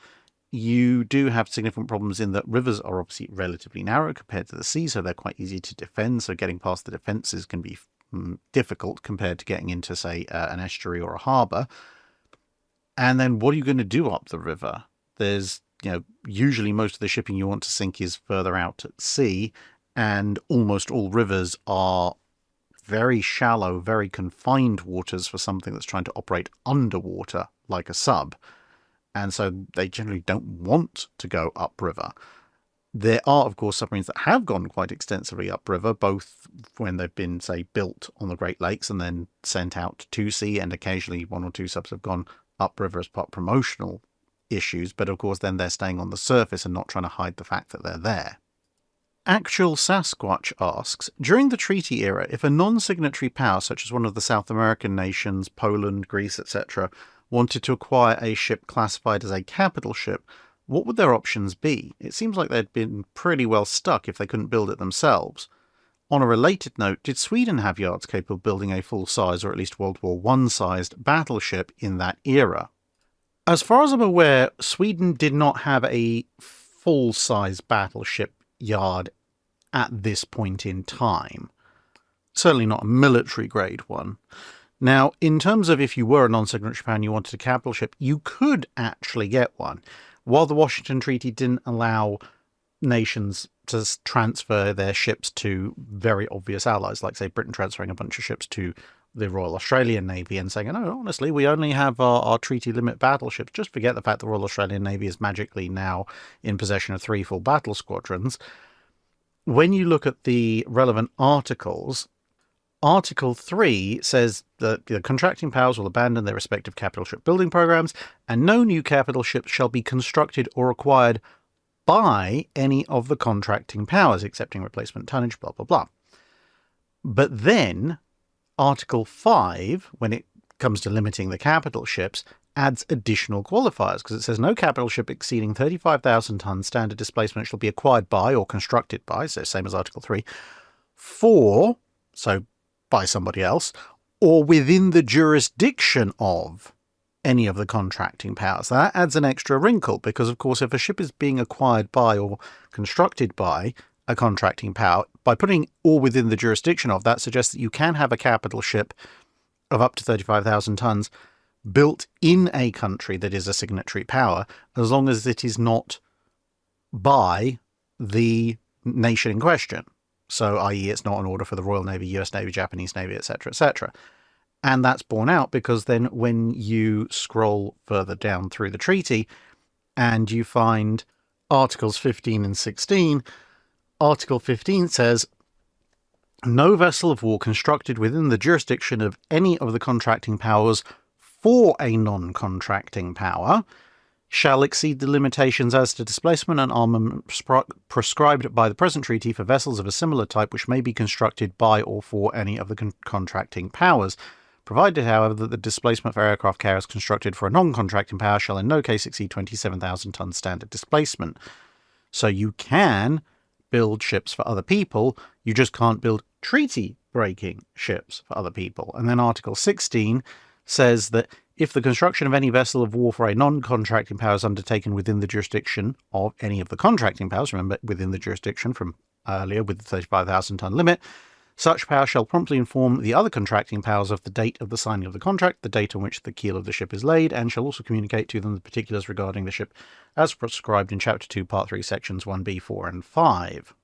you do have significant problems in that rivers are obviously relatively narrow compared to the sea, so they're quite easy to defend. So getting past the defences can be difficult compared to getting into, say, an estuary or a harbour. And then what are you going to do up the river? There's, usually most of the shipping you want to sink is further out at sea, and almost all rivers are very shallow, very confined waters for something that's trying to operate underwater like a sub. And so they generally don't want to go upriver. There are, of course, submarines that have gone quite extensively upriver, both when they've been, say, built on the Great Lakes and then sent out to sea, and occasionally one or two subs have gone upriver as part of promotional issues, but of course then they're staying on the surface and not trying to hide the fact that they're there. Actual Sasquatch asks, during the treaty era, if a non-signatory power, such as one of the South American nations, Poland, Greece, etc., wanted to acquire a ship classified as a capital ship, what would their options be? It seems like they'd been pretty well stuck if they couldn't build it themselves. On a related note, did Sweden have yards capable of building a full-size, or at least World War I-sized, battleship in that era? As far as I'm aware, Sweden did not have a full-size battleship yard at this point in time. Certainly not a military-grade one. Now, in terms of if you were a non-signatory power and you wanted a capital ship, you could actually get one. While the Washington Treaty didn't allow nations to transfer their ships to very obvious allies, like, say, Britain transferring a bunch of ships to the Royal Australian Navy and saying, no, honestly, we only have our treaty limit battleships. Just forget the fact the Royal Australian Navy is magically now in possession of 3 full battle squadrons. When you look at the relevant articles, Article 3 says that the contracting powers will abandon their respective capital ship building programs, and no new capital ships shall be constructed or acquired by any of the contracting powers, excepting replacement tonnage, blah, blah, blah. But then Article 5, when it comes to limiting the capital ships, adds additional qualifiers, because it says no capital ship exceeding 35,000 tons standard displacement shall be acquired by or constructed by, so same as Article 3, for, so by somebody else, or within the jurisdiction of any of the contracting powers. That adds an extra wrinkle, because of course if a ship is being acquired by or constructed by a contracting power, by putting or within the jurisdiction of, that suggests that you can have a capital ship of up to 35,000 tons built in a country that is a signatory power, as long as it is not by the nation in question. So, i.e. it's not an order for the Royal Navy, US Navy, Japanese Navy, etc., etc. And that's borne out because then when you scroll further down through the treaty and you find Articles 15 and 16, Article 15 says, no vessel of war constructed within the jurisdiction of any of the contracting powers for a non-contracting power shall exceed the limitations as to displacement and armament prescribed by the present treaty for vessels of a similar type which may be constructed by or for any of the contracting powers, provided, however, that the displacement for aircraft carriers constructed for a non-contracting power shall in no case exceed 27,000 tons standard displacement. So you can build ships for other people, you just can't build treaty-breaking ships for other people. And then Article 16 says that if the construction of any vessel of war for a non-contracting power is undertaken within the jurisdiction of any of the contracting powers, remember, within the jurisdiction from earlier with the 35,000 ton limit, such power shall promptly inform the other contracting powers of the date of the signing of the contract, the date on which the keel of the ship is laid, and shall also communicate to them the particulars regarding the ship as prescribed in Chapter 2, Part 3, Sections 1b, 4, and 5.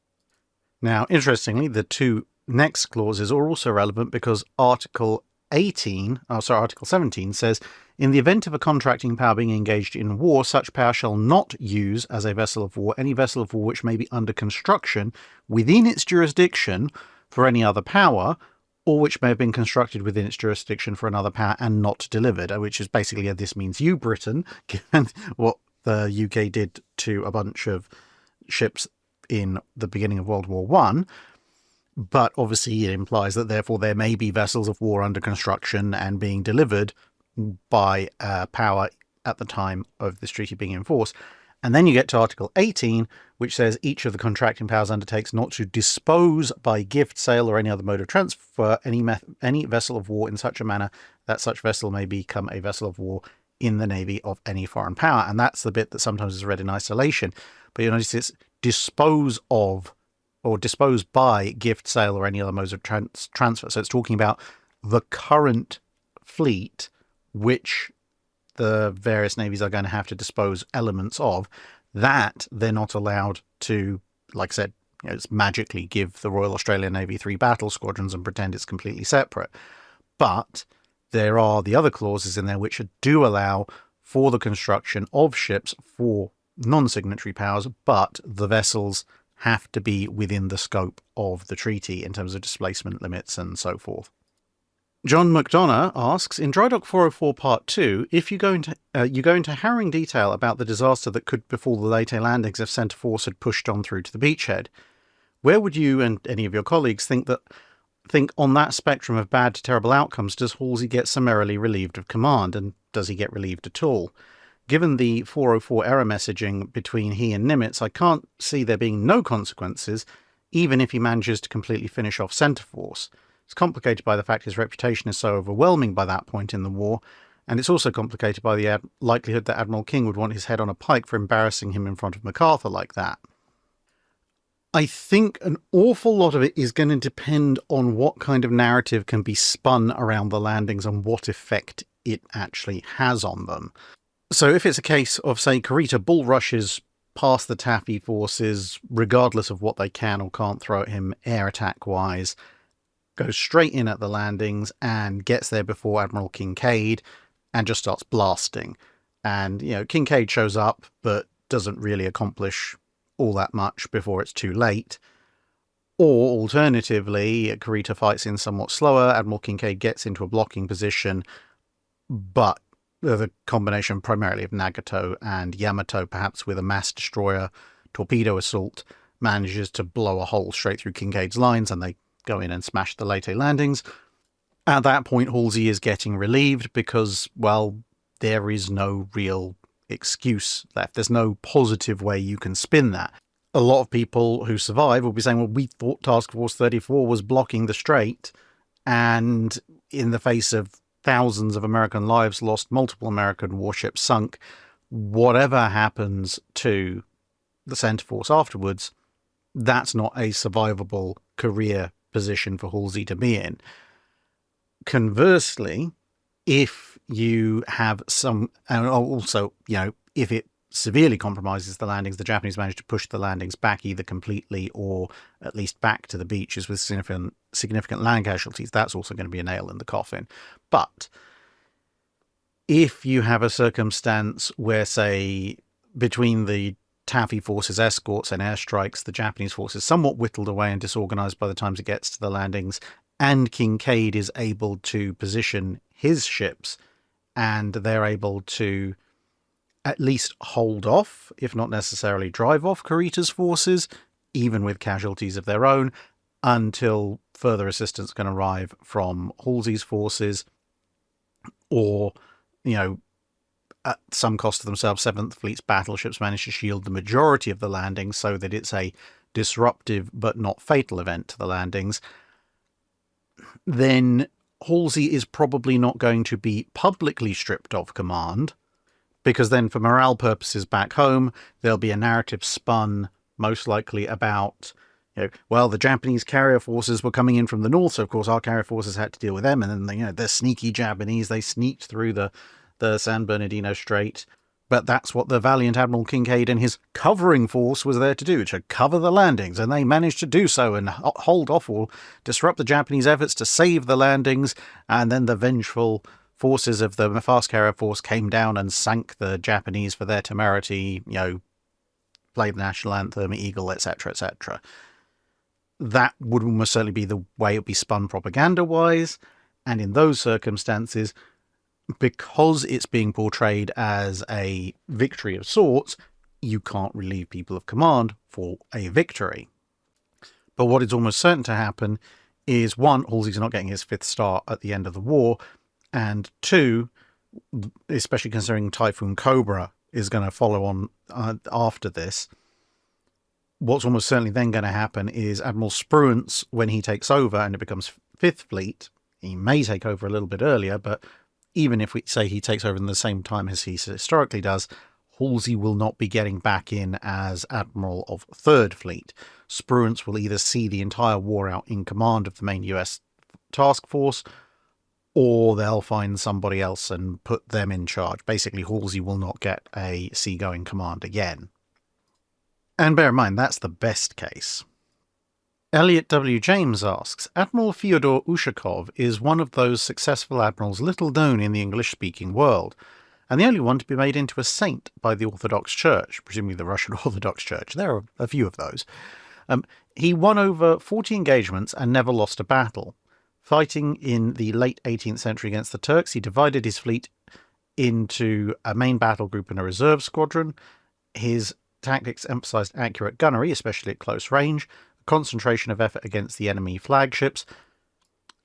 Now, interestingly, the two next clauses are also relevant because Article 17 says, in the event of a contracting power being engaged in war, such power shall not use as a vessel of war any vessel of war which may be under construction within its jurisdiction for any other power, or which may have been constructed within its jurisdiction for another power and not delivered, which is basically, this means you, Britain, given what the UK did to a bunch of ships in the beginning of World War I. But obviously it implies that therefore there may be vessels of war under construction and being delivered by a power at the time of this treaty being in force. And then you get to Article 18, which says each of the contracting powers undertakes not to dispose by gift, sale, or any other mode of transfer any vessel of war in such a manner that such vessel may become a vessel of war in the navy of any foreign power. And that's the bit that sometimes is read in isolation. But you'll notice it's dispose of or dispose by gift, sale, or any other modes of transfer. So it's talking about the current fleet, which the various navies are going to have to dispose elements of, that they're not allowed to, like I said, it's magically give the Royal Australian Navy 3 battle squadrons and pretend it's completely separate. But there are the other clauses in there which do allow for the construction of ships for non-signatory powers, but the vessels have to be within the scope of the treaty in terms of displacement limits and so forth. John McDonough asks, in Drydock 404 Part 2, if you go into harrowing detail about the disaster that could befall the Leyte landings if centre force had pushed on through to the beachhead, where would you and any of your colleagues think on that spectrum of bad to terrible outcomes does Halsey get summarily relieved of command, and does he get relieved at all? Given the 404 error messaging between he and Nimitz, I can't see there being no consequences, even if he manages to completely finish off centre force. It's complicated by the fact his reputation is so overwhelming by that point in the war, and it's also complicated by the likelihood that Admiral King would want his head on a pike for embarrassing him in front of MacArthur like that. I think an awful lot of it is going to depend on what kind of narrative can be spun around the landings and what effect it actually has on them. So if it's a case of, say, Kurita bull rushes past the Taffy forces, regardless of what they can or can't throw at him air attack-wise, goes straight in at the landings and gets there before Admiral Kincaid and just starts blasting. And, Kincaid shows up, but doesn't really accomplish all that much before it's too late. Or, alternatively, Kurita fights in somewhat slower, Admiral Kincaid gets into a blocking position, but the combination primarily of Nagato and Yamato, perhaps with a mass destroyer torpedo assault, manages to blow a hole straight through Kincaid's lines, and they go in and smash the Leyte landings. At that point, Halsey is getting relieved because, well, there is no real excuse left. There's no positive way you can spin that. A lot of people who survive will be saying, well, we thought Task Force 34 was blocking the strait, and in the face of thousands of American lives lost, multiple American warships sunk, whatever happens to the centre force afterwards, that's not a survivable career position for Halsey to be in. Conversely, if you have some, and also, if it severely compromises the landings, the Japanese manage to push the landings back either completely or at least back to the beaches with significant land casualties, that's also going to be a nail in the coffin. But if you have a circumstance where, say, between the Taffy forces' escorts and airstrikes, the Japanese forces somewhat whittled away and disorganized by the time it gets to the landings, and Kincaid is able to position his ships, and they're able to at least hold off, if not necessarily drive off, Kurita's forces, even with casualties of their own, until further assistance can arrive from Halsey's forces, or, at some cost to themselves, 7th Fleet's battleships manage to shield the majority of the landings so that it's a disruptive but not fatal event to the landings, then Halsey is probably not going to be publicly stripped of command, because then for morale purposes back home, there'll be a narrative spun, most likely about, the Japanese carrier forces were coming in from the north, so of course our carrier forces had to deal with them, and then, the sneaky Japanese, they sneaked through the San Bernardino Strait. But that's what the valiant Admiral Kincaid and his covering force was there to do, to cover the landings, and they managed to do so and hold off or disrupt the Japanese efforts to save the landings, and then the vengeful forces of the fast carrier force came down and sank the Japanese for their temerity, played the national anthem, Eagle, etc., etc. That would almost certainly be the way it would be spun propaganda-wise, and in those circumstances, because it's being portrayed as a victory of sorts, you can't relieve people of command for a victory. But what is almost certain to happen is, one, Halsey's not getting his 5th star at the end of the war, and two, especially considering Typhoon Cobra is going to follow on after this. What's almost certainly then going to happen is Admiral Spruance, when he takes over and it becomes Fifth Fleet, he may take over a little bit earlier, but even if we say he takes over in the same time as he historically does, Halsey will not be getting back in as Admiral of Third Fleet. Spruance will either see the entire war out in command of the main US task force, or they'll find somebody else and put them in charge. Basically, Halsey will not get a seagoing command again. And bear in mind, that's the best case. Elliot W. James asks, Admiral Fyodor Ushakov is one of those successful admirals little known in the English-speaking world, and the only one to be made into a saint by the Orthodox Church, presumably the Russian Orthodox Church. There are a few of those. He won over 40 engagements and never lost a battle. Fighting in the late 18th century against the Turks, he divided his fleet into a main battle group and a reserve squadron. His tactics emphasized accurate gunnery, especially at close range, a concentration of effort against the enemy flagships,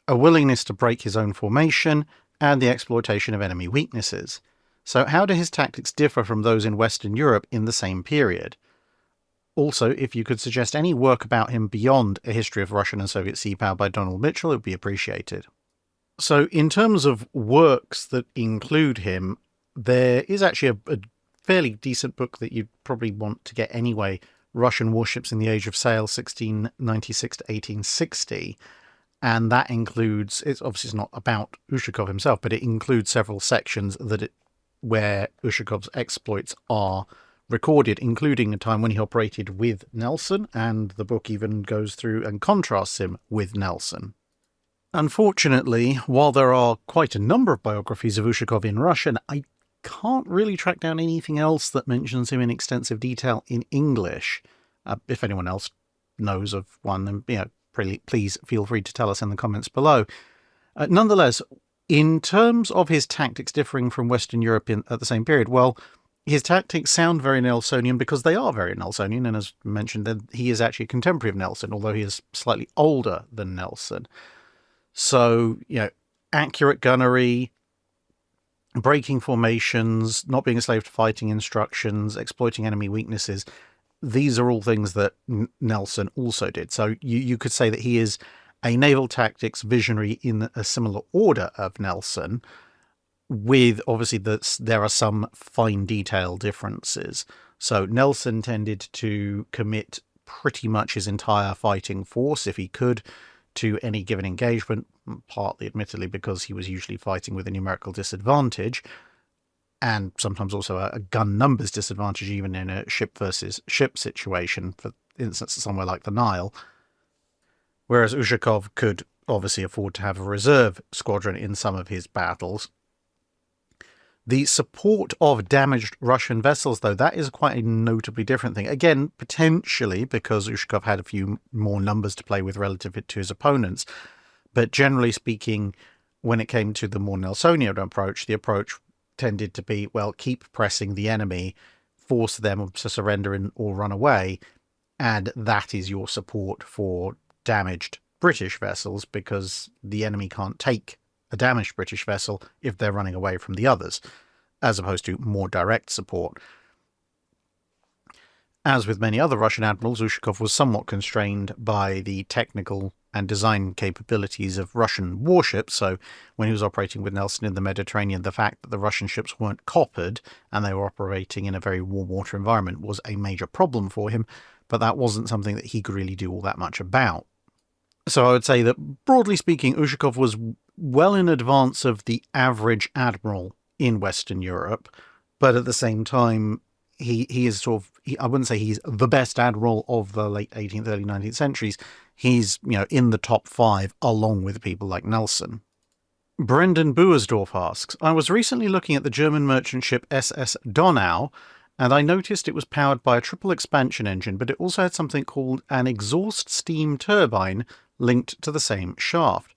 a willingness to break his own formation, and the exploitation of enemy weaknesses. So how do his tactics differ from those in Western Europe in the same period? Also, if you could suggest any work about him beyond A History of Russian and Soviet Sea Power by Donald Mitchell, it would be appreciated. So in terms of works that include him, there is actually a fairly decent book that you'd probably want to get anyway, Russian Warships in the Age of Sail, 1696 to 1860. And that includes, it's not about Ushakov himself, but it includes several sections where Ushakov's exploits are recorded, including a time when he operated with Nelson, and the book even goes through and contrasts him with Nelson. Unfortunately, while there are quite a number of biographies of Ushakov in Russian, I can't really track down anything else that mentions him in extensive detail in English. If anyone else knows of one, then please feel free to tell us in the comments below. Nonetheless, in terms of his tactics differing from Western Europe at the same period, well, his tactics sound very Nelsonian because they are very Nelsonian, and as mentioned, he is actually a contemporary of Nelson, although he is slightly older than Nelson. So, accurate gunnery, breaking formations, not being a slave to fighting instructions, exploiting enemy weaknesses, these are all things that Nelson also did. So you could say that he is a naval tactics visionary in a similar order of Nelson, with obviously there are some fine detail differences. So Nelson tended to commit pretty much his entire fighting force, if he could, to any given engagement, partly admittedly because he was usually fighting with a numerical disadvantage, and sometimes also a gun numbers disadvantage, even in a ship versus ship situation, for instance, somewhere like the Nile. Whereas Ushakov could obviously afford to have a reserve squadron in some of his battles. The support of damaged Russian vessels, though, that is quite a notably different thing. Again, potentially because Ushakov had a few more numbers to play with relative to his opponents. But generally speaking, when it came to the more Nelsonian approach, the approach tended to be, well, keep pressing the enemy, force them to surrender or run away, and that is your support for damaged British vessels, because the enemy can't take a damaged British vessel if they're running away from the others, as opposed to more direct support. As with many other Russian admirals, Ushakov was somewhat constrained by the technical and design capabilities of Russian warships. So when he was operating with Nelson in the Mediterranean, the fact that the Russian ships weren't coppered and they were operating in a very warm water environment was a major problem for him, but that wasn't something that he could really do all that much about. So I would say that, broadly speaking, Ushakov was well in advance of the average admiral in Western Europe, but at the same time, he is I wouldn't say he's the best admiral of the late 18th, early 19th centuries. He's, in the top 5, along with people like Nelson. Brendan Buersdorf asks, I was recently looking at the German merchant ship SS Donau, and I noticed it was powered by a triple expansion engine, but it also had something called an exhaust steam turbine linked to the same shaft.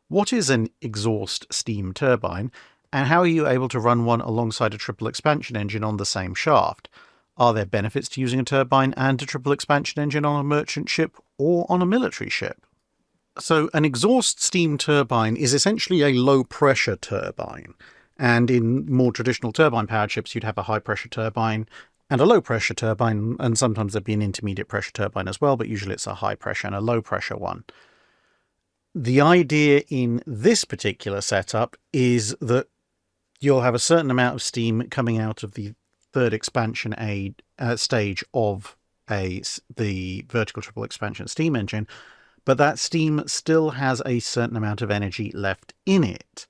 What is an exhaust steam turbine, and how are you able to run one alongside a triple expansion engine on the same shaft? Are there benefits to using a turbine and a triple expansion engine on a merchant ship or on a military ship? So an exhaust steam turbine is essentially a low pressure turbine, And in more traditional turbine-powered ships, you'd have a high-pressure turbine and a low-pressure turbine, and sometimes there'd be an intermediate-pressure turbine as well, but usually it's a high-pressure and a low-pressure one. The idea in this particular setup is that you'll have a certain amount of steam coming out of the third expansion stage of the vertical triple expansion steam engine, but that steam still has a certain amount of energy left in it.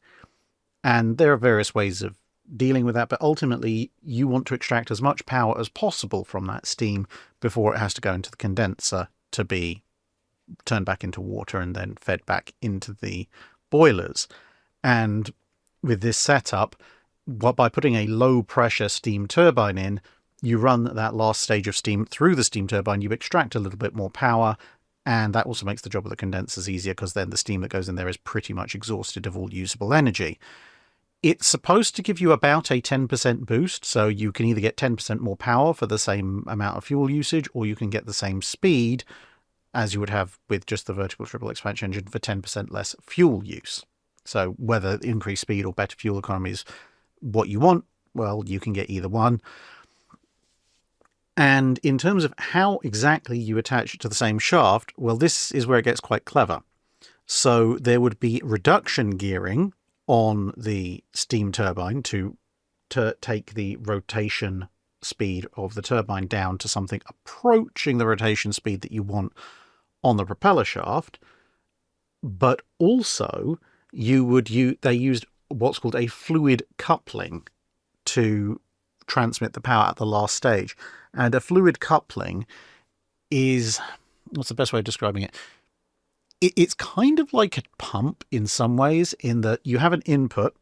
And there are various ways of dealing with that, but ultimately you want to extract as much power as possible from that steam before it has to go into the condenser to be turned back into water and then fed back into the boilers. And with this setup, by putting a low pressure steam turbine in, you run that last stage of steam through the steam turbine, you extract a little bit more power, and that also makes the job of the condensers easier because then the steam that goes in there is pretty much exhausted of all usable energy. It's supposed to give you about a 10% boost, so you can either get 10% more power for the same amount of fuel usage, or you can get the same speed as you would have with just the vertical triple expansion engine for 10% less fuel use. So whether increased speed or better fuel economy is what you want, well, you can get either one. And in terms of how exactly you attach it to the same shaft, well, this is where it gets quite clever. So there would be reduction gearing on the steam turbine to take the rotation speed of the turbine down to something approaching the rotation speed that you want on the propeller shaft. But also they used what's called a fluid coupling to transmit the power at the last stage. And a fluid coupling is, what's the best way of describing it? It's kind of like a pump in some ways, in that you have an input,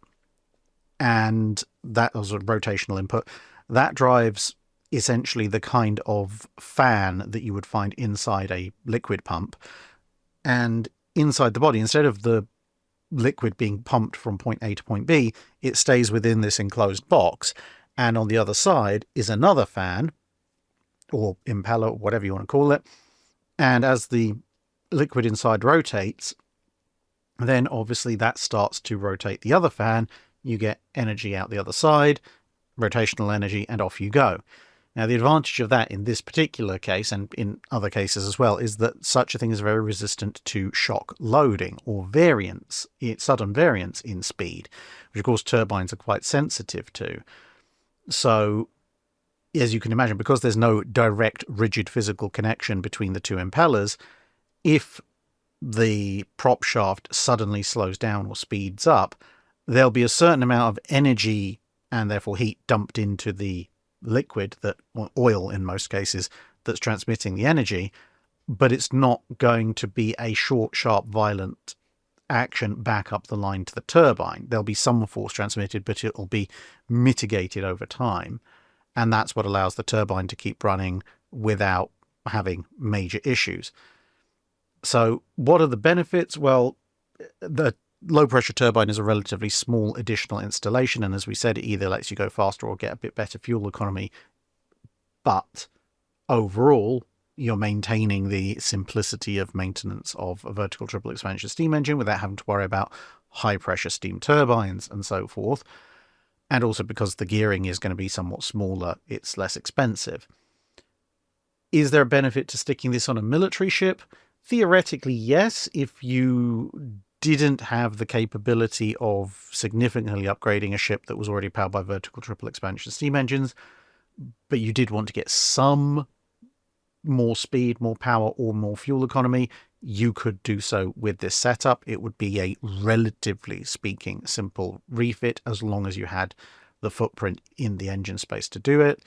and that was a rotational input. That drives essentially the kind of fan that you would find inside a liquid pump. And inside the body, instead of the liquid being pumped from point A to point B, it stays within this enclosed box. And on the other side is another fan, or impeller, whatever you want to call it. And as the liquid inside rotates, then obviously that starts to rotate the other fan. You get energy out the other side, rotational energy, and off you go. Now, the advantage of that in this particular case, and in other cases as well, is that such a thing is very resistant to shock loading or variance, sudden variance in speed, which of course turbines are quite sensitive to. So, as you can imagine, because there's no direct rigid physical connection between the two impellers, if the prop shaft suddenly slows down or speeds up, there'll be a certain amount of energy and therefore heat dumped into the liquid, or oil in most cases, that's transmitting the energy, but it's not going to be a short, sharp, violent action back up the line to the turbine. There'll be some force transmitted, but it'll be mitigated over time. And that's what allows the turbine to keep running without having major issues. So what are the benefits? Well, the low pressure turbine is a relatively small additional installation. And as we said, it either lets you go faster or get a bit better fuel economy. But overall, you're maintaining the simplicity of maintenance of a vertical triple expansion steam engine without having to worry about high pressure steam turbines and so forth. And also because the gearing is going to be somewhat smaller, it's less expensive. Is there a benefit to sticking this on a military ship? Theoretically, yes, if you didn't have the capability of significantly upgrading a ship that was already powered by vertical triple expansion steam engines, but you did want to get some more speed, more power, or more fuel economy, you could do so with this setup. It would be a, relatively speaking, simple refit as long as you had the footprint in the engine space to do it.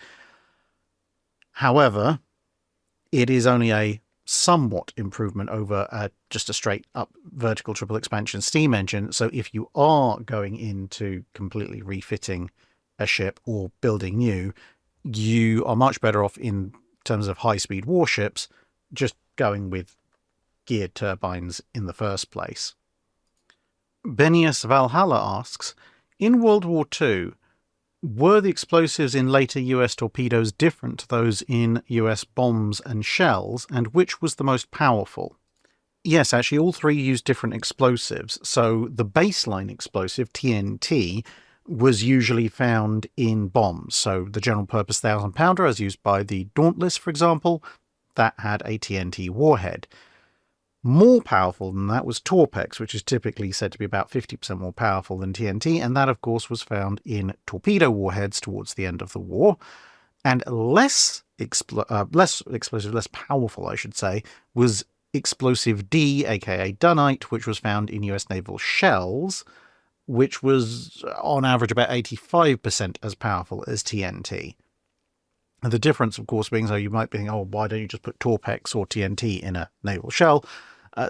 However, it is only a somewhat improvement over just a straight up vertical triple expansion steam engine. So if you are going into completely refitting a ship or building new, you are much better off in terms of high-speed warships just going with geared turbines in the first place. Benius Valhalla asks, in World War II, were the explosives in later US torpedoes different to those in US bombs and shells, and which was the most powerful? Yes, actually, all three used different explosives. So the baseline explosive, TNT, was usually found in bombs. So the general purpose 1,000-pounder, as used by the Dauntless, for example, that had a TNT warhead. More powerful than that was Torpex, which is typically said to be about 50% more powerful than TNT, and that, of course, was found in torpedo warheads towards the end of the war. And less explosive, less powerful, I should say, was Explosive D, aka Dunite, which was found in US naval shells, which was on average about 85% as powerful as TNT. The difference, of course, being, so you might be thinking, oh, why don't you just put Torpex or TNT in a naval shell?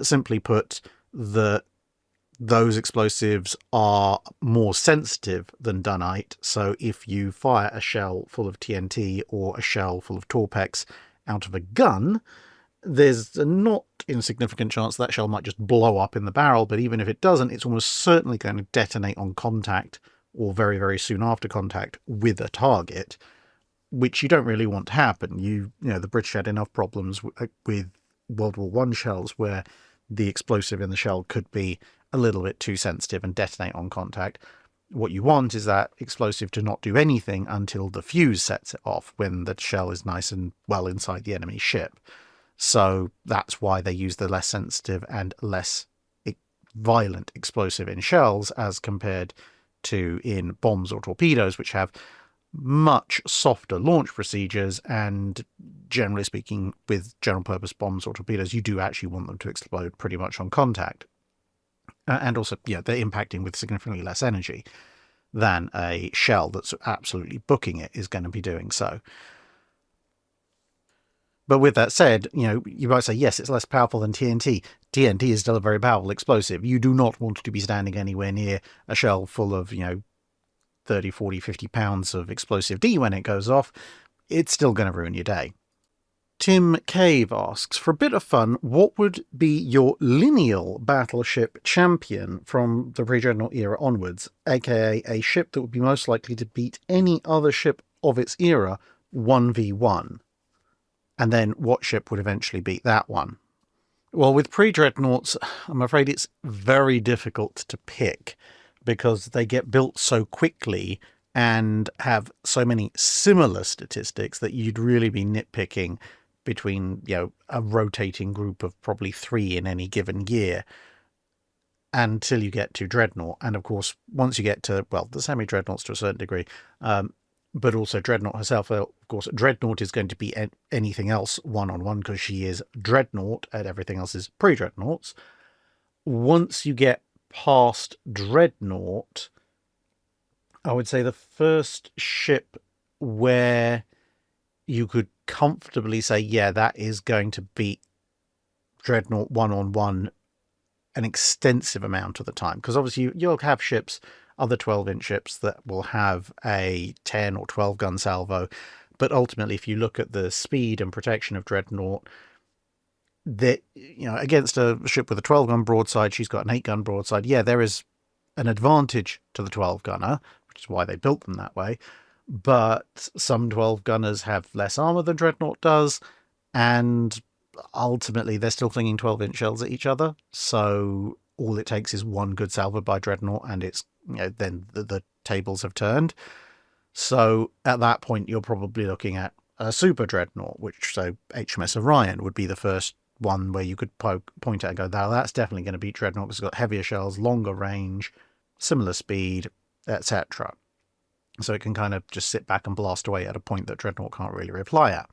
Simply put, those explosives are more sensitive than Dunite, so if you fire a shell full of TNT or a shell full of Torpex out of a gun, there's a not insignificant chance that shell might just blow up in the barrel, but even if it doesn't, it's almost certainly going to detonate on contact or very, very soon after contact with a target, which you don't really want to happen. You know, the British had enough problems with World War I shells where the explosive in the shell could be a little bit too sensitive and detonate on contact. What you want is that explosive to not do anything until the fuse sets it off, when the shell is nice and well inside the enemy ship. So that's why they use the less sensitive and less violent explosive in shells as compared to in bombs or torpedoes, which have much softer launch procedures, and generally speaking, with general purpose bombs or torpedoes, you do actually want them to explode pretty much on contact. And also, yeah, they're impacting with significantly less energy than a shell that's absolutely booking it is going to be doing so. But with that said, you know, you might say, yes, it's less powerful than TNT. TNT is still a very powerful explosive. You do not want to be standing anywhere near a shell full of, 30, 40, 50 pounds of explosive D when it goes off. It's still going to ruin your day. Tim Cave asks, for a bit of fun, what would be your lineal battleship champion from the pre-Dreadnought era onwards, aka a ship that would be most likely to beat any other ship of its era 1v1? And then what ship would eventually beat that one? Well, with pre-Dreadnoughts, I'm afraid it's very difficult to pick because they get built so quickly and have so many similar statistics that you'd really be nitpicking between, a rotating group of probably 3 in any given year until you get to Dreadnought. And of course, once you get to, the semi-Dreadnoughts to a certain degree, but also Dreadnought herself, of course, Dreadnought is going to be anything else one-on-one because she is Dreadnought and everything else is pre-Dreadnoughts. Once you get past Dreadnought, I would say the first ship where you could comfortably say, yeah, that is going to beat Dreadnought one-on-one an extensive amount of the time, because obviously you'll have ships, other 12-inch ships that will have a 10 or 12 gun salvo, but ultimately if you look at the speed and protection of Dreadnought, that, against a ship with a 12-gun broadside, she's got an 8-gun broadside. Yeah, there is an advantage to the 12-gunner, which is why they built them that way, but some 12-gunners have less armor than Dreadnought does, and ultimately they're still flinging 12-inch shells at each other, so all it takes is one good salvo by Dreadnought and it's, then the tables have turned. So at that point you're probably looking at a super Dreadnought, which, so HMS Orion would be the first one where you could point at and go, now that's definitely going to beat Dreadnought because it's got heavier shells, longer range, similar speed, etc. So it can kind of just sit back and blast away at a point that Dreadnought can't really reply at.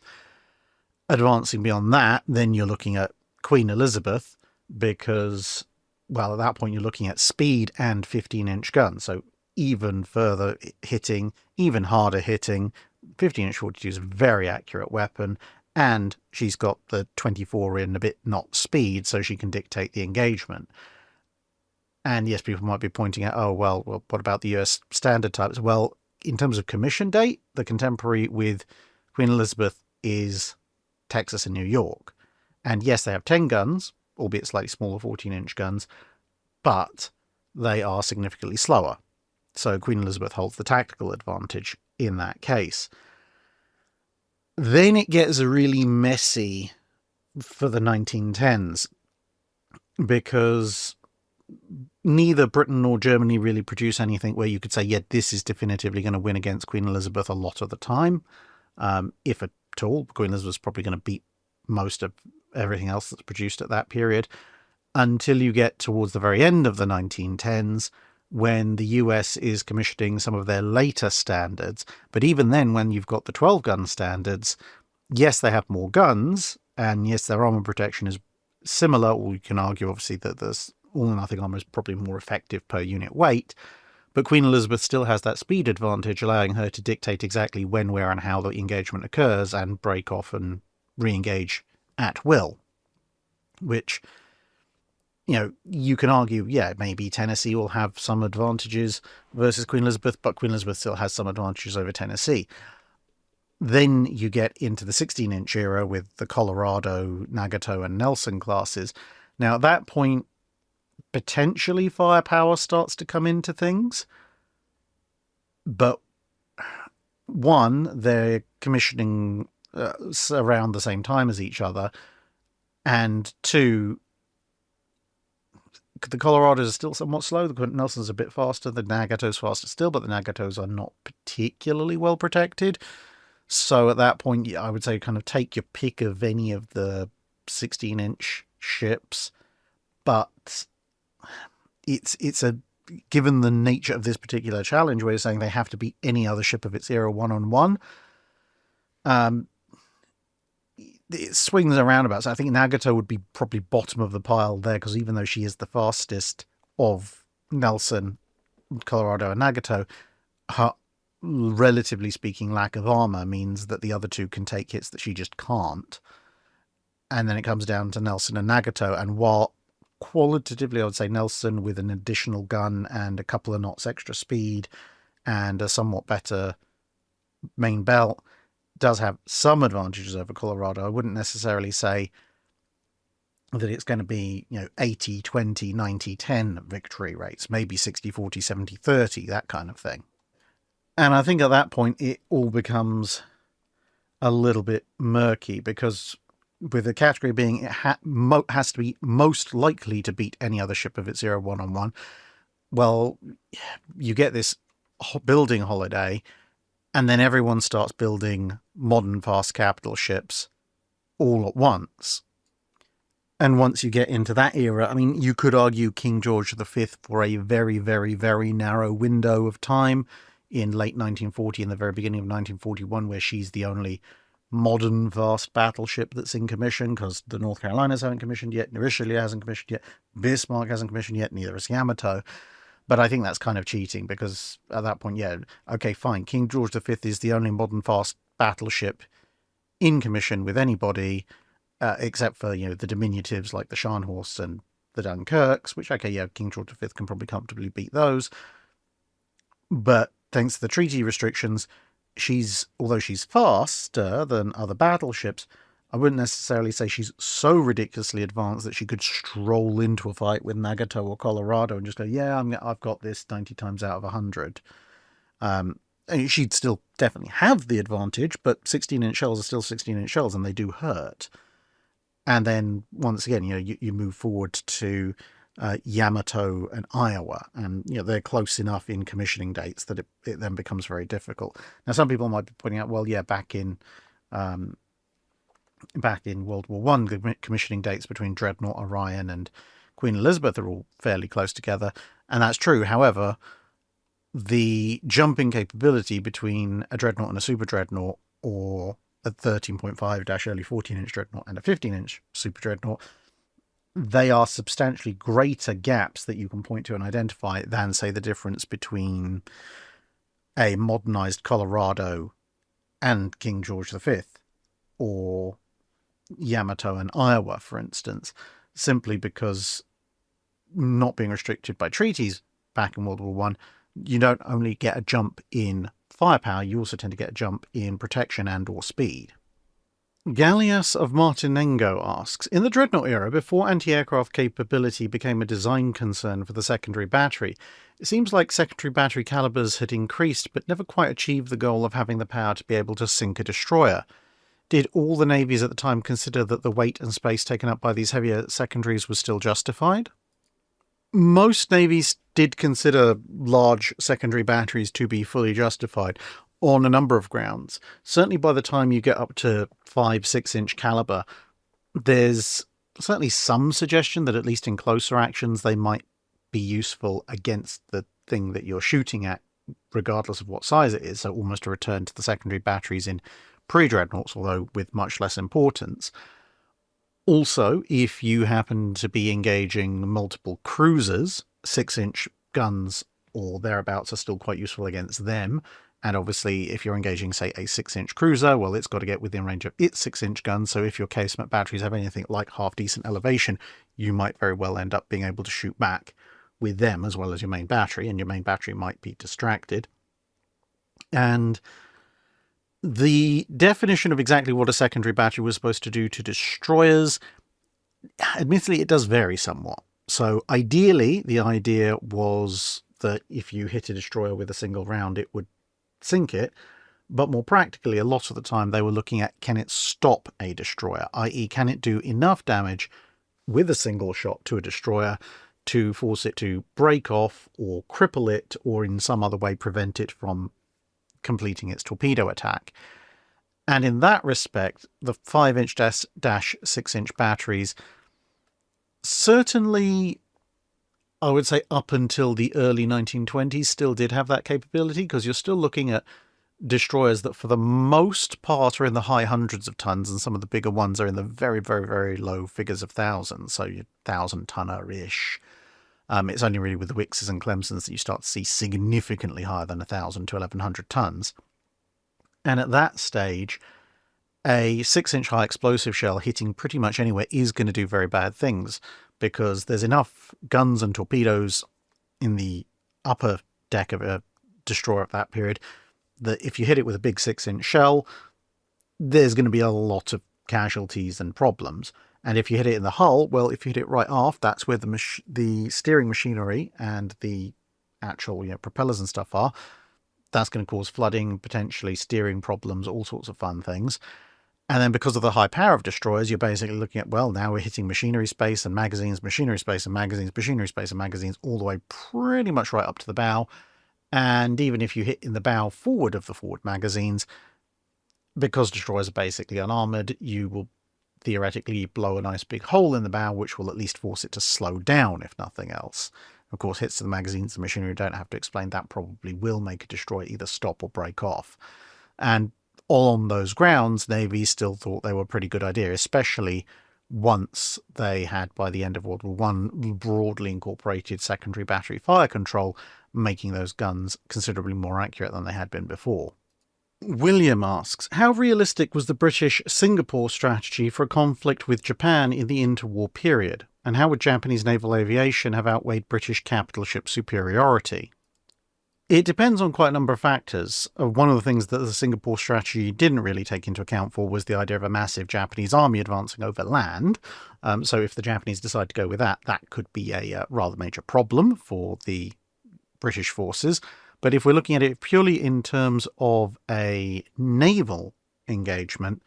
Advancing beyond that, then you're looking at Queen Elizabeth, because, at that point you're looking at speed and 15-inch guns, so even further hitting, even harder hitting. 15-inch 42 is a very accurate weapon, and she's got the 24 in a bit knot speed, so she can dictate the engagement. And yes, people might be pointing out, well, what about the US standard types? Well, in terms of commission date, the contemporary with Queen Elizabeth is Texas and New York. And yes, they have 10 guns, albeit slightly smaller 14-inch guns, but they are significantly slower. So Queen Elizabeth holds the tactical advantage in that case. Then it gets really messy for the 1910s, because neither Britain nor Germany really produce anything where you could say, yeah, this is definitively going to win against Queen Elizabeth a lot of the time. If at all, Queen Elizabeth's probably going to beat most of everything else that's produced at that period, until you get towards the very end of the 1910s, when the US is commissioning some of their later standards. But even then, when you've got the 12-gun standards, yes, they have more guns, and yes, their armour protection is similar, or you can argue, obviously, that there's all-or-nothing armour is probably more effective per unit weight, but Queen Elizabeth still has that speed advantage, allowing her to dictate exactly when, where, and how the engagement occurs, and break off and re-engage at will, which, you know, you can argue, yeah, maybe Tennessee will have some advantages versus Queen Elizabeth, but Queen Elizabeth still has some advantages over Tennessee. Then you get into the 16-inch era with the Colorado, Nagato, and Nelson classes. Now, at that point, potentially firepower starts to come into things. But one, they're commissioning around the same time as each other. And two, the Colorados are still somewhat slow. The Nelson's a bit faster. The Nagato's faster still, but the Nagatos are not particularly well protected. So at that point, I would say kind of take your pick of any of the 16-inch ships. But it's a, given the nature of this particular challenge, where you're saying they have to beat any other ship of its era one-on-one, it swings around about. So I think Nagato would be probably bottom of the pile there, because even though she is the fastest of Nelson, Colorado, and Nagato, her, relatively speaking, lack of armor means that the other two can take hits that she just can't. And then it comes down to Nelson and Nagato, and while qualitatively I would say Nelson, with an additional gun and a couple of knots extra speed and a somewhat better main belt, does have some advantages over Colorado. I wouldn't necessarily say that it's going to be, 80, 20, 90, 10 victory rates, maybe 60, 40, 70, 30, that kind of thing. And I think at that point it all becomes a little bit murky, because with the category being it has to be most likely to beat any other ship of its era one-on-one, well, you get this building holiday, and then everyone starts building modern fast capital ships all at once. And once you get into that era, I mean, you could argue King George V for a very, very, very narrow window of time in late 1940 and the very beginning of 1941, where she's the only modern fast battleship that's in commission, because the North Carolinas haven't commissioned yet, Richelieu hasn't commissioned yet, Bismarck hasn't commissioned yet, neither has Yamato. But I think that's kind of cheating, because at that point, yeah, okay, fine, King George V is the only modern fast battleship in commission with anybody, except for, the diminutives like the Scharnhorst and the Dunkirks, which, okay, yeah, King George V can probably comfortably beat those. But thanks to the treaty restrictions, although she's faster than other battleships, I wouldn't necessarily say she's so ridiculously advanced that she could stroll into a fight with Nagato or Colorado and just go, yeah, I've got this 90 times out of 100. She'd still definitely have the advantage, but 16-inch shells are still 16-inch shells, and they do hurt. And then, once again, you move forward to Yamato and Iowa, and they're close enough in commissioning dates that it then becomes very difficult. Now, some people might be pointing out, well, yeah, back in World War I, the commissioning dates between Dreadnought, Orion, and Queen Elizabeth are all fairly close together, and that's true. However, the jumping capability between a Dreadnought and a Super Dreadnought, or a 13.5 early 14-inch Dreadnought and a 15-inch Super Dreadnought, they are substantially greater gaps that you can point to and identify than, say, the difference between a modernized Colorado and King George V, or Yamato and Iowa, for instance, simply because, not being restricted by treaties back in World War I, you don't only get a jump in firepower, you also tend to get a jump in protection and or speed. Gallias of Martinengo asks, in the Dreadnought era, before anti-aircraft capability became a design concern for the secondary battery, it seems like secondary battery calibers had increased but never quite achieved the goal of having the power to be able to sink a destroyer. Did all the navies at the time consider that the weight and space taken up by these heavier secondaries was still justified? Most navies did consider large secondary batteries to be fully justified on a number of grounds. Certainly by the time you get up to 5-6 inch caliber, there's certainly some suggestion that at least in closer actions they might be useful against the thing that you're shooting at, regardless of what size it is. So almost a return to the secondary batteries in pre-dreadnoughts, although with much less importance. Also, if you happen to be engaging multiple cruisers, 6-inch guns or thereabouts are still quite useful against them. And obviously, if you're engaging, say, a 6-inch cruiser, well, it's got to get within range of its 6-inch gun. So if your casemate batteries have anything like half-decent elevation, you might very well end up being able to shoot back with them as well as your main battery, and your main battery might be distracted. And the definition of exactly what a secondary battery was supposed to do to destroyers, admittedly, it does vary somewhat. So ideally, the idea was that if you hit a destroyer with a single round, it would sink it. But more practically, a lot of the time they were looking at, can it stop a destroyer? I.e., can it do enough damage with a single shot to a destroyer to force it to break off or cripple it, or in some other way prevent it from completing its torpedo attack. And in that respect, the 5-inch dash 6-inch batteries certainly, I would say up until the early 1920s, still did have that capability, because you're still looking at destroyers that for the most part are in the high hundreds of tons, and some of the bigger ones are in the very, very, very low figures of thousands, so your 1,000-tonner-ish. It's only really with the Wixes and Clemsons that you start to see significantly higher than 1,000 to 1,100 tons. And at that stage, a 6-inch high explosive shell hitting pretty much anywhere is going to do very bad things, because there's enough guns and torpedoes in the upper deck of a destroyer at that period that if you hit it with a big 6-inch shell, there's going to be a lot of casualties and problems. And if you hit it in the hull, well, if you hit it right aft, that's where the steering machinery and the actual propellers and stuff are. That's going to cause flooding, potentially steering problems, all sorts of fun things. And then because of the high power of destroyers, you're basically looking at, well, now we're hitting machinery space and magazines, machinery space and magazines, machinery space and magazines, all the way pretty much right up to the bow. And even if you hit in the bow forward of the forward magazines, because destroyers are basically unarmoured, you will theoretically blow a nice big hole in the bow, which will at least force it to slow down, if nothing else. Of course, hits to the magazines, the machinery, don't have to explain, that probably will make a destroyer either stop or break off. And on those grounds, navies still thought they were a pretty good idea, especially once they had, by the end of World War I, broadly incorporated secondary battery fire control, making those guns considerably more accurate than they had been before. William asks, how realistic was the British Singapore strategy for a conflict with Japan in the interwar period? And how would Japanese naval aviation have outweighed British capital ship superiority? It depends on quite a number of factors. One of the things that the Singapore strategy didn't really take into account for was the idea of a massive Japanese army advancing over land. So if the Japanese decide to go with that, that could be a rather major problem for the British forces. But if we're looking at it purely in terms of a naval engagement,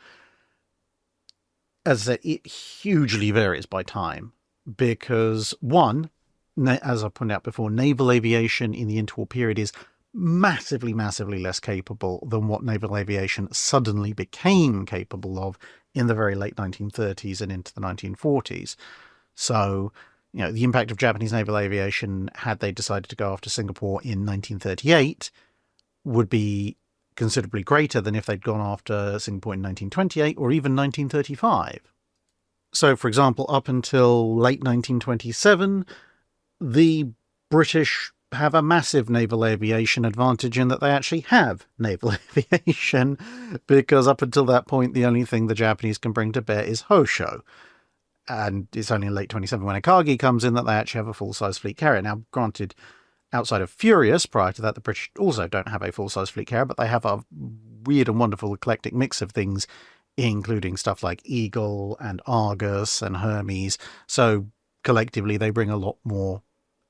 as I said, it hugely varies by time. Because one, as I pointed out before, naval aviation in the interwar period is massively, massively less capable than what naval aviation suddenly became capable of in the very late 1930s and into the 1940s. So, the impact of Japanese naval aviation, had they decided to go after Singapore in 1938, would be considerably greater than if they'd gone after Singapore in 1928 or even 1935. So, for example, up until late 1927, the British have a massive naval aviation advantage in that they actually have naval aviation, because up until that point, the only thing the Japanese can bring to bear is Hosho. And it's only in late 27 when Akagi comes in that they actually have a full-size fleet carrier. Now, granted, outside of Furious, prior to that, the British also don't have a full-size fleet carrier, but they have a weird and wonderful eclectic mix of things, including stuff like Eagle and Argus and Hermes. So collectively, they bring a lot more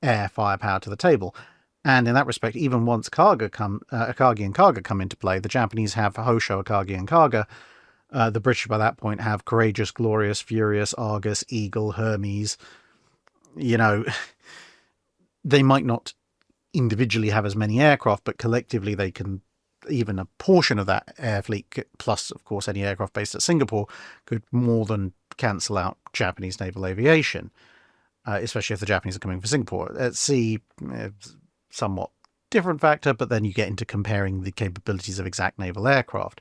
air firepower to the table. And in that respect, even once Akagi and Kaga come into play, the Japanese have Hosho, Akagi and Kaga. The British by that point have Courageous, Glorious, Furious, Argus, Eagle, Hermes. they might not individually have as many aircraft, but collectively they can, even a portion of that air fleet, plus of course any aircraft based at Singapore, could more than cancel out Japanese naval aviation, especially if the Japanese are coming for Singapore. At sea, somewhat different factor, but then you get into comparing the capabilities of exact naval aircraft.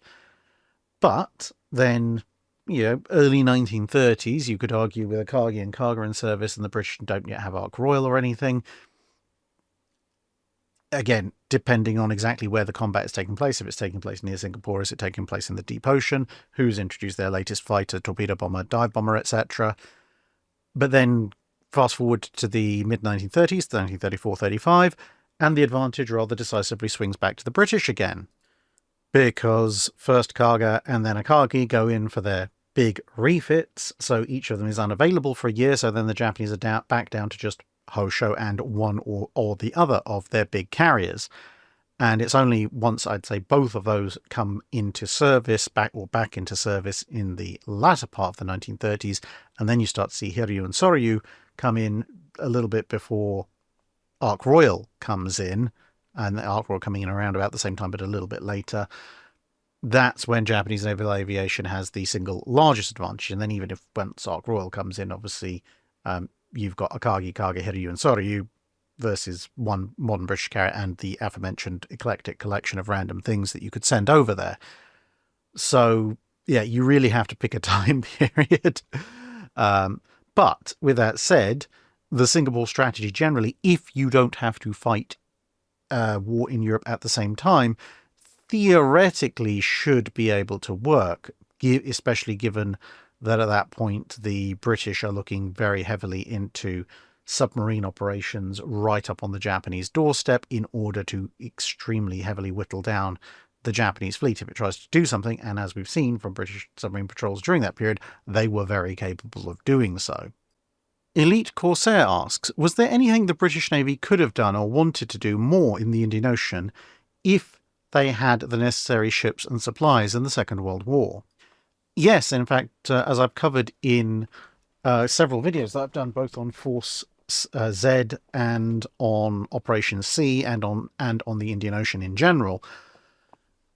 But then, early 1930s, you could argue with a Cargill and Cargo in service, and the British don't yet have Ark Royal or anything. Again, depending on exactly where the combat is taking place. If it's taking place near Singapore, is it taking place in the deep ocean? Who's introduced their latest fighter, torpedo bomber, dive bomber, etc.? But then fast forward to the mid-1930s, 1934-35, and the advantage rather decisively swings back to the British again. Because first Kaga and then Akagi go in for their big refits, so each of them is unavailable for a year, so then the Japanese are back down to just Hosho and one or the other of their big carriers. And it's only once, I'd say, both of those come into service, back into service in the latter part of the 1930s, and then you start to see Hiryu and Soryu come in a little bit before Ark Royal comes in, and the Ark Royal coming in around about the same time, but a little bit later. That's when Japanese naval aviation has the single largest advantage. And then even if once Ark Royal comes in, obviously, you've got Akagi, Kaga, Hiryu, and Soryu versus one modern British carrier and the aforementioned eclectic collection of random things that you could send over there. So, yeah, you really have to pick a time period. But with that said, the Singapore strategy generally, if you don't have to fight war in Europe at the same time, theoretically should be able to work, especially given that at that point the British are looking very heavily into submarine operations right up on the Japanese doorstep in order to extremely heavily whittle down the Japanese fleet if it tries to do something. And as we've seen from British submarine patrols during that period, they were very capable of doing so. Elite Corsair asks, was there anything the British Navy could have done or wanted to do more in the Indian Ocean if they had the necessary ships and supplies in the Second World War? Yes, in fact, as I've covered in several videos that I've done both on Force Z and on Operation C and on the Indian Ocean in general,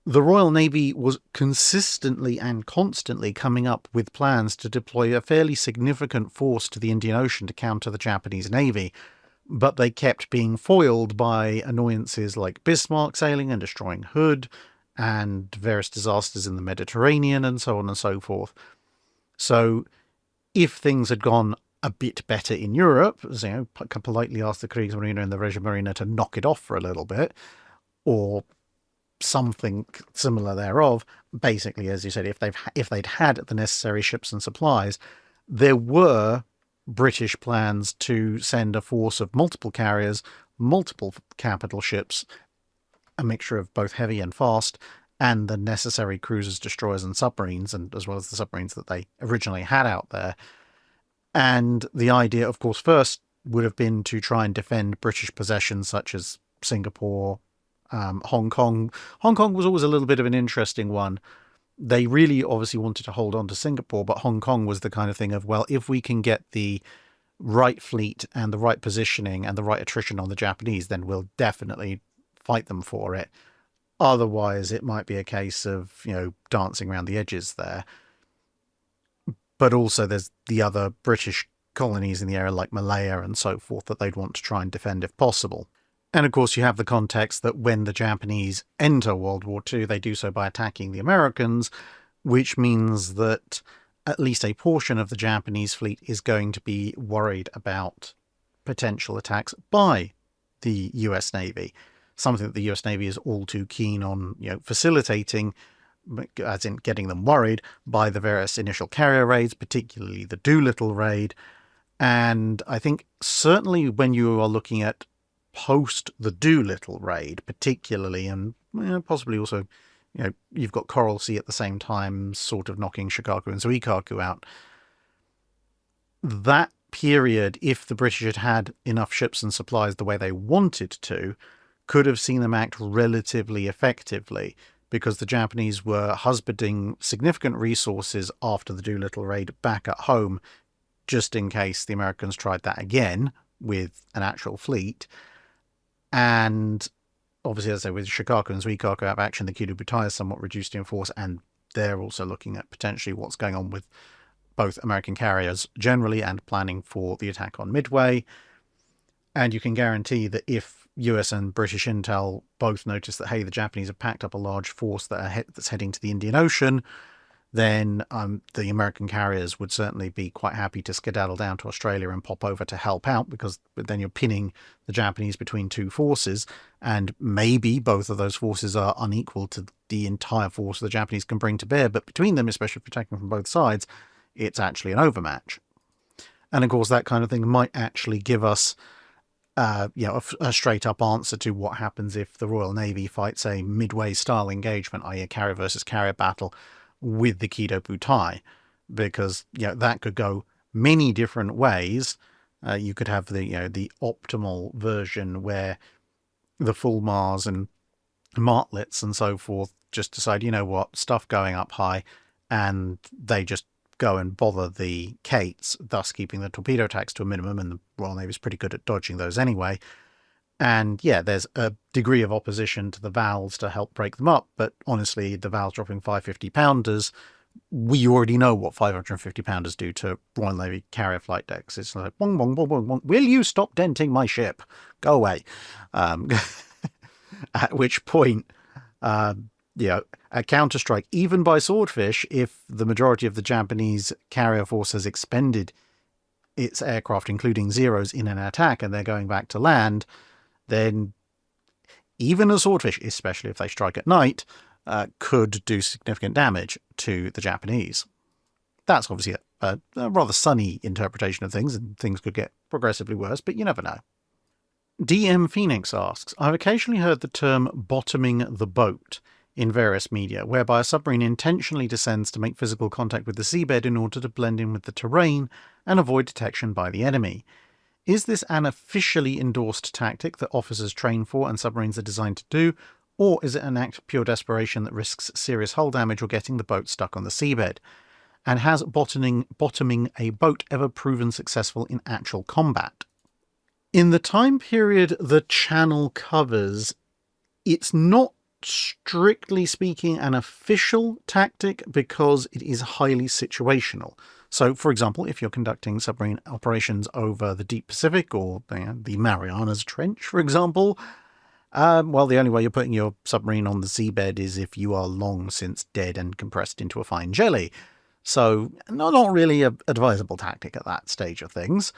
the Royal Navy was consistently and constantly coming up with plans to deploy a fairly significant force to the Indian Ocean to counter the Japanese Navy, but they kept being foiled by annoyances like Bismarck sailing and destroying Hood, and various disasters in the Mediterranean, and so on and so forth. So if things had gone a bit better in Europe, politely ask the Kriegsmarine and the Regimarine to knock it off for a little bit, or something similar thereof, basically, as you said, if they'd had the necessary ships and supplies, there were British plans to send a force of multiple carriers, multiple capital ships, a mixture of both heavy and fast, and the necessary cruisers, destroyers, and submarines, and as well as the submarines that they originally had out there. And the idea, of course, first would have been to try and defend British possessions such as Singapore, Hong Kong. Hong Kong was always a little bit of an interesting one. They really obviously wanted to hold on to Singapore, but Hong Kong was the kind of thing of, well, if we can get the right fleet and the right positioning and the right attrition on the Japanese, then we'll definitely fight them for it. Otherwise, it might be a case of, dancing around the edges there. But also there's the other British colonies in the area like Malaya and so forth that they'd want to try and defend if possible. And of course you have the context that when the Japanese enter World War II, they do so by attacking the Americans, which means that at least a portion of the Japanese fleet is going to be worried about potential attacks by the US Navy. Something that the US Navy is all too keen on, facilitating, as in getting them worried by the various initial carrier raids, particularly the Doolittle raid. And I think certainly when you are looking at post the Doolittle raid, particularly, and possibly also, you've got Coral Sea at the same time, sort of knocking Shikaku and Suikaku out. That period, if the British had had enough ships and supplies the way they wanted to, could have seen them act relatively effectively, because the Japanese were husbanding significant resources after the Doolittle raid back at home, just in case the Americans tried that again, with an actual fleet. And obviously, as I say, with Shikoku and Zuikoku out of action, the Kido Butai is somewhat reduced in force, and they're also looking at potentially what's going on with both American carriers generally and planning for the attack on Midway. And you can guarantee that if US and British intel both notice that, hey, the Japanese have packed up a large force that's heading to the Indian Ocean, then the American carriers would certainly be quite happy to skedaddle down to Australia and pop over to help out, because then you're pinning the Japanese between two forces, and maybe both of those forces are unequal to the entire force the Japanese can bring to bear, but between them, especially if you're attacking from both sides, it's actually an overmatch. And of course, that kind of thing might actually give us a straight-up answer to what happens if the Royal Navy fights a Midway-style engagement, i.e. a carrier versus carrier battle, with the Kido Butai, because that could go many different ways. You could have the optimal version where the Fulmars and Martlets and so forth just decide, stuff going up high, and they just go and bother the Kates, thus keeping the torpedo attacks to a minimum, and the Royal Navy is pretty good at dodging those anyway. And there's a degree of opposition to the Vals to help break them up, but honestly, the Vals dropping 550-pounders, we already know what 550-pounders do to Royal Navy carrier flight decks. It's like, bong, bong, bong, bong, bong. Will you stop denting my ship? Go away. At which point, a counterstrike, even by Swordfish, if the majority of the Japanese carrier force has expended its aircraft, including Zeros, in an attack, and they're going back to land, then even a Swordfish, especially if they strike at night, could do significant damage to the Japanese. That's obviously a rather sunny interpretation of things, and things could get progressively worse, but you never know. DM Phoenix asks, I've occasionally heard the term bottoming the boat in various media, whereby a submarine intentionally descends to make physical contact with the seabed in order to blend in with the terrain and avoid detection by the enemy. Is this an officially endorsed tactic that officers train for and submarines are designed to do, or is it an act of pure desperation that risks serious hull damage or getting the boat stuck on the seabed? And has bottoming a boat ever proven successful in actual combat? In the time period the channel covers, it's not strictly speaking an official tactic because it is highly situational. So, for example, if you're conducting submarine operations over the deep Pacific or the Marianas Trench, for example, the only way you're putting your submarine on the seabed is if you are long since dead and compressed into a fine jelly. So, not really an advisable tactic at that stage of things.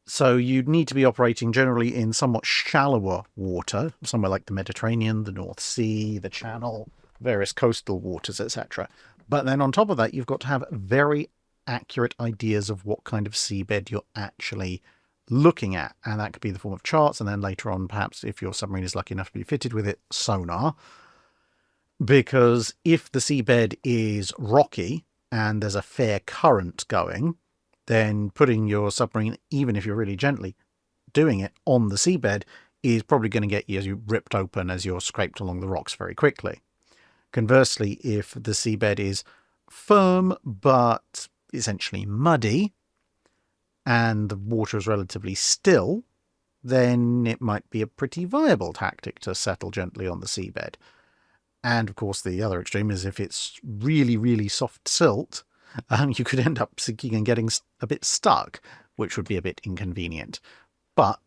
So you'd need to be operating generally in somewhat shallower water, somewhere like the Mediterranean, the North Sea, the Channel, various coastal waters, etc. But then on top of that, you've got to have very accurate ideas of what kind of seabed you're actually looking at. And that could be the form of charts, and then later on, perhaps if your submarine is lucky enough to be fitted with it, sonar. Because if the seabed is rocky and there's a fair current going, then putting your submarine, even if you're really gently doing it on the seabed, is probably going to get you ripped open as you're scraped along the rocks very quickly. Conversely, if the seabed is firm but essentially muddy and the water is relatively still, then it might be a pretty viable tactic to settle gently on the seabed. And of course, the other extreme is if it's really, really soft silt, you could end up sinking and getting a bit stuck, which would be a bit inconvenient. But,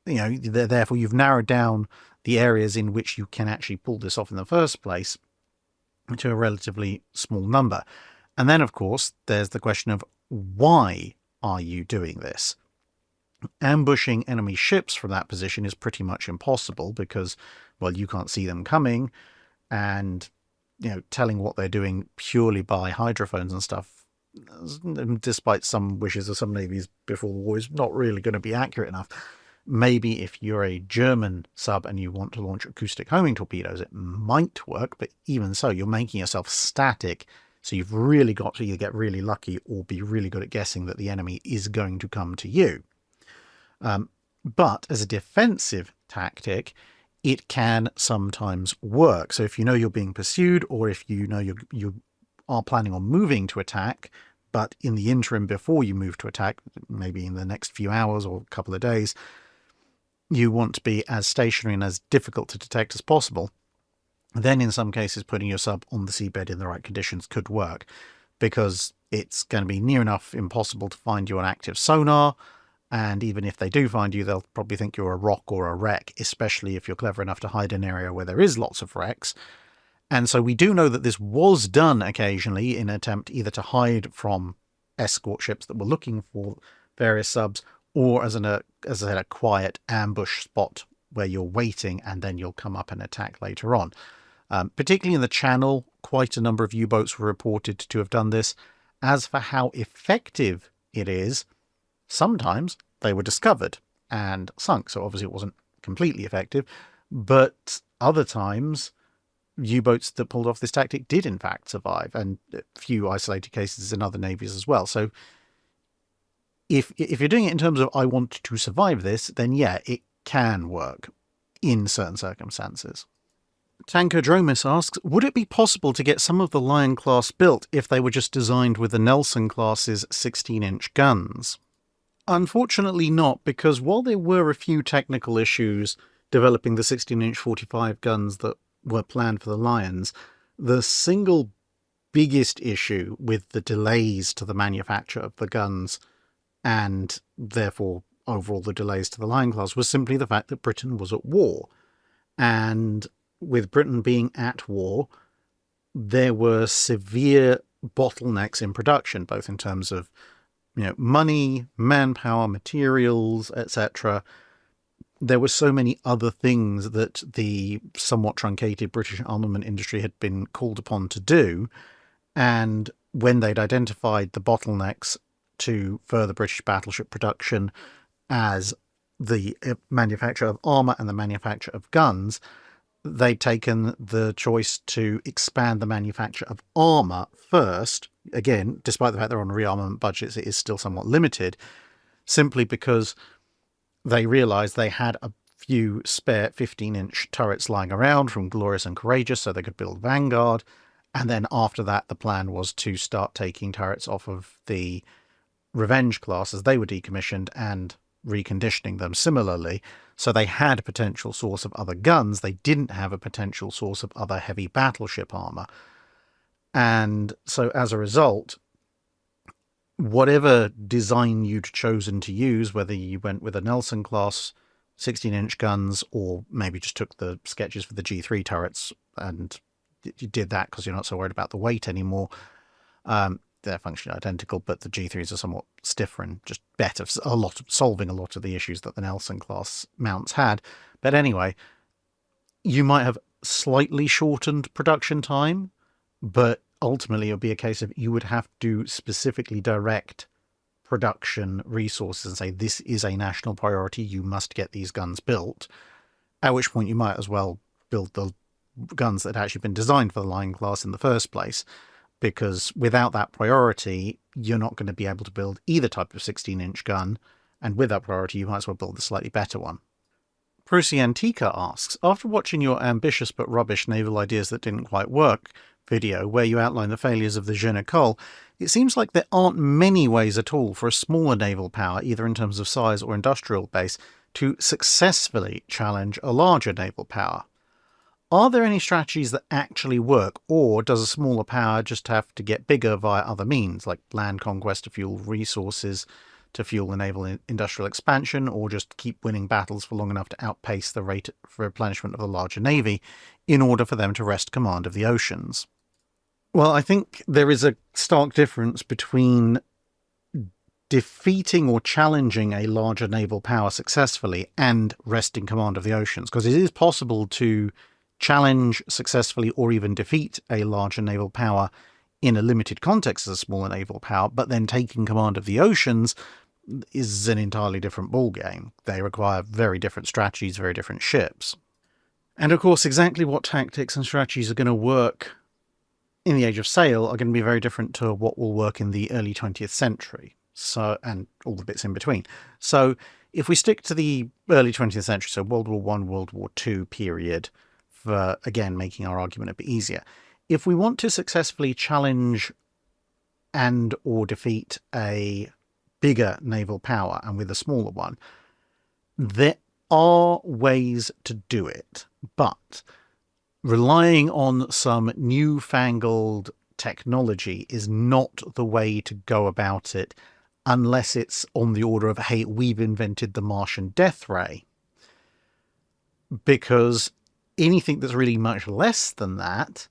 therefore you've narrowed down the areas in which you can actually pull this off in the first place to a relatively small number. And then, of course, there's the question of why are you doing this? Ambushing enemy ships from that position is pretty much impossible because, you can't see them coming, and telling what they're doing purely by hydrophones and stuff, despite some wishes of some navies before the war, is not really going to be accurate enough. Maybe if you're a German sub and you want to launch acoustic homing torpedoes, it might work, but even so, you're making yourself static, so you've really got to either get really lucky or be really good at guessing that the enemy is going to come to you. But as a defensive tactic, it can sometimes work. So if you know you're being pursued, or if you know you are planning on moving to attack, But in the interim, before you move to attack, maybe in the next few hours or a couple of days, you want to be as stationary and as difficult to detect as possible. Then in some cases, putting your sub on the seabed in the right conditions could work, because it's going to be near enough impossible to find you on active sonar. And even if they do find you, they'll probably think you're a rock or a wreck, especially if you're clever enough to hide in an area where there is lots of wrecks. And so we do know that this was done occasionally in an attempt either to hide from escort ships that were looking for various subs, or as I said, a quiet ambush spot where you're waiting and then you'll come up and attack later on. Particularly in the Channel, quite a number of U-boats were reported to have done this. As for how effective it is, sometimes they were discovered and sunk, so obviously it wasn't completely effective, but other times U-boats that pulled off this tactic did in fact survive, and a few isolated cases in other navies as well. So if you're doing it in terms of I want to survive this, then yeah, it can work in certain circumstances. Tanker Dromis asks, would it be possible to get some of the Lion class built if they were just designed with the Nelson class's 16-inch guns? Unfortunately not, because while there were a few technical issues developing the 16-inch 45 guns that were planned for the Lions, the single biggest issue with the delays to the manufacture of the guns, and therefore overall the delays to the Lion class, was simply the fact that Britain was at war. And with Britain being at war, there were severe bottlenecks in production, both in terms of money, manpower, materials, etc. There were so many other things that the somewhat truncated British armament industry had been called upon to do, and when they'd identified the bottlenecks to further British battleship production as the manufacture of armour and the manufacture of guns, they'd taken the choice to expand the manufacture of armour first. Again, despite the fact they're on rearmament budgets, it is still somewhat limited, simply because they realised they had a few spare 15-inch turrets lying around from Glorious and Courageous, so they could build Vanguard. And then after that, the plan was to start taking turrets off of the Revenge class as they were decommissioned and reconditioning them similarly. So they had a potential source of other guns. They didn't have a potential source of other heavy battleship armour. And so as a result, whatever design you'd chosen to use, whether you went with a Nelson class 16-inch guns or maybe just took the sketches for the G3 turrets and you did that because you're not so worried about the weight anymore, they're functionally identical, but the G3s are somewhat stiffer and just better, solving a lot of the issues that the Nelson class mounts had. But anyway, you might have slightly shortened production time, but ultimately it would be a case of you would have to specifically direct production resources and say, this is a national priority, you must get these guns built, at which point you might as well build the guns that had actually been designed for the Lion class in the first place, because without that priority, you're not going to be able to build either type of 16-inch gun, and with that priority, you might as well build the slightly better one. Prusiantica asks, after watching your ambitious but rubbish naval ideas that didn't quite work video where you outline the failures of the Je ne Cole, it seems like there aren't many ways at all for a smaller naval power, either in terms of size or industrial base, to successfully challenge a larger naval power. Are there any strategies that actually work, or does a smaller power just have to get bigger via other means, like land conquest to fuel resources, to fuel the naval industrial expansion, or just keep winning battles for long enough to outpace the rate for replenishment of the larger navy in order for them to wrest command of the oceans? Well, I think there is a stark difference between defeating or challenging a larger naval power successfully and wresting command of the oceans, because it is possible to challenge successfully or even defeat a larger naval power in a limited context as a smaller naval power, but then taking command of the oceans is an entirely different ballgame. They require very different strategies, very different ships. And of course, exactly what tactics and strategies are going to work in the Age of Sail are going to be very different to what will work in the early 20th century, so, and all the bits in between. So if we stick to the early 20th century, so World War I, World War II period, for, again, making our argument a bit easier. If we want to successfully challenge and or defeat a bigger naval power and with a smaller one. There are ways to do it, but relying on some newfangled technology is not the way to go about it unless it's on the order of, hey, we've invented the Martian death ray. Because anything that's really much less than that,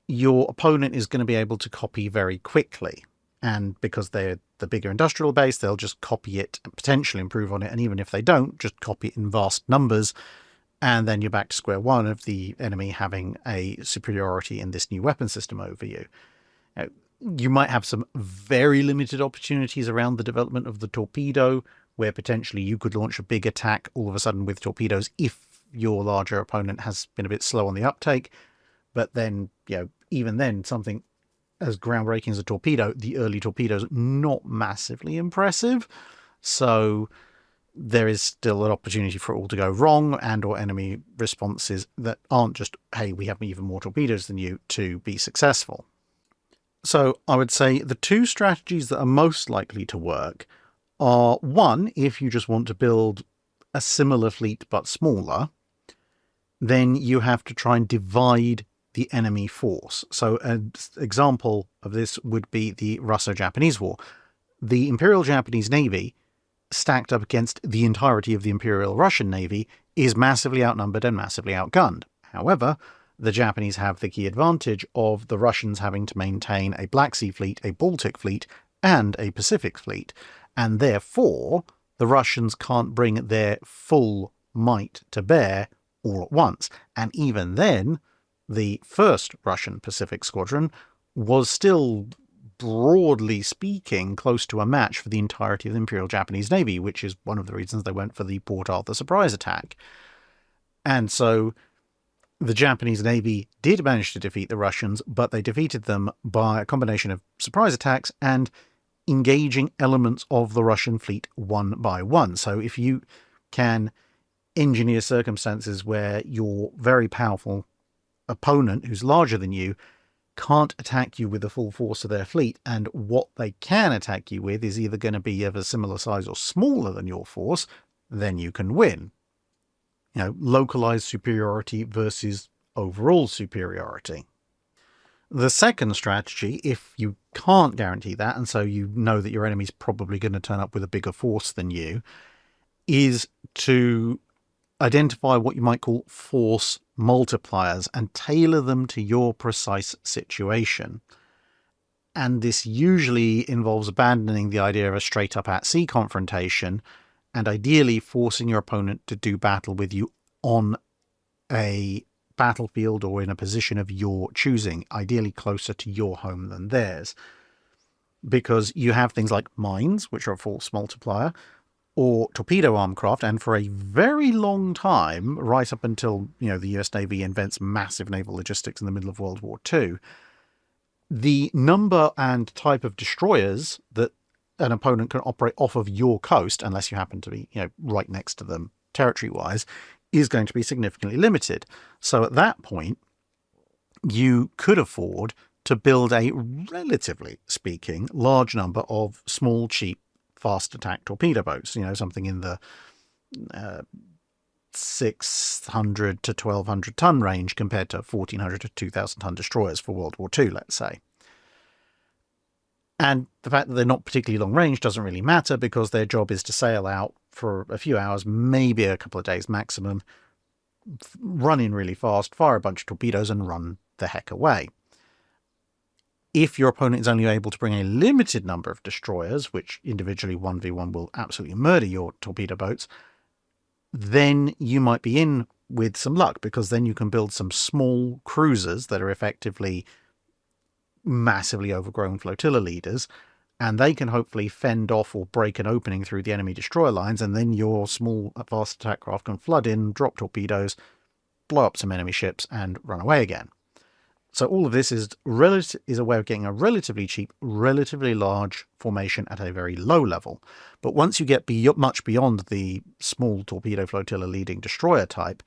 your opponent is going to be able to copy very quickly. And because they're the bigger industrial base, they'll just copy it and potentially improve on it. And even if they don't, just copy it in vast numbers. And then you're back to square one of the enemy having a superiority in this new weapon system over you. Now, you might have some very limited opportunities around the development of the torpedo, where potentially you could launch a big attack all of a sudden with torpedoes if your larger opponent has been a bit slow on the uptake. But then, even then, something as groundbreaking as a torpedo, the early torpedoes, not massively impressive. So there is still an opportunity for it all to go wrong, and or enemy responses that aren't just, hey, we have even more torpedoes than you, to be successful. So I would say the two strategies that are most likely to work are, one, if you just want to build a similar fleet but smaller, then you have to try and divide the enemy force. So an example of this would be the Russo-Japanese War. The Imperial Japanese Navy, stacked up against the entirety of the Imperial Russian Navy, is massively outnumbered and massively outgunned. However, the Japanese have the key advantage of the Russians having to maintain a Black Sea fleet, a Baltic fleet, and a Pacific fleet, and therefore the Russians can't bring their full might to bear all at once. And even then, the first Russian Pacific Squadron was still, broadly speaking, close to a match for the entirety of the Imperial Japanese Navy, which is one of the reasons they went for the Port Arthur surprise attack. And so the Japanese Navy did manage to defeat the Russians, but they defeated them by a combination of surprise attacks and engaging elements of the Russian fleet one by one. So if you can engineer circumstances where your very powerful opponent, who's larger than you, can't attack you with the full force of their fleet, and what they can attack you with is either going to be of a similar size or smaller than your force, then you can win. Localized superiority versus overall superiority. The second strategy, if you can't guarantee that, and so you know that your enemy's probably going to turn up with a bigger force than you, is to identify what you might call force multipliers and tailor them to your precise situation. And this usually involves abandoning the idea of a straight-up at-sea confrontation and ideally forcing your opponent to do battle with you on a battlefield or in a position of your choosing, ideally closer to your home than theirs. Because you have things like mines, which are a force multiplier, or torpedo arm craft, and for a very long time, right up until the US Navy invents massive naval logistics in the middle of World War II, the number and type of destroyers that an opponent can operate off of your coast, unless you happen to be right next to them territory-wise, is going to be significantly limited. So at that point, you could afford to build a, relatively speaking, large number of small, cheap, fast attack torpedo boats, something in the 600 to 1,200 ton range compared to 1,400 to 2,000 ton destroyers for World War II, let's say. And the fact that they're not particularly long range doesn't really matter, because their job is to sail out for a few hours, maybe a couple of days maximum, run in really fast, fire a bunch of torpedoes, and run the heck away. If your opponent is only able to bring a limited number of destroyers, which individually 1v1 will absolutely murder your torpedo boats, then you might be in with some luck, because then you can build some small cruisers that are effectively massively overgrown flotilla leaders, and they can hopefully fend off or break an opening through the enemy destroyer lines, and then your small fast attack craft can flood in, drop torpedoes, blow up some enemy ships, and run away again. So all of this is a way of getting a relatively cheap, relatively large formation at a very low level. But once you get much beyond the small torpedo flotilla leading destroyer type,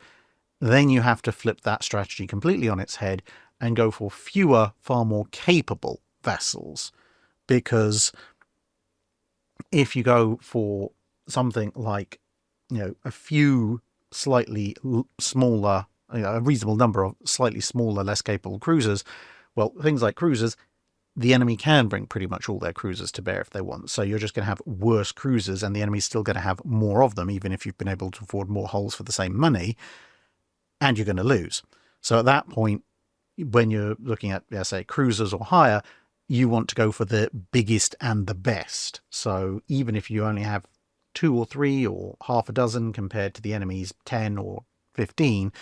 then you have to flip that strategy completely on its head and go for fewer, far more capable vessels. because if you go for something like, a few slightly smaller, a reasonable number of slightly smaller, less capable cruisers, well, things like cruisers, the enemy can bring pretty much all their cruisers to bear if they want. So you're just going to have worse cruisers, and the enemy's still going to have more of them, even if you've been able to afford more hulls for the same money, and you're going to lose. So at that point, when you're looking at, say, cruisers or higher, you want to go for the biggest and the best. So even if you only have 2 or 3 or half a dozen compared to the enemy's 10 or 15,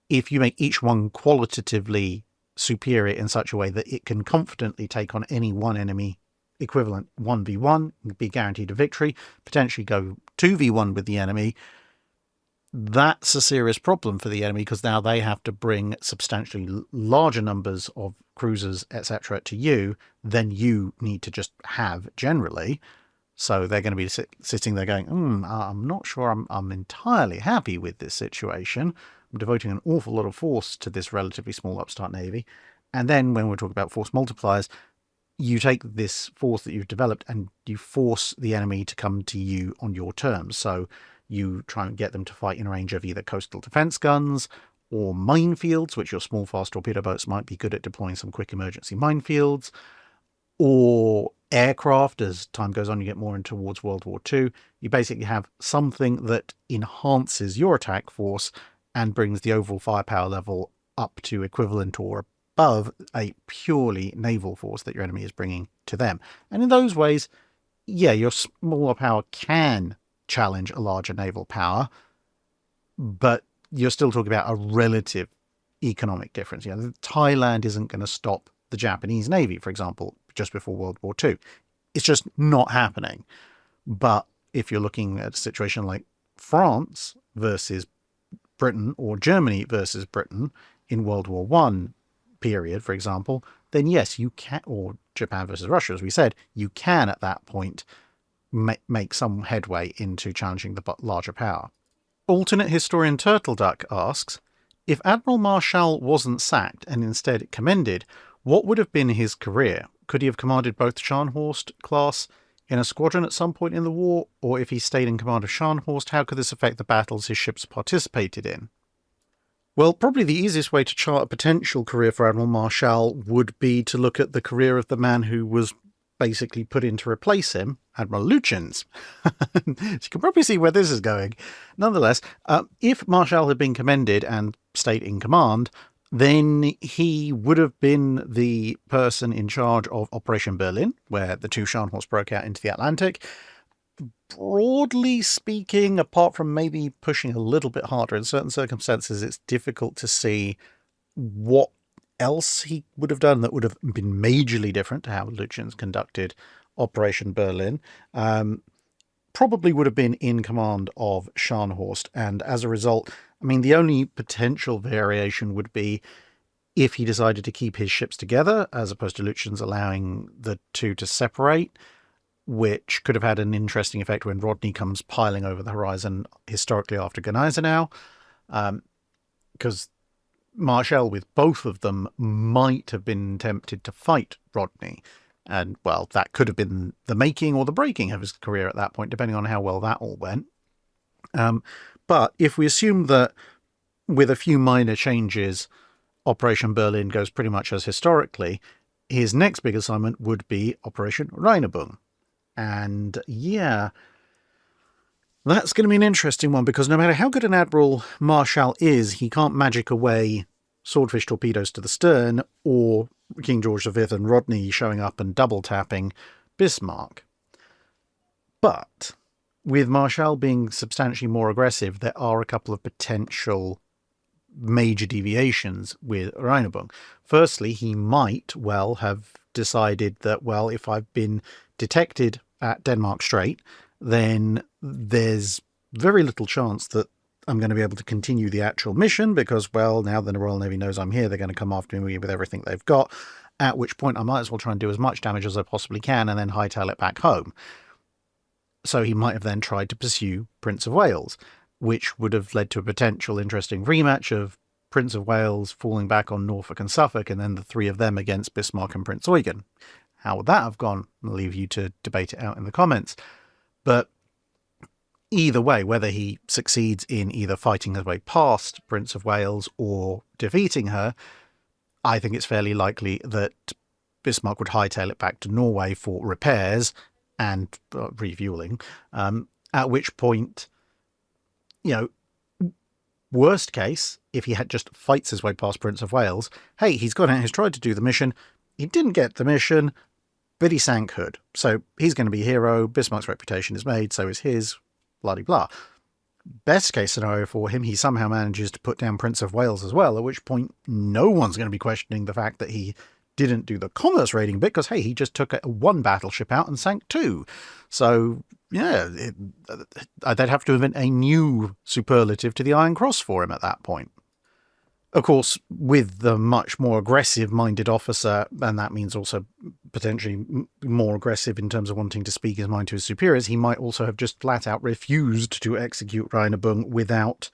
if you make each one qualitatively superior in such a way that it can confidently take on any one enemy equivalent 1v1, be guaranteed a victory, potentially go 2v1 with the enemy, that's a serious problem for the enemy, because now they have to bring substantially larger numbers of cruisers, etc., to you than you need to just have generally. So they're going to be sitting there going, I'm not sure I'm entirely happy with this situation. I'm devoting an awful lot of force to this relatively small upstart navy. And then when we're talking about force multipliers, you take this force that you've developed and you force the enemy to come to you on your terms. So you try and get them to fight in range of either coastal defense guns or minefields, which your small fast torpedo boats might be good at deploying some quick emergency minefields, or aircraft. As time goes on, you get more in towards World War II. You basically have something that enhances your attack force and brings the overall firepower level up to equivalent or above a purely naval force that your enemy is bringing to them. And in those ways, yeah, your smaller power can challenge a larger naval power, but you're still talking about a relative economic difference. Thailand isn't going to stop the Japanese Navy, for example, just before World War II. It's just not happening. But if you're looking at a situation like France versus Britain, or Germany versus Britain in World War I period, for example, then yes, you can, or Japan versus Russia, as we said, you can at that point make some headway into challenging the larger power. Alternate historian Turtleduck asks, if Admiral Marschall wasn't sacked and instead commended, what would have been his career? Could he have commanded both Scharnhorst class in a squadron at some point in the war, or if he stayed in command of Scharnhorst, how could this affect the battles his ships participated in? Well, probably the easiest way to chart a potential career for Admiral Marschall would be to look at the career of the man who was basically put in to replace him, Admiral Lutyens. You can probably see where this is going. Nonetheless, if Marschall had been commended and stayed in command, then he would have been the person in charge of Operation Berlin, where the 2 Scharnhorst broke out into the Atlantic. Broadly speaking, apart from maybe pushing a little bit harder in certain circumstances, it's difficult to see what else he would have done that would have been majorly different to how Lutyens conducted Operation Berlin. Probably would have been in command of Scharnhorst, and as a result, I mean, the only potential variation would be if he decided to keep his ships together, as opposed to Lutyens allowing the 2 to separate, which could have had an interesting effect when Rodney comes piling over the horizon historically after Gneisenau, because Marschall with both of them might have been tempted to fight Rodney. And, well, that could have been the making or the breaking of his career at that point, depending on how well that all went. But if we assume that with a few minor changes, Operation Berlin goes pretty much as historically, his next big assignment would be Operation Rheinübung. And, yeah, that's going to be an interesting one, because no matter how good an Admiral Marschall is, he can't magic away swordfish torpedoes to the stern, or King George V and Rodney showing up and double-tapping Bismarck. But with Marschall being substantially more aggressive, there are a couple of potential major deviations with Rheinübung. Firstly, he might well have decided that, well, if I've been detected at Denmark Strait, then there's very little chance that I'm going to be able to continue the actual mission, because, well, now the Royal Navy knows I'm here, they're going to come after me with everything they've got, at which point I might as well try and do as much damage as I possibly can and then hightail it back home. So he might have then tried to pursue Prince of Wales, which would have led to a potential interesting rematch of Prince of Wales falling back on Norfolk and Suffolk, and then the 3 of them against Bismarck and Prince Eugen. How would that have gone? I'll leave you to debate it out in the comments. But either way, whether he succeeds in either fighting his way past Prince of Wales or defeating her, I think it's fairly likely that Bismarck would hightail it back to Norway for repairs and refueling, at which point, worst case, if he had just fights his way past Prince of Wales, hey, he's gone out, he's tried to do the mission, he didn't get the mission, but he sank Hood. So he's going to be a hero, Bismarck's reputation is made, so is his, blah-de-blah. Best case scenario for him, he somehow manages to put down Prince of Wales as well, at which point no one's going to be questioning the fact that he didn't do the commerce raiding bit, because, hey, he just took one battleship out and sank two. So, yeah, they'd have to invent a new superlative to the Iron Cross for him at that point. Of course, with the much more aggressive-minded officer, and that means also potentially more aggressive in terms of wanting to speak his mind to his superiors, he might also have just flat-out refused to execute Reinebung without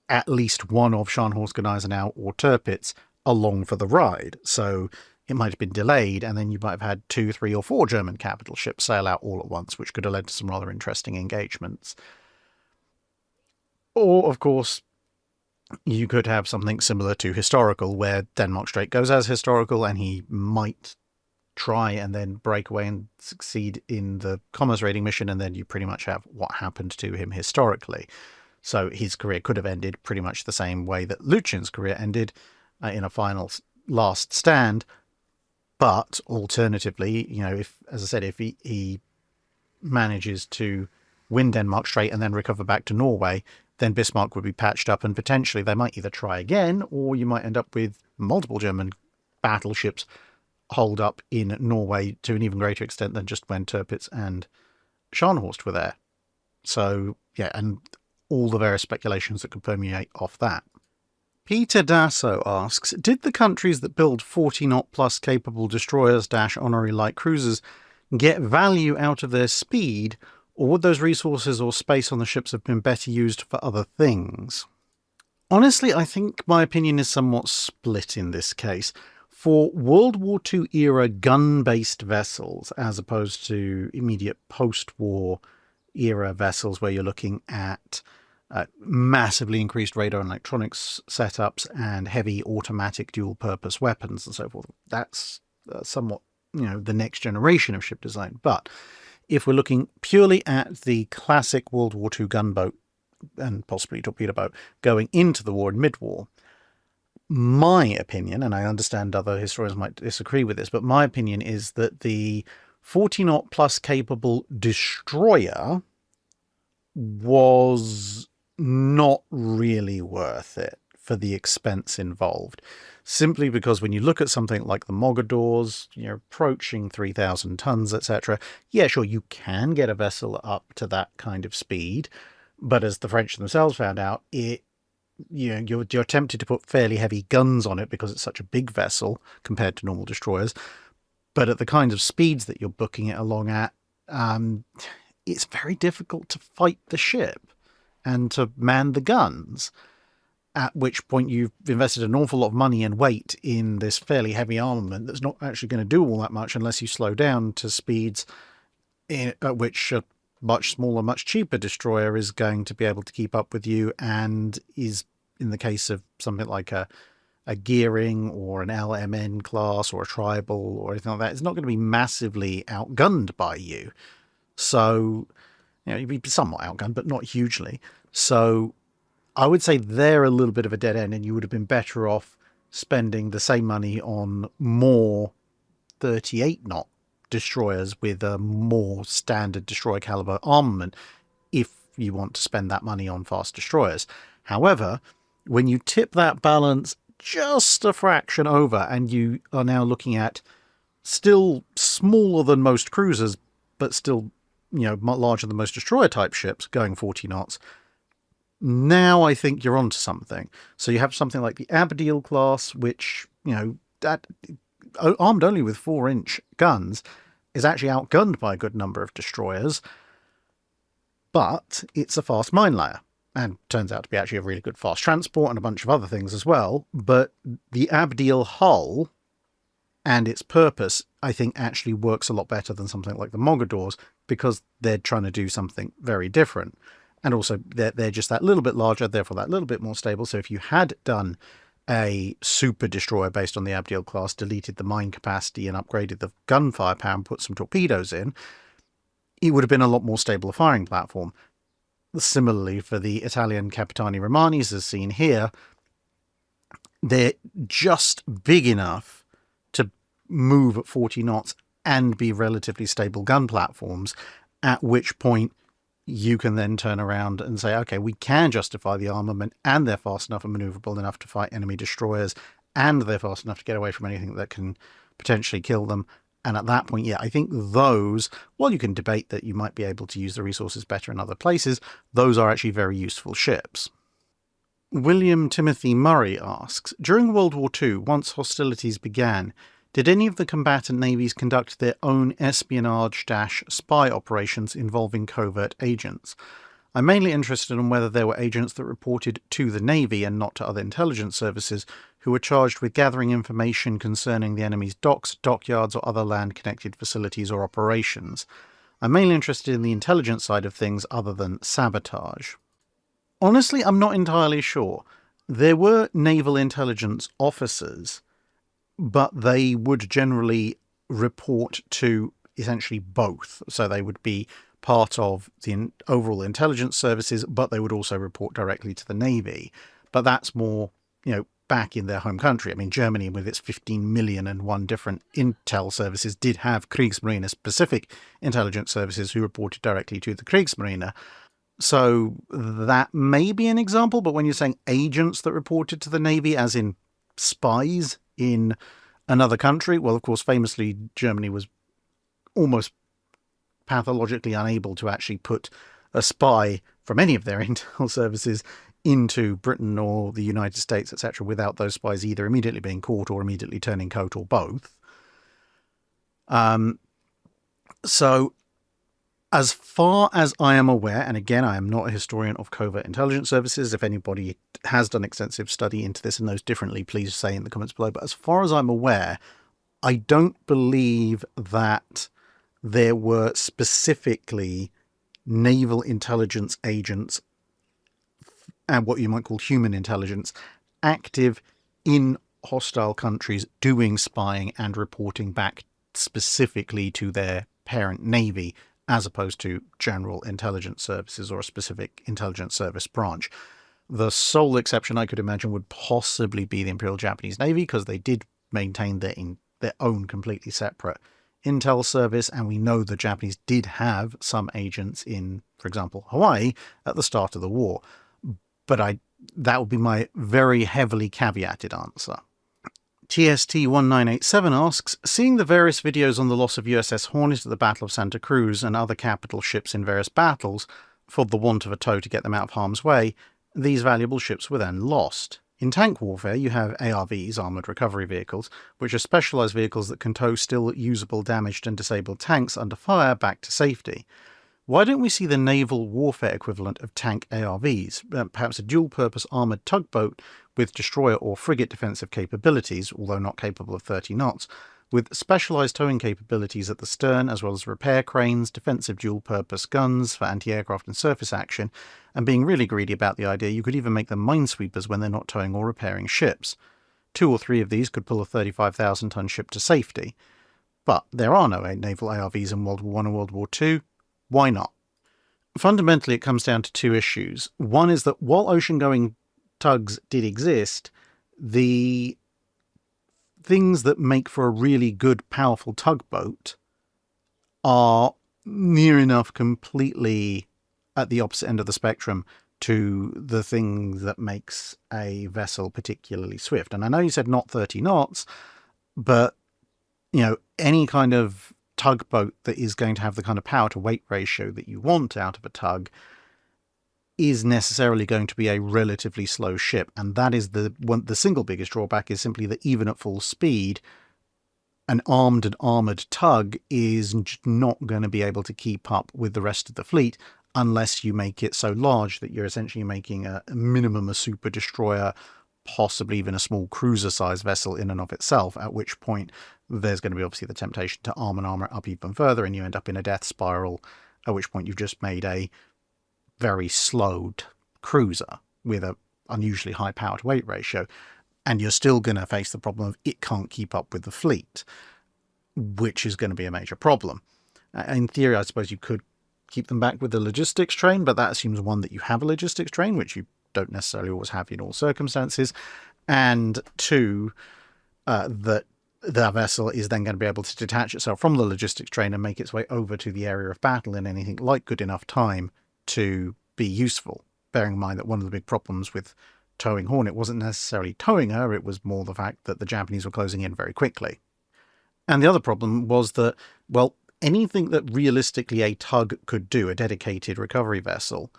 at least one of Scharnhorst, Gneisenau, or Tirpitz along for the ride. So it might have been delayed, and then you might have had 2, 3, or 4 German capital ships sail out all at once, which could have led to some rather interesting engagements. Or, of course, you could have something similar to historical, where Denmark Strait goes as historical, and he might try and then break away and succeed in the commerce raiding mission, and then you pretty much have what happened to him historically. So his career could have ended pretty much the same way that Lütjen's career ended, in a final last stand. But alternatively, if, as I said, if he manages to win Denmark Strait and then recover back to Norway, then Bismarck would be patched up, and potentially they might either try again, or you might end up with multiple German battleships holed up in Norway to an even greater extent than just when Tirpitz and Scharnhorst were there. So, yeah, and all the various speculations that could permeate off that. Peter Dasso asks, did the countries that build 40-knot plus capable destroyers / honorary light cruisers get value out of their speed, or would those resources or space on the ships have been better used for other things? Honestly, I think my opinion is somewhat split in this case. For World War II era gun-based vessels, as opposed to immediate post-war era vessels where you're looking at massively increased radar and electronics setups and heavy automatic dual-purpose weapons and so forth, that's somewhat, the next generation of ship design. But if we're looking purely at the classic World War II gunboat and possibly torpedo boat going into the war and mid-war, my opinion, and I understand other historians might disagree with this, but my opinion is that the 40-knot plus capable destroyer was not really worth it for the expense involved. Simply because when you look at something like the Mogadors, you're approaching 3,000 tons, etc. Yeah, sure, you can get a vessel up to that kind of speed, but as the French themselves found out, you're tempted to put fairly heavy guns on it because it's such a big vessel compared to normal destroyers. But at the kinds of speeds that you're booking it along at, it's very difficult to fight the ship and to man the guns, at which point you've invested an awful lot of money and weight in this fairly heavy armament that's not actually going to do all that much unless you slow down to speeds at which a much smaller, much cheaper destroyer is going to be able to keep up with you, and is, in the case of something like a Gearing or an LMN class or a Tribal or anything like that, it's not going to be massively outgunned by you. So, you'd be somewhat outgunned, but not hugely. So I would say they're a little bit of a dead end, and you would have been better off spending the same money on more 38-knot destroyers with a more standard destroyer caliber armament if you want to spend that money on fast destroyers. However, when you tip that balance just a fraction over, and you are now looking at still smaller than most cruisers, but still larger than most destroyer type ships going 40 knots, now I think you're onto something. So you have something like the Aberdeen class, which, that armed only with 4-inch guns, is actually outgunned by a good number of destroyers, but it's a fast mine layer, and turns out to be actually a really good fast transport and a bunch of other things as well. But the Abdeel hull and its purpose, I think, actually works a lot better than something like the Mogadors, because they're trying to do something very different. And also, they're just that little bit larger, therefore that little bit more stable. So if you had done a super destroyer based on the Abdiel class, deleted the mine capacity and upgraded the gun firepower and put some torpedoes in, it would have been a lot more stable a firing platform. Similarly, for the Italian Capitani Romanis, as seen here, they're just big enough to move at 40 knots and be relatively stable gun platforms, at which point you can then turn around and say, okay, we can justify the armament, and they're fast enough and maneuverable enough to fight enemy destroyers, and they're fast enough to get away from anything that can potentially kill them. And at that point, yeah, I think those, while you can debate that you might be able to use the resources better in other places, those are actually very useful ships. William Timothy Murray asks, during World War II, once hostilities began, did any of the combatant navies conduct their own espionage-spy operations involving covert agents? I'm mainly interested in whether there were agents that reported to the Navy and not to other intelligence services who were charged with gathering information concerning the enemy's docks, dockyards, or other land-connected facilities or operations. I'm mainly interested in the intelligence side of things other than sabotage. Honestly, I'm not entirely sure. There were naval intelligence officers, but they would generally report to essentially both. So they would be part of the overall intelligence services, but they would also report directly to the Navy. But that's more, back in their home country. I mean, Germany, with its 15 million and one different intel services, did have Kriegsmarine specific intelligence services who reported directly to the Kriegsmarine. So that may be an example, but when you're saying agents that reported to the Navy, as in spies in another country, well, of course, famously, Germany was almost pathologically unable to actually put a spy from any of their intel services into Britain or the United States, etc., without those spies either immediately being caught or immediately turning coat or both. So as far as I am aware, and again, I am not a historian of covert intelligence services. If anybody has done extensive study into this and knows differently, please say in the comments below. But as far as I'm aware, I don't believe that there were specifically naval intelligence agents and what you might call human intelligence active in hostile countries doing spying and reporting back specifically to their parent navy, as opposed to general intelligence services or a specific intelligence service branch. The sole exception I could imagine would possibly be the Imperial Japanese Navy, because they did maintain their own completely separate intel service, and we know the Japanese did have some agents in, for example, Hawaii at the start of the war. But that would be my very heavily caveated answer. TST1987 asks, seeing the various videos on the loss of USS Hornet at the Battle of Santa Cruz and other capital ships in various battles, for the want of a tow to get them out of harm's way, these valuable ships were then lost. In tank warfare, you have ARVs, Armoured Recovery Vehicles, which are specialised vehicles that can tow still usable damaged and disabled tanks under fire back to safety. Why don't we see the naval warfare equivalent of tank ARVs, perhaps a dual-purpose armoured tugboat with destroyer or frigate defensive capabilities, although not capable of 30 knots, with specialised towing capabilities at the stern, as well as repair cranes, defensive dual-purpose guns for anti-aircraft and surface action, and being really greedy about the idea, you could even make them minesweepers when they're not towing or repairing ships. 2 or 3 of these could pull a 35,000-ton ship to safety. But there are no naval ARVs in World War I and World War II. Why not? Fundamentally, it comes down to 2 issues. One is that while ocean-going tugs did exist, the things that make for a really good, powerful tugboat are near enough completely at the opposite end of the spectrum to the thing that makes a vessel particularly swift. And I know you said not 30 knots, but, any kind of tugboat that is going to have the kind of power to weight ratio that you want out of a tug is necessarily going to be a relatively slow ship. And that is the single biggest drawback, is simply that even at full speed, an armed and armoured tug is not going to be able to keep up with the rest of the fleet unless you make it so large that you're essentially making a minimum a super destroyer, possibly even a small cruiser-sized vessel in and of itself, at which point there's going to be obviously the temptation to arm and armour it up even further, and you end up in a death spiral, at which point you've just made a very slowed cruiser with an unusually high power to weight ratio, and you're still going to face the problem of it can't keep up with the fleet, which is going to be a major problem. In theory, I suppose you could keep them back with the logistics train, but that assumes, one, that you have a logistics train, which you don't necessarily always have in all circumstances, and two, that the vessel is then going to be able to detach itself from the logistics train and make its way over to the area of battle in anything like good enough time to be useful, bearing in mind that one of the big problems with towing Hornet wasn't necessarily towing her, it was more the fact that the Japanese were closing in very quickly. And the other problem was that, well, anything that realistically a tug could do, a dedicated recovery vessel,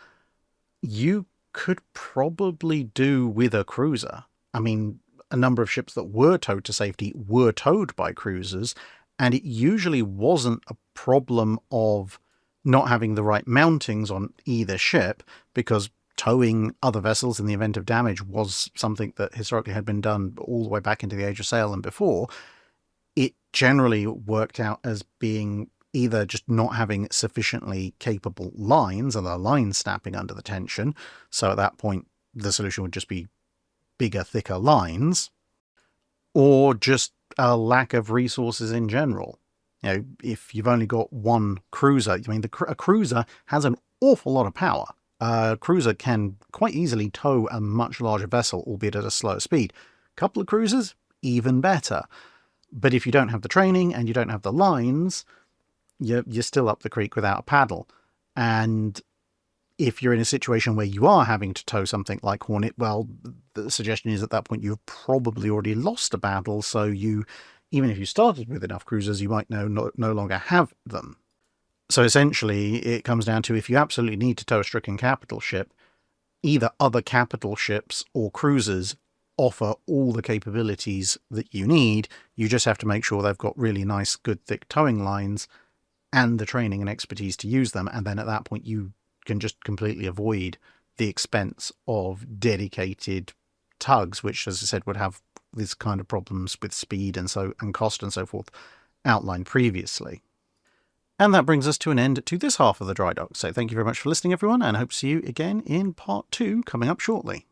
you could probably do with a cruiser. I mean, a number of ships that were towed to safety were towed by cruisers, and it usually wasn't a problem of not having the right mountings on either ship, because towing other vessels in the event of damage was something that historically had been done all the way back into the Age of Sail and before. It generally worked out as being either just not having sufficiently capable lines, and the lines snapping under the tension, so at that point the solution would just be bigger, thicker lines, or just a lack of resources in general. You know, if you've only got one cruiser, I mean, a cruiser has an awful lot of power. A cruiser can quite easily tow a much larger vessel, albeit at a slower speed. A couple of cruisers, even better. But if you don't have the training and you don't have the lines, you're still up the creek without a paddle. And if you're in a situation where you are having to tow something like Hornet, well, the suggestion is at that point you've probably already lost a battle, so even if you started with enough cruisers, you might no longer have them. So essentially, it comes down to, if you absolutely need to tow a stricken capital ship, either other capital ships or cruisers offer all the capabilities that you need. You just have to make sure they've got really nice, good, thick towing lines and the training and expertise to use them, and then at that point you can just completely avoid the expense of dedicated tugs, which, as I said, would have these kind of problems with speed and cost and so forth outlined previously. And that brings us to an end to this half of the Drydock. So thank you very much for listening, everyone, and I hope to see you again in part 2 coming up shortly.